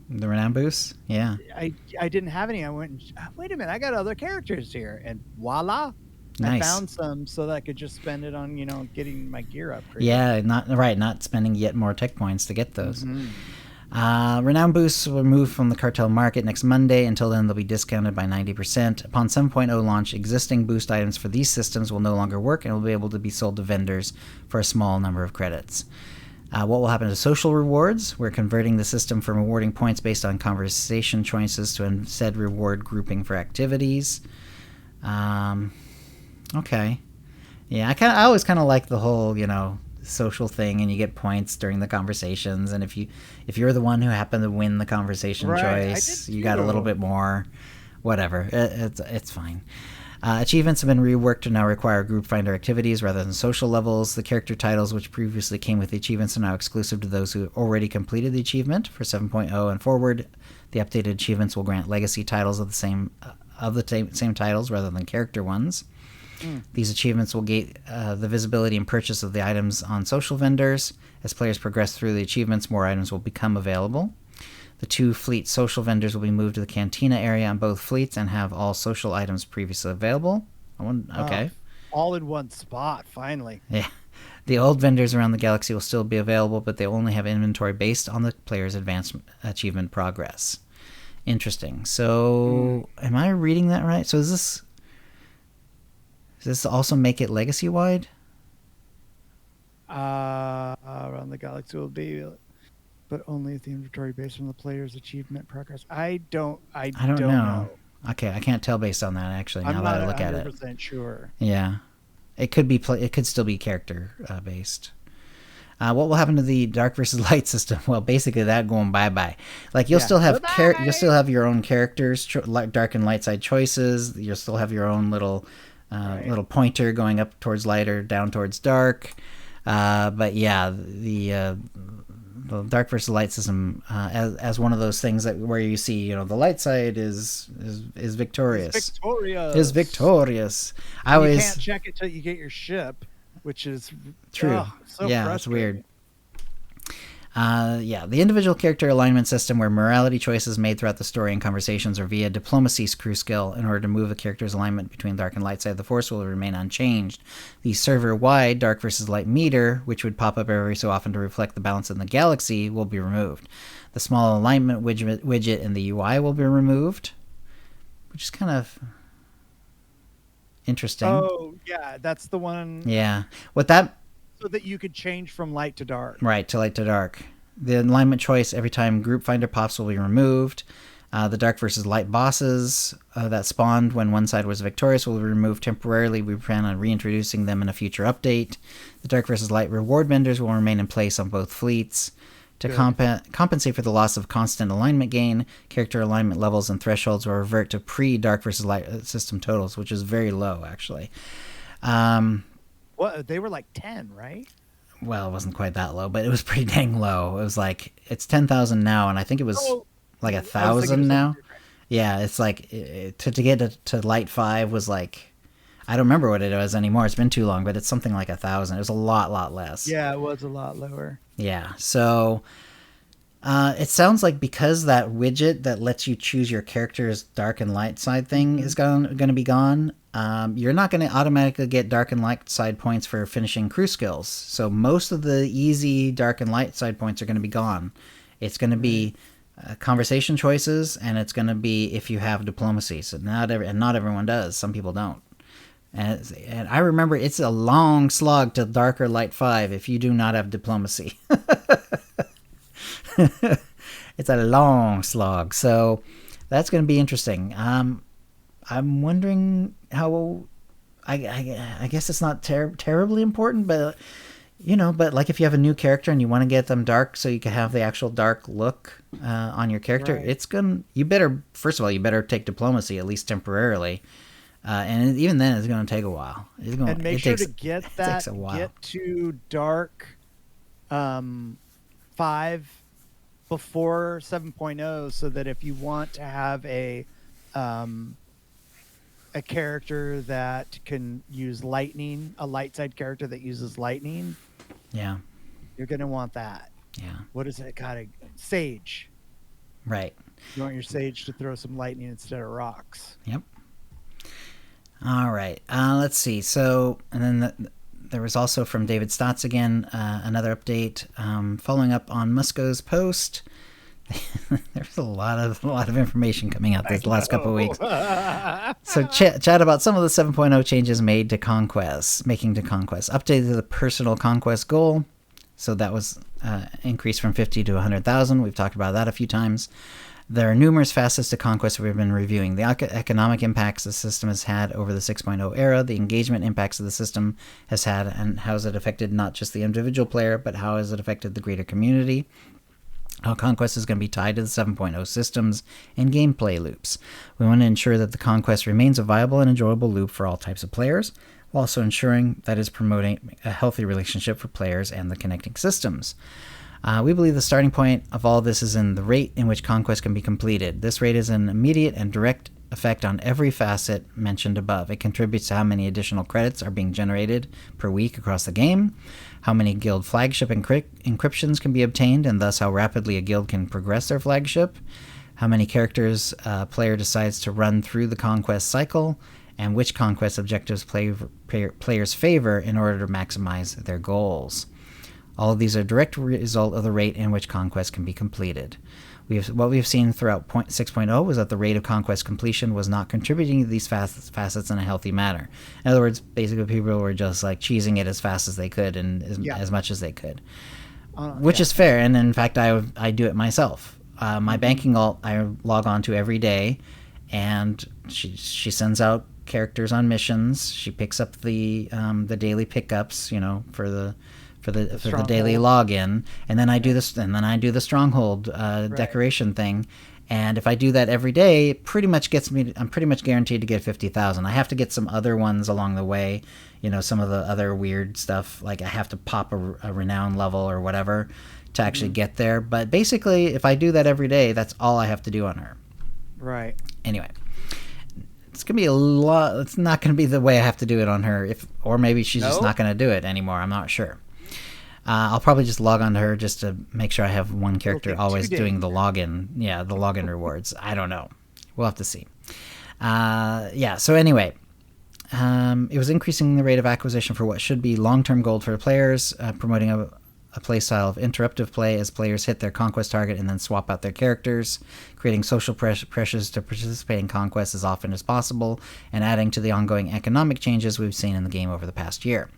Speaker 1: renown boosts. Yeah,
Speaker 2: I didn't have any. I went, wait a minute, I got other characters here, and voila, nice. I found some so that I could just spend it on getting my gear upgraded.
Speaker 1: Yeah, not spending yet more tech points to get those. Renown boosts will move from the cartel market next Monday. Until then, they'll be discounted by 90%. Upon 7.0 launch, existing boost items for these systems will no longer work and will be able to be sold to vendors for a small number of credits. What will happen to social rewards? We're converting the system from rewarding points based on conversation choices to instead reward grouping for activities. Okay. Yeah, I always kind of like the whole, social thing, and you get points during the conversations, and if you're the one who happened to win the conversation choice, you got a little bit more. Whatever. It's fine. Achievements have been reworked to now require group finder activities rather than social levels. The character titles, which previously came with the achievements, are now exclusive to those who already completed the achievement. For 7.0 and forward, the updated achievements will grant legacy titles of the same titles rather than character ones. These achievements will gate the visibility and purchase of the items on social vendors. As players progress through the achievements, more items will become available. The 2 fleet social vendors will be moved to the cantina area on both fleets and have all social items previously available. Okay.
Speaker 2: All in one spot, finally.
Speaker 1: Yeah. The old vendors around the galaxy will still be available, but they only have inventory based on the player's advanced achievement progress. Interesting. So, am I reading that right? So, does this also make it legacy-wide?
Speaker 2: Around the galaxy will be, but only if the inventory based on the player's achievement progress. I don't know.
Speaker 1: Okay, I can't tell based on that actually. Now that I look at it,
Speaker 2: I'm not 100% sure.
Speaker 1: Yeah, it could be. It could still be character based. What will happen to the dark versus light system? Well, basically that going bye. Like you'll still have you'll still have your own characters, dark and light side choices. You'll still have your own little little pointer going up towards light or down towards dark. But yeah, the dark versus light system as one of those things that where you see, you know, the light side is victorious. Is victorious.
Speaker 2: You can't check it till you get your ship, which is
Speaker 1: true.
Speaker 2: So
Speaker 1: yeah, it's weird. The individual character alignment system where morality choices made throughout the story and conversations are via diplomacy crew skill in order to move a character's alignment between dark and light side of the force will remain unchanged. The server-wide dark versus light meter, which would pop up every so often to reflect the balance in the galaxy, will be removed. The small alignment widget in the UI will be removed, which is kind of interesting.
Speaker 2: Oh, yeah, that's the one.
Speaker 1: Yeah. What that...
Speaker 2: So that you could change from light to dark.
Speaker 1: Right, to light to dark. The alignment choice every time group finder pops will be removed. The dark versus light bosses that spawned when one side was victorious will be removed temporarily. We plan on reintroducing them in a future update. The dark versus light reward vendors will remain in place on both fleets. To compensate for the loss of constant alignment gain, character alignment levels and thresholds will revert to pre-dark versus light system totals, which is very low, actually.
Speaker 2: What, they were like 10, right?
Speaker 1: Well, it wasn't quite that low, but it was pretty dang low. It was like, it's 10,000 now, and I think it was like 1,000 now. Yeah, it's like, to get to light 5 was like, I don't remember what it was anymore. It's been too long, but it's something like 1,000. It was a lot less.
Speaker 2: Yeah, it was a lot lower.
Speaker 1: Yeah, so it sounds like because that widget that lets you choose your character's dark and light side thing is going to be gone, you're not going to automatically get dark and light side points for finishing crew skills. So most of the easy dark and light side points are going to be gone. It's going to be conversation choices, and it's going to be if you have diplomacy. So not everyone does. Some people don't. And I remember it's a long slog to dark or light 5 if you do not have diplomacy. It's a long slog. So that's going to be interesting. I'm wondering how... I guess it's not terribly important, but... You know, but like if you have a new character and you want to get them dark so you can have the actual dark look on your character, right. You better take diplomacy, at least temporarily. And even then, it's going to take a while.
Speaker 2: And make sure to get to dark 5 before 7.0 so that if you want to have a character that can use lightning, a light side character that uses lightning,
Speaker 1: yeah,
Speaker 2: you're going to want that.
Speaker 1: Yeah.
Speaker 2: What is it? Sage.
Speaker 1: Right.
Speaker 2: You want your sage to throw some lightning instead of rocks.
Speaker 1: Yep. All right. Let's see. So, and then there was also from David Stotts again, another update following up on Musco's post. There's a lot of information coming out this last couple of weeks. So chat about some of the 7.0 changes made to Conquest, updated the personal conquest goal. So that was increased from 50 to 100,000. We've talked about that a few times. There are numerous facets to Conquest we've been reviewing. The economic impacts the system has had over the 6.0 era, the engagement impacts the system has had, and how has it affected not just the individual player, but how has it affected the greater community. How Conquest is going to be tied to the 7.0 systems and gameplay loops. We want to ensure that the Conquest remains a viable and enjoyable loop for all types of players, while also ensuring that it's promoting a healthy relationship for players and the connecting systems. We believe the starting point of all this is in the rate in which Conquest can be completed. This rate is an immediate and direct effect on every facet mentioned above. It contributes to how many additional credits are being generated per week across the game, how many guild flagship encryptions can be obtained, and thus how rapidly a guild can progress their flagship, how many characters a player decides to run through the conquest cycle, and which conquest objectives players favor in order to maximize their goals. All of these are a direct result of the rate in which conquest can be completed. What we've seen throughout 6.0 was that the rate of conquest completion was not contributing to these facets in a healthy manner. In other words, basically people were just like cheesing it as fast as they could and as much as they could, which is fair. And in fact, I do it myself. My banking alt I log on to every day, and she sends out characters on missions. She picks up the daily pickups, for the daily login, and then I do this, and then I do the stronghold decoration thing. And if I do that every day, it pretty much gets me. I'm pretty much guaranteed to get 50,000. I have to get some other ones along the way, some of the other weird stuff. Like I have to pop a renown level or whatever to actually get there. But basically, if I do that every day, that's all I have to do on her.
Speaker 2: Right.
Speaker 1: Anyway. It's gonna be a lot. It's not gonna be the way I have to do it on her, or maybe she's just not gonna do it anymore. I'm not sure. I'll probably just log on to her just to make sure I have one character always doing the login. Yeah, the login rewards. I don't know. We'll have to see. So anyway, it was increasing the rate of acquisition for what should be long-term gold for the players, promoting a playstyle of interruptive play as players hit their conquest target and then swap out their characters, creating social pressures to participate in conquest as often as possible, and adding to the ongoing economic changes we've seen in the game over the past year.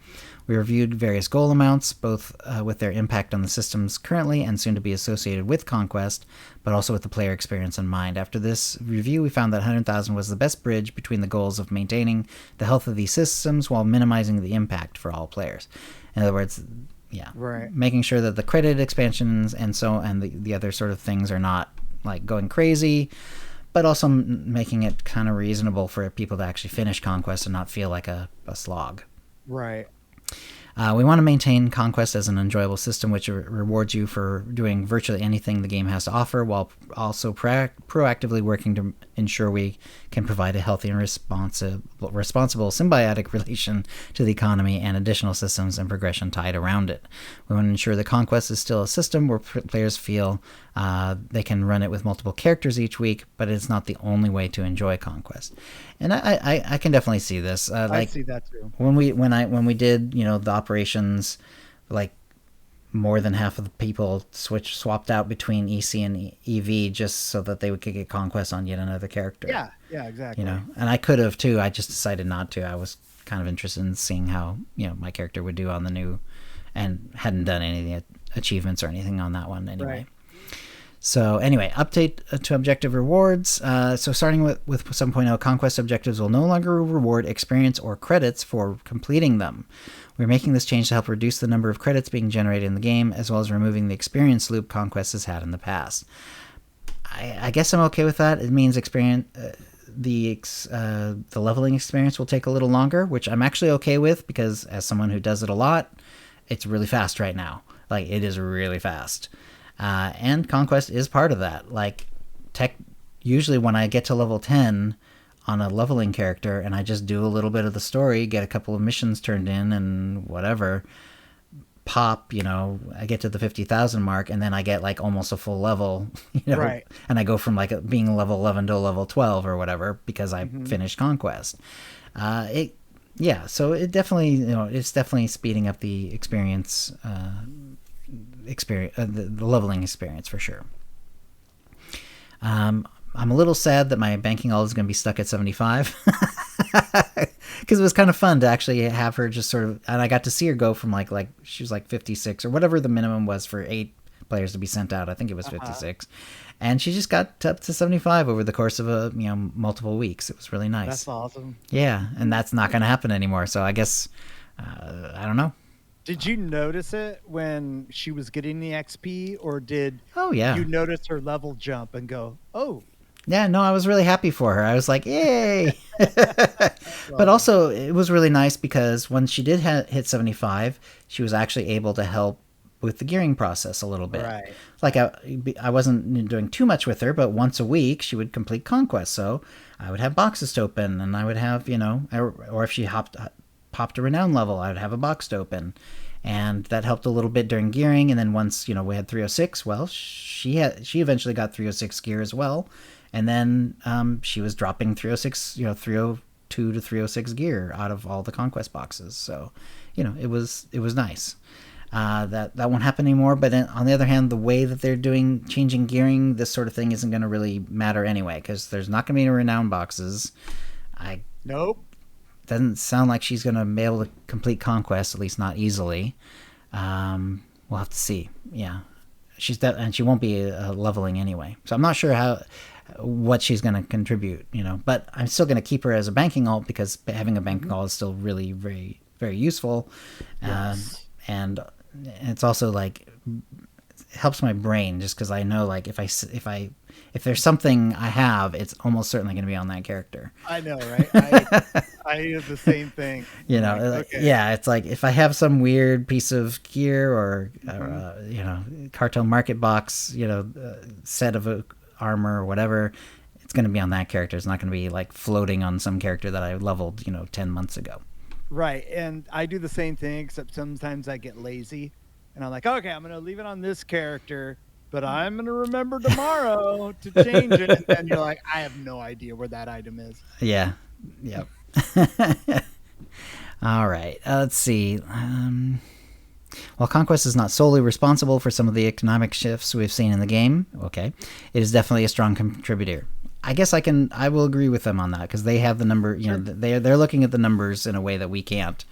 Speaker 1: We reviewed various goal amounts, both with their impact on the systems currently and soon to be associated with Conquest, but also with the player experience in mind. After this review, we found that 100,000 was the best bridge between the goals of maintaining the health of these systems while minimizing the impact for all players. In other words, making sure that the credit expansions and the other sort of things are not like going crazy, but also making it kind of reasonable for people to actually finish Conquest and not feel like a slog.
Speaker 2: Right.
Speaker 1: We want to maintain Conquest as an enjoyable system which rewards you for doing virtually anything the game has to offer, while also proactively working to ensure we can provide a healthy and responsible symbiotic relation to the economy and additional systems and progression tied around it. We want to ensure that Conquest is still a system where players feel they can run it with multiple characters each week, but it's not the only way to enjoy Conquest. And I can definitely see this.
Speaker 2: I see that too.
Speaker 1: When we did the operations, like more than half of the people swapped out between EC and EV just so that they could get Conquest on yet another character.
Speaker 2: Yeah, exactly.
Speaker 1: And I could have too. I just decided not to. I was kind of interested in seeing how my character would do on the new, and hadn't done any achievements or anything on that one anyway.
Speaker 2: Right.
Speaker 1: So anyway, update to objective rewards. So starting with 7.0, Conquest objectives will no longer reward experience or credits for completing them. We're making this change to help reduce the number of credits being generated in the game, as well as removing the experience loop Conquest has had in the past. I guess I'm okay with that. It means experience, the leveling experience will take a little longer, which I'm actually okay with, because as someone who does it a lot, it's really fast right now. Like, it is really fast. And Conquest is part of that. Like, usually when I get to level 10 on a leveling character and I just do a little bit of the story, get a couple of missions turned in and whatever, pop, I get to the 50,000 mark, and then I get like almost a full level,
Speaker 2: Right.
Speaker 1: And I go from like being level 11 to level 12 or whatever because I finished Conquest. So it definitely, it's definitely speeding up the experience, the leveling experience for sure. I'm a little sad that my banking alt is going to be stuck at 75 because it was kind of fun to actually have her just sort of, and I got to see her go from like she was like 56 or whatever the minimum was for 8 players to be sent out. I think it was 56, and she just got up to 75 over the course of multiple weeks. It was really nice.
Speaker 2: That's awesome.
Speaker 1: Yeah, and that's not going to happen anymore. So I guess I don't know.
Speaker 2: Did you notice it when she was getting the XP, or did you notice her level jump and go, oh?
Speaker 1: Yeah, no, I was really happy for her. I was like, yay! But also, it was really nice because when she did hit 75, she was actually able to help with the gearing process a little bit.
Speaker 2: Right.
Speaker 1: Like I wasn't doing too much with her, but once a week she would complete conquest. So I would have boxes to open, and I would have, or if she popped a renown level, I would have a box to open. And that helped a little bit during gearing. And then once, we had 306, well, she eventually got 306 gear as well. And then she was dropping 306, 302 to 306 gear out of all the conquest boxes. So, it was nice. That won't happen anymore. But on the other hand, the way that they're changing gearing, this sort of thing isn't going to really matter anyway, because there's not going to be any renown boxes.
Speaker 2: Nope.
Speaker 1: Doesn't sound like she's going to be able to complete conquest, at least not easily. We'll have to see. Yeah, and she won't be leveling anyway. So I'm not sure what she's going to contribute. But I'm still going to keep her as a banking alt, because having a banking alt is still really very, very useful.
Speaker 2: Yes.
Speaker 1: And it's also like it helps my brain, just because I know, like, if there's something I have, it's almost certainly going to be on that character.
Speaker 2: I know, right? I do the same thing.
Speaker 1: Okay. Yeah, it's like if I have some weird piece of gear or cartel market box, set of armor or whatever, it's going to be on that character. It's not going to be like floating on some character that I leveled, 10 months ago.
Speaker 2: Right, and I do the same thing, except sometimes I get lazy, and I'm like, okay, I'm going to leave it on this character, but I'm going to remember tomorrow to change it. And then you're like, I have no idea where that item is.
Speaker 1: Yeah. Yep. All right. Let's see. While Conquest is not solely responsible for some of the economic shifts we've seen in the game, it is definitely a strong contributor. I guess I will agree with them on that, because they have the number,
Speaker 2: Sure.
Speaker 1: They're looking at the numbers in a way that we can't.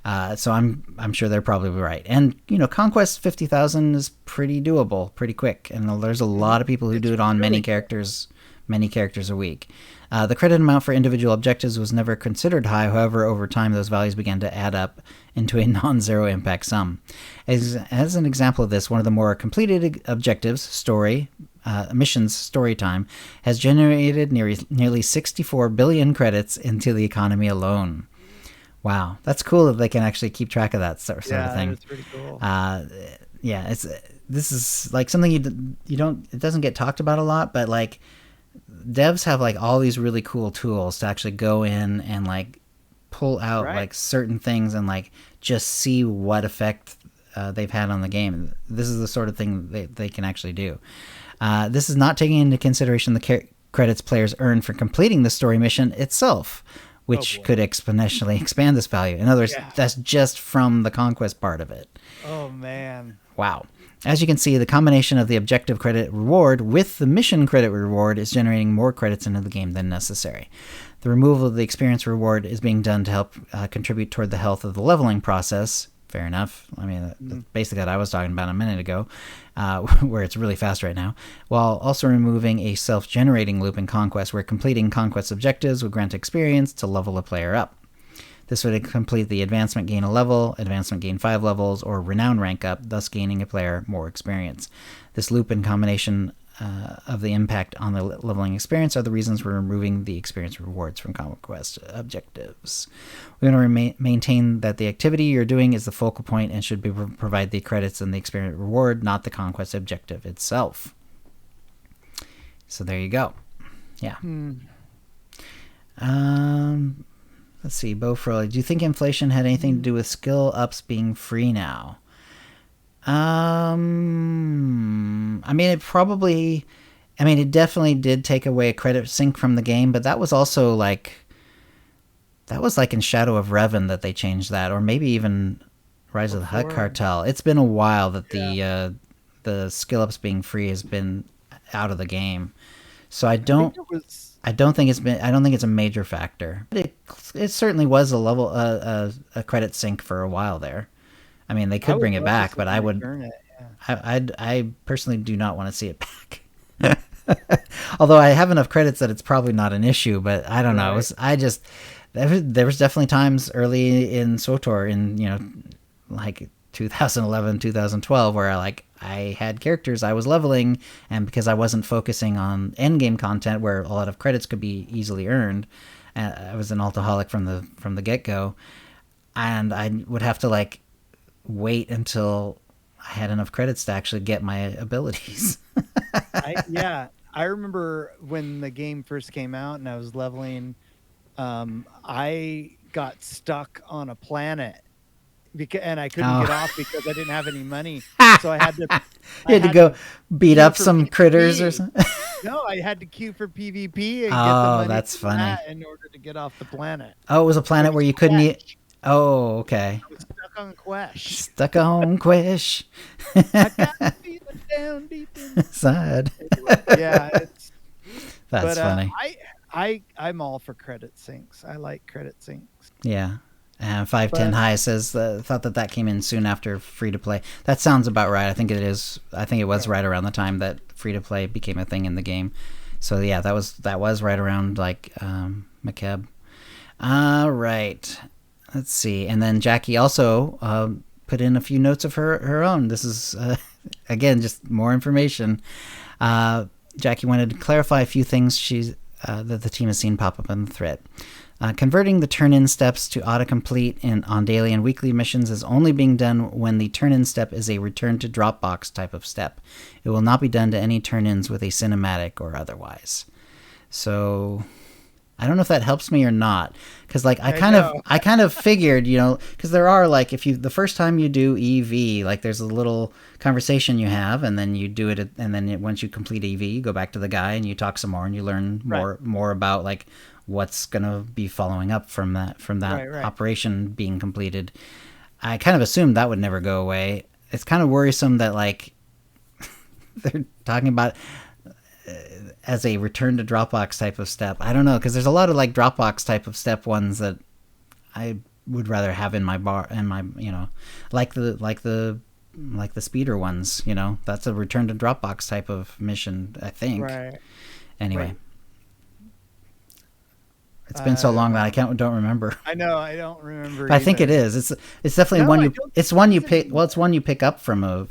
Speaker 1: So I'm sure they're probably right. And, Conquest 50,000 is pretty doable, pretty quick. And there's a lot of people who do it on many characters a week. The credit amount for individual objectives was never considered high. However, over time, those values began to add up into a non-zero impact sum. As an example of this, one of the more completed objectives, missions story time, has generated nearly 64 billion credits into the economy alone. Wow, that's cool that they can actually keep track of that sort of thing. Yeah,
Speaker 2: that's pretty cool.
Speaker 1: This is like something it doesn't get talked about a lot, but like devs have like all these really cool tools to actually go in and like pull out like certain things and like just see what effect they've had on the game. This is the sort of thing they can actually do. This is not taking into consideration the credits players earn for completing the story mission itself, which could exponentially expand this value. In other words, that's just from the conquest part of it.
Speaker 2: Oh, man.
Speaker 1: Wow. As you can see, the combination of the objective credit reward with the mission credit reward is generating more credits into the game than necessary. The removal of the experience reward is being done to help contribute toward the health of the leveling process. Fair enough. I mean, that's basically that I was talking about a minute ago, where it's really fast right now, while also removing a self-generating loop in Conquest, where completing Conquest objectives would grant experience to level a player up. This would complete the advancement gain a level, advancement gain 5 levels, or renown rank up, thus gaining a player more experience. This loop in combination of the impact on the leveling experience are the reasons we're removing the experience rewards from Conquest objectives. We want to maintain that the activity you're doing is the focal point and should provide the credits and the experience reward, not the Conquest objective itself. So there you go. Yeah. Let's see, Bo Froley, do you think inflation had anything to do with skill ups being free now? I mean, it definitely did take away a credit sink from the game, but that was also like in Shadow of Revan that they changed that, or maybe even Rise of the Hutt Cartel. It's been a while that the skill ups being free has been out of the game. So I don't think it's a major factor. It certainly was a level a credit sink for a while there. I mean, they could bring it back, but I would. I personally do not want to see it back. Although I have enough credits that it's probably not an issue, but I don't know. There was definitely times early in SWTOR in like 2011, 2012 where I had characters I was leveling, and because I wasn't focusing on endgame content where a lot of credits could be easily earned, I was an altaholic from the get-go, and I would have to wait until I had enough credits to actually get my abilities.
Speaker 2: I remember when the game first came out and I was leveling. I got stuck on a planet and I couldn't get off because I didn't have any money. So I had to.
Speaker 1: You had to go beat up some critters or something.
Speaker 2: No, I had to queue for PvP and get the money
Speaker 1: that's funny.
Speaker 2: in order to get off the planet.
Speaker 1: Oh, it was a planet where you couldn't eat. Oh, okay.
Speaker 2: I was stuck on Quesh.
Speaker 1: Stuck on Quesh.
Speaker 2: I got feeling down deep
Speaker 1: inside.
Speaker 2: Anyway, yeah,
Speaker 1: that's funny.
Speaker 2: I'm all for credit syncs. I like credit syncs.
Speaker 1: Yeah. And 510 High says thought that came in soon after free to play. That sounds about right. I think it is. I think it was right around the time that free to play became a thing in the game. So yeah, that was right around like McKeb. All right. Let's see. And then Jackie also put in a few notes of her own. This is again just more information. Jackie wanted to clarify a few things that the team has seen pop up in the thread. Converting the turn-in steps to autocomplete on daily and weekly missions is only being done when the turn-in step is a return to Dropbox type of step. It will not be done to any turn-ins with a cinematic or otherwise. So I don't know if that helps me or not, because like I kind of figured, because there are like the first time you do EV, like there's a little conversation you have, and then you do it, and then once you complete EV, you go back to the guy and you talk some more, and you learn more about like what's gonna be following up from that operation being completed. I kind of assumed that would never go away. It's kind of worrisome that like they're talking about as a return to Dropbox type of step. I don't know, because there's a lot of like Dropbox type of step ones that I would rather have in my like the speeder ones. That's a return to Dropbox type of mission, I think. Right. Anyway. Right. It's been so long that I don't remember.
Speaker 2: I know, I don't remember.
Speaker 1: I think it is. It's definitely one you pick. Well, it's one you pick up from a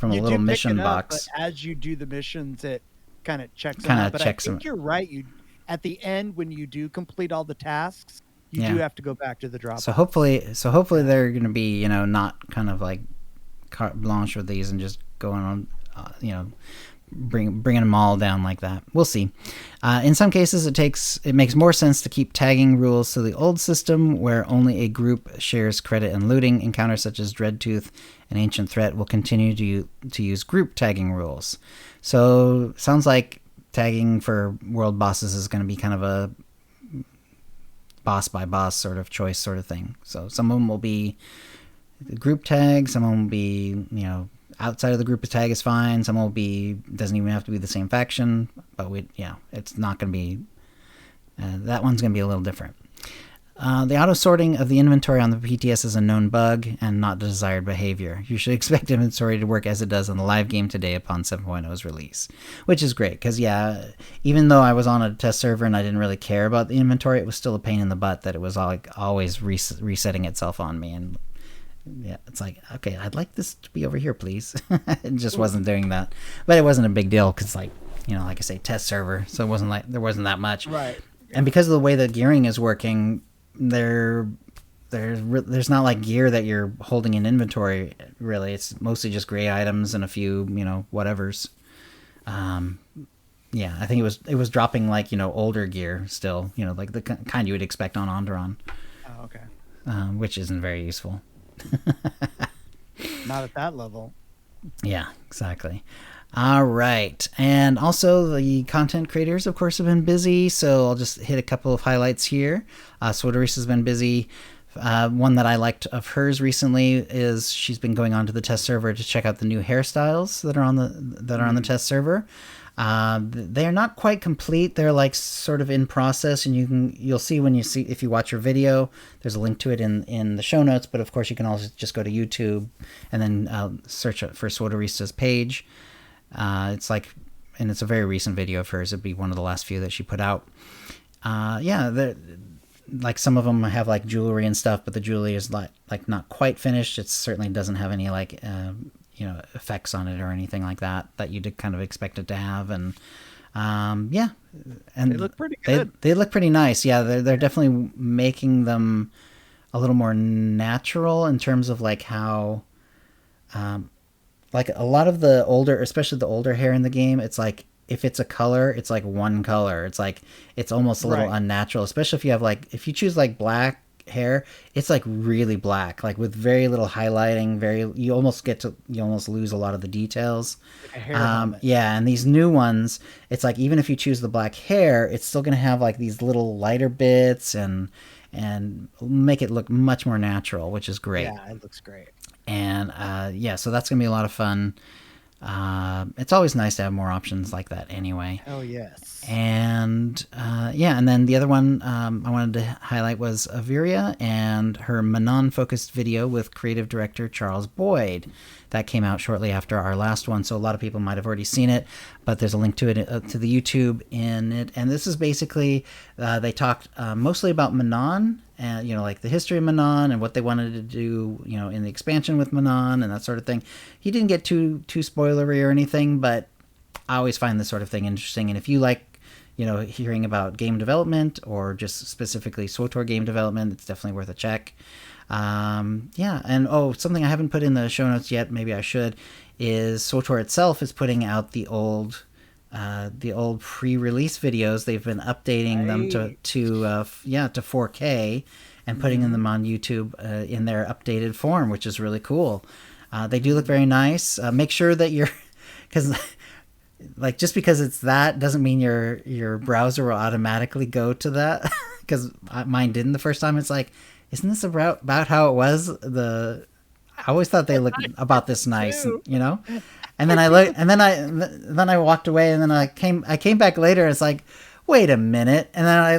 Speaker 1: little mission box.
Speaker 2: But as you do the missions, it kind of checks them out. But I think you're right. At the end, when you do complete all the tasks, you do have to go back to the Dropbox.
Speaker 1: So hopefully they're going to be not kind of like carte blanche with these and just going on bringing them all down like that. We'll see. In some cases, it makes more sense to keep tagging rules to the old system, where only a group shares credit and looting. Encounters such as Dreadtooth and Ancient Threat will continue to use group tagging rules. So sounds like tagging for world bosses is going to be kind of a boss by boss sort of choice sort of thing. So some of them will be group tags, some of them will be outside of the group tag is fine. Some will be, doesn't even have to be the same faction, but it's not going to be, that one's going to be a little different. The auto sorting of the inventory on the PTS is a known bug and not desired behavior. You should expect inventory to work as it does on the live game today upon 7.0's release, which is great because even though I was on a test server and I didn't really care about the inventory, it was still a pain in the butt that it was always resetting itself on me. And it's like, okay, I'd like this to be over here, please. It just wasn't doing that, but it wasn't a big deal because, like I say, test server, so it wasn't like there wasn't that much.
Speaker 2: Right.
Speaker 1: And because of the way the gearing is working, there's not like gear that you're holding in inventory. Really, it's mostly just gray items and a few whatevers. I think it was dropping like older gear still, like the kind you would expect on Onderon.
Speaker 2: Oh, okay.
Speaker 1: Which isn't very useful.
Speaker 2: Not at that level. Yeah,
Speaker 1: exactly. All right. And also the content creators, of course, have been busy. So I'll just hit a couple of highlights here. Swodorisa has been busy. One that I liked of hers recently is she's been going on to the test server to check out the new hairstyles that are on the test server. They're not quite complete. They're like sort of in process, and you'll see if you watch her video. There's a link to it in the show notes, but of course you can also just go to YouTube and then search for Swodorisa's page. It's a very recent video of hers. It'd be one of the last few that she put out. Like some of them have like jewelry and stuff, but the jewelry is like not quite finished. It certainly doesn't have any like effects on it or anything like that you did kind of expect it to have. And and
Speaker 2: they look pretty good.
Speaker 1: They look pretty nice. Yeah, they're definitely making them a little more natural in terms of like how like a lot of the older, especially the older hair in the game, it's like if it's a color, it's like one color. It's like it's almost a little unnatural, especially if you have like if you choose like black hair, it's like really black, like with very little highlighting. You almost lose a lot of the details. Yeah, and these new ones, it's like even if you choose the black hair, it's still gonna have like these little lighter bits and make it look much more natural, which is great.
Speaker 2: Yeah, it looks great.
Speaker 1: And yeah, so that's gonna be a lot of fun. It's always nice to have more options like that anyway.
Speaker 2: Oh yes.
Speaker 1: And yeah, and then the other one I wanted to highlight was Averia and her Manon focused video with creative director Charles Boyd. That came out shortly after our last one, so a lot of people might have already seen it, but there's a link to it to the YouTube in it. And this is basically they talked mostly about Manon and like the history of Manon and what they wanted to do in the expansion with Manon and that sort of thing. He didn't get too spoilery or anything, but I always find this sort of thing interesting. And if you like hearing about game development or just specifically SWTOR game development, it's definitely worth a check. Yeah, and something I haven't put in the show notes yet, maybe I should, is SWTOR itself is putting out the old pre-release videos. They've been updating them to 4K and putting them on YouTube in their updated form, which is really cool. They do look very nice. Make sure that because like just because it's that doesn't mean your browser will automatically go to that. Because mine didn't the first time. It's like, isn't this about how it was? I always thought they looked about this nice, And then then I walked away, and then I came back later. And it's like, wait a minute, and then I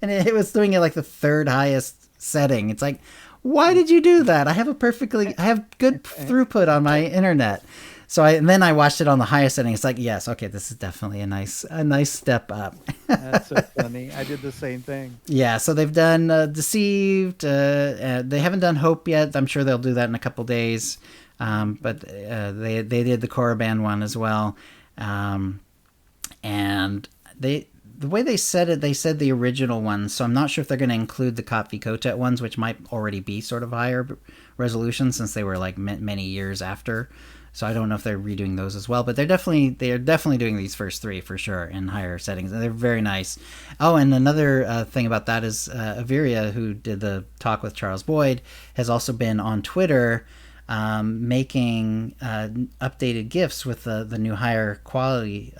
Speaker 1: and it was doing it like the third highest setting. It's like, why did you do that? I have good throughput on my internet. So then I watched it on the highest setting. It's like, yes, okay, this is definitely a nice step up.
Speaker 2: That's so funny. I did the same thing.
Speaker 1: Yeah, so they've done Deceived. They haven't done Hope yet. I'm sure they'll do that in a couple days. But they did the Korriban one as well. And the way they said it, they said the original ones. So I'm not sure if they're going to include the Kot v Kotet ones, which might already be sort of higher resolution since they were like many years after. So I don't know if they're redoing those as well, but they're definitely doing these first three for sure in higher settings, and they're very nice. Oh, and another thing about that is Averia, who did the talk with Charles Boyd, has also been on Twitter making updated GIFs with the new higher quality,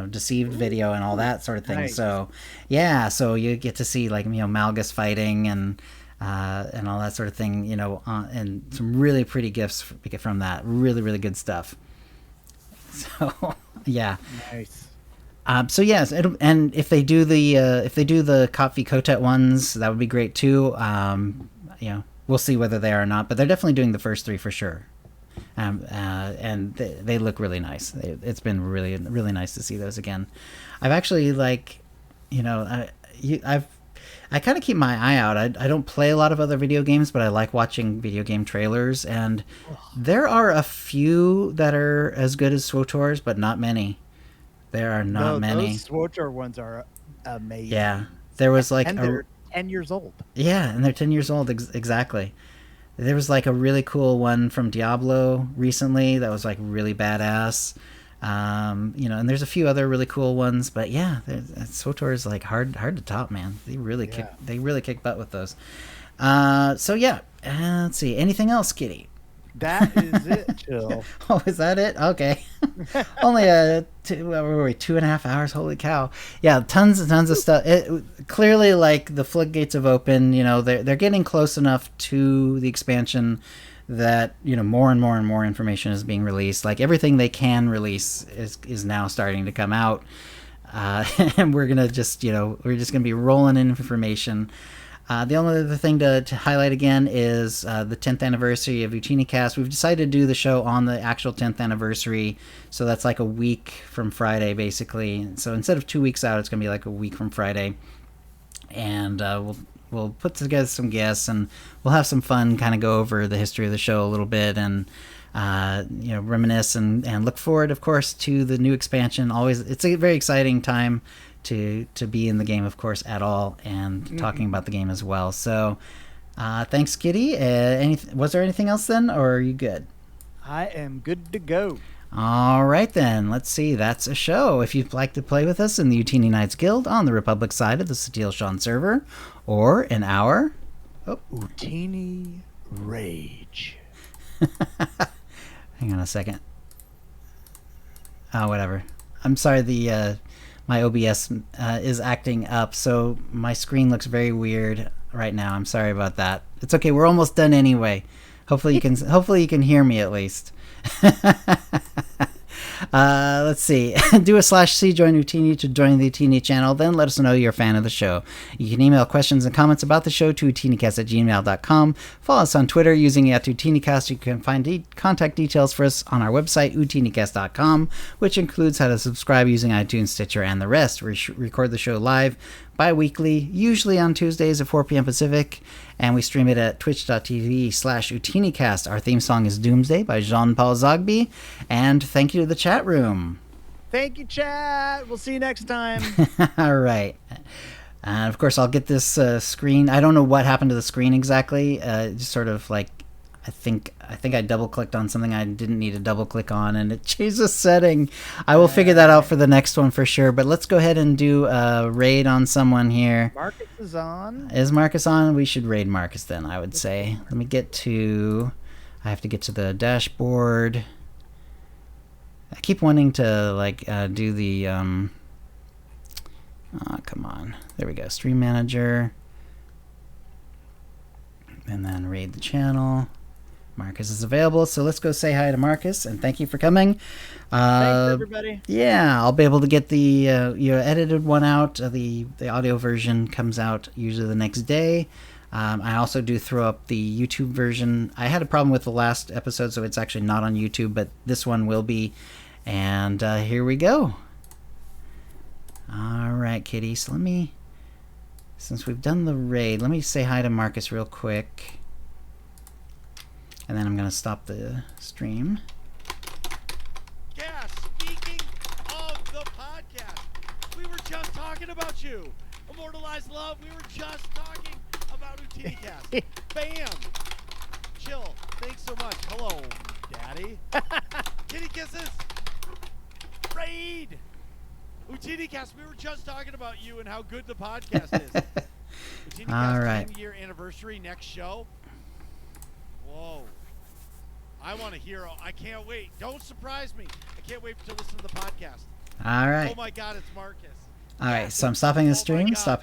Speaker 1: Deceived video and all that sort of thing. Nice. So yeah, so you get to see like Malgus fighting and all that sort of thing, and some really pretty gifts from that. Really, really good stuff. So, yeah.
Speaker 2: Nice.
Speaker 1: So yes, and if they do the Kot v Kotet ones, that would be great too. We'll see whether they are or not, but they're definitely doing the first three for sure. And they look really nice. It's been really, really nice to see those again. I've actually I kind of keep my eye out. I don't play a lot of other video games, but I like watching video game trailers, and there are a few that are as good as SWTOR's, but not many. There are not many.
Speaker 2: Those SWTOR ones are amazing.
Speaker 1: Yeah, there was like
Speaker 2: and they're 10 years old.
Speaker 1: Yeah, and they're 10 years old, exactly. There was like a really cool one from Diablo recently that was like really badass. And there's a few other really cool ones, but yeah, SWTOR is like hard to top, man. They really kick butt with those. So yeah, let's see. Anything else, Kitty?
Speaker 2: That is it, Chill.
Speaker 1: Oh, is that it? Okay. Only 2.5 hours. Holy cow! Yeah, tons of stuff. Clearly, like the floodgates have opened. They're getting close enough to the expansion that more and more information is being released. Like everything they can release is now starting to come out, and we're gonna just gonna be rolling in information. The only other thing to highlight again is the 10th anniversary of OotiniCast. We've decided to do the show on the actual 10th anniversary, so that's like a week from Friday, basically. So instead of 2 weeks out, it's going to be like a week from Friday. And we'll put together some guests, and we'll have some fun, kind of go over the history of the show a little bit, and reminisce and look forward, of course, to the new expansion. Always, it's a very exciting time to be in the game, of course, at all, and talking about the game as well. So Thanks, Kitty. Was there anything else then, or are you good?
Speaker 2: I am good to go.
Speaker 1: All right, then. Let's see. That's a show. If you'd like to play with us in the Utini Knights Guild on the Republic side of the Satil Shan server, or in our...
Speaker 2: Utini Rage.
Speaker 1: Hang on a second. Oh, whatever. I'm sorry, my OBS is acting up, so my screen looks very weird right now. I'm sorry about that. It's okay. We're almost done anyway. Hopefully you can hear me at least. Let's see. Do a /C join Utini to join the Utini channel. Then let us know you're a fan of the show. You can email questions and comments about the show to OotiniCast@gmail.com. Follow us on Twitter using @OotiniCast. You can find contact details for us on our website, OotiniCast.com, which includes how to subscribe using iTunes, Stitcher, and the rest. We record the show live bi-weekly, usually on Tuesdays at 4 p.m. Pacific, and we stream it at twitch.tv/OotiniCast. Our theme song is Doomsday by Jean-Paul Zogby, and thank you to the chat room.
Speaker 2: Thank you, chat. We'll see you next time.
Speaker 1: All right. And of course, I'll get this screen. I don't know what happened to the screen exactly. Just sort of like, I think I double-clicked on something I didn't need to double-click on, and it changed the setting. I will figure that out for the next one for sure, but let's go ahead and do a raid on someone here.
Speaker 2: Marcus is on.
Speaker 1: Is Marcus on? We should raid Marcus then, I would say. Let me get to... I have to get to the dashboard. I keep wanting to, like, do the... Oh, come on. There we go. Stream Manager. And then raid the channel. Marcus is available, so let's go say hi to Marcus, and thank you for coming.
Speaker 2: Thanks, everybody.
Speaker 1: Yeah, I'll be able to get the edited one out. The audio version comes out usually the next day. I also do throw up the YouTube version. I had a problem with the last episode, so it's actually not on YouTube, but this one will be. And here we go. All right, Kitty. So since we've done the raid, let me say hi to Marcus real quick. And then I'm going to stop the stream.
Speaker 3: Yeah, speaking of the podcast, we were just talking about you. Immortalized Love, we were just talking about OotiniCast. Bam! Chill. Thanks so much. Hello, Daddy. KittyKissz. Raid. OotiniCast, we were just talking about you and how good the podcast is.
Speaker 1: All right.
Speaker 3: 10-year anniversary next show. Whoa. I want to hear. I can't wait. Don't surprise me. I can't wait to listen to the podcast.
Speaker 1: All right.
Speaker 3: Oh my God, it's Marcus.
Speaker 1: All right, so I'm stopping the stream. Stop.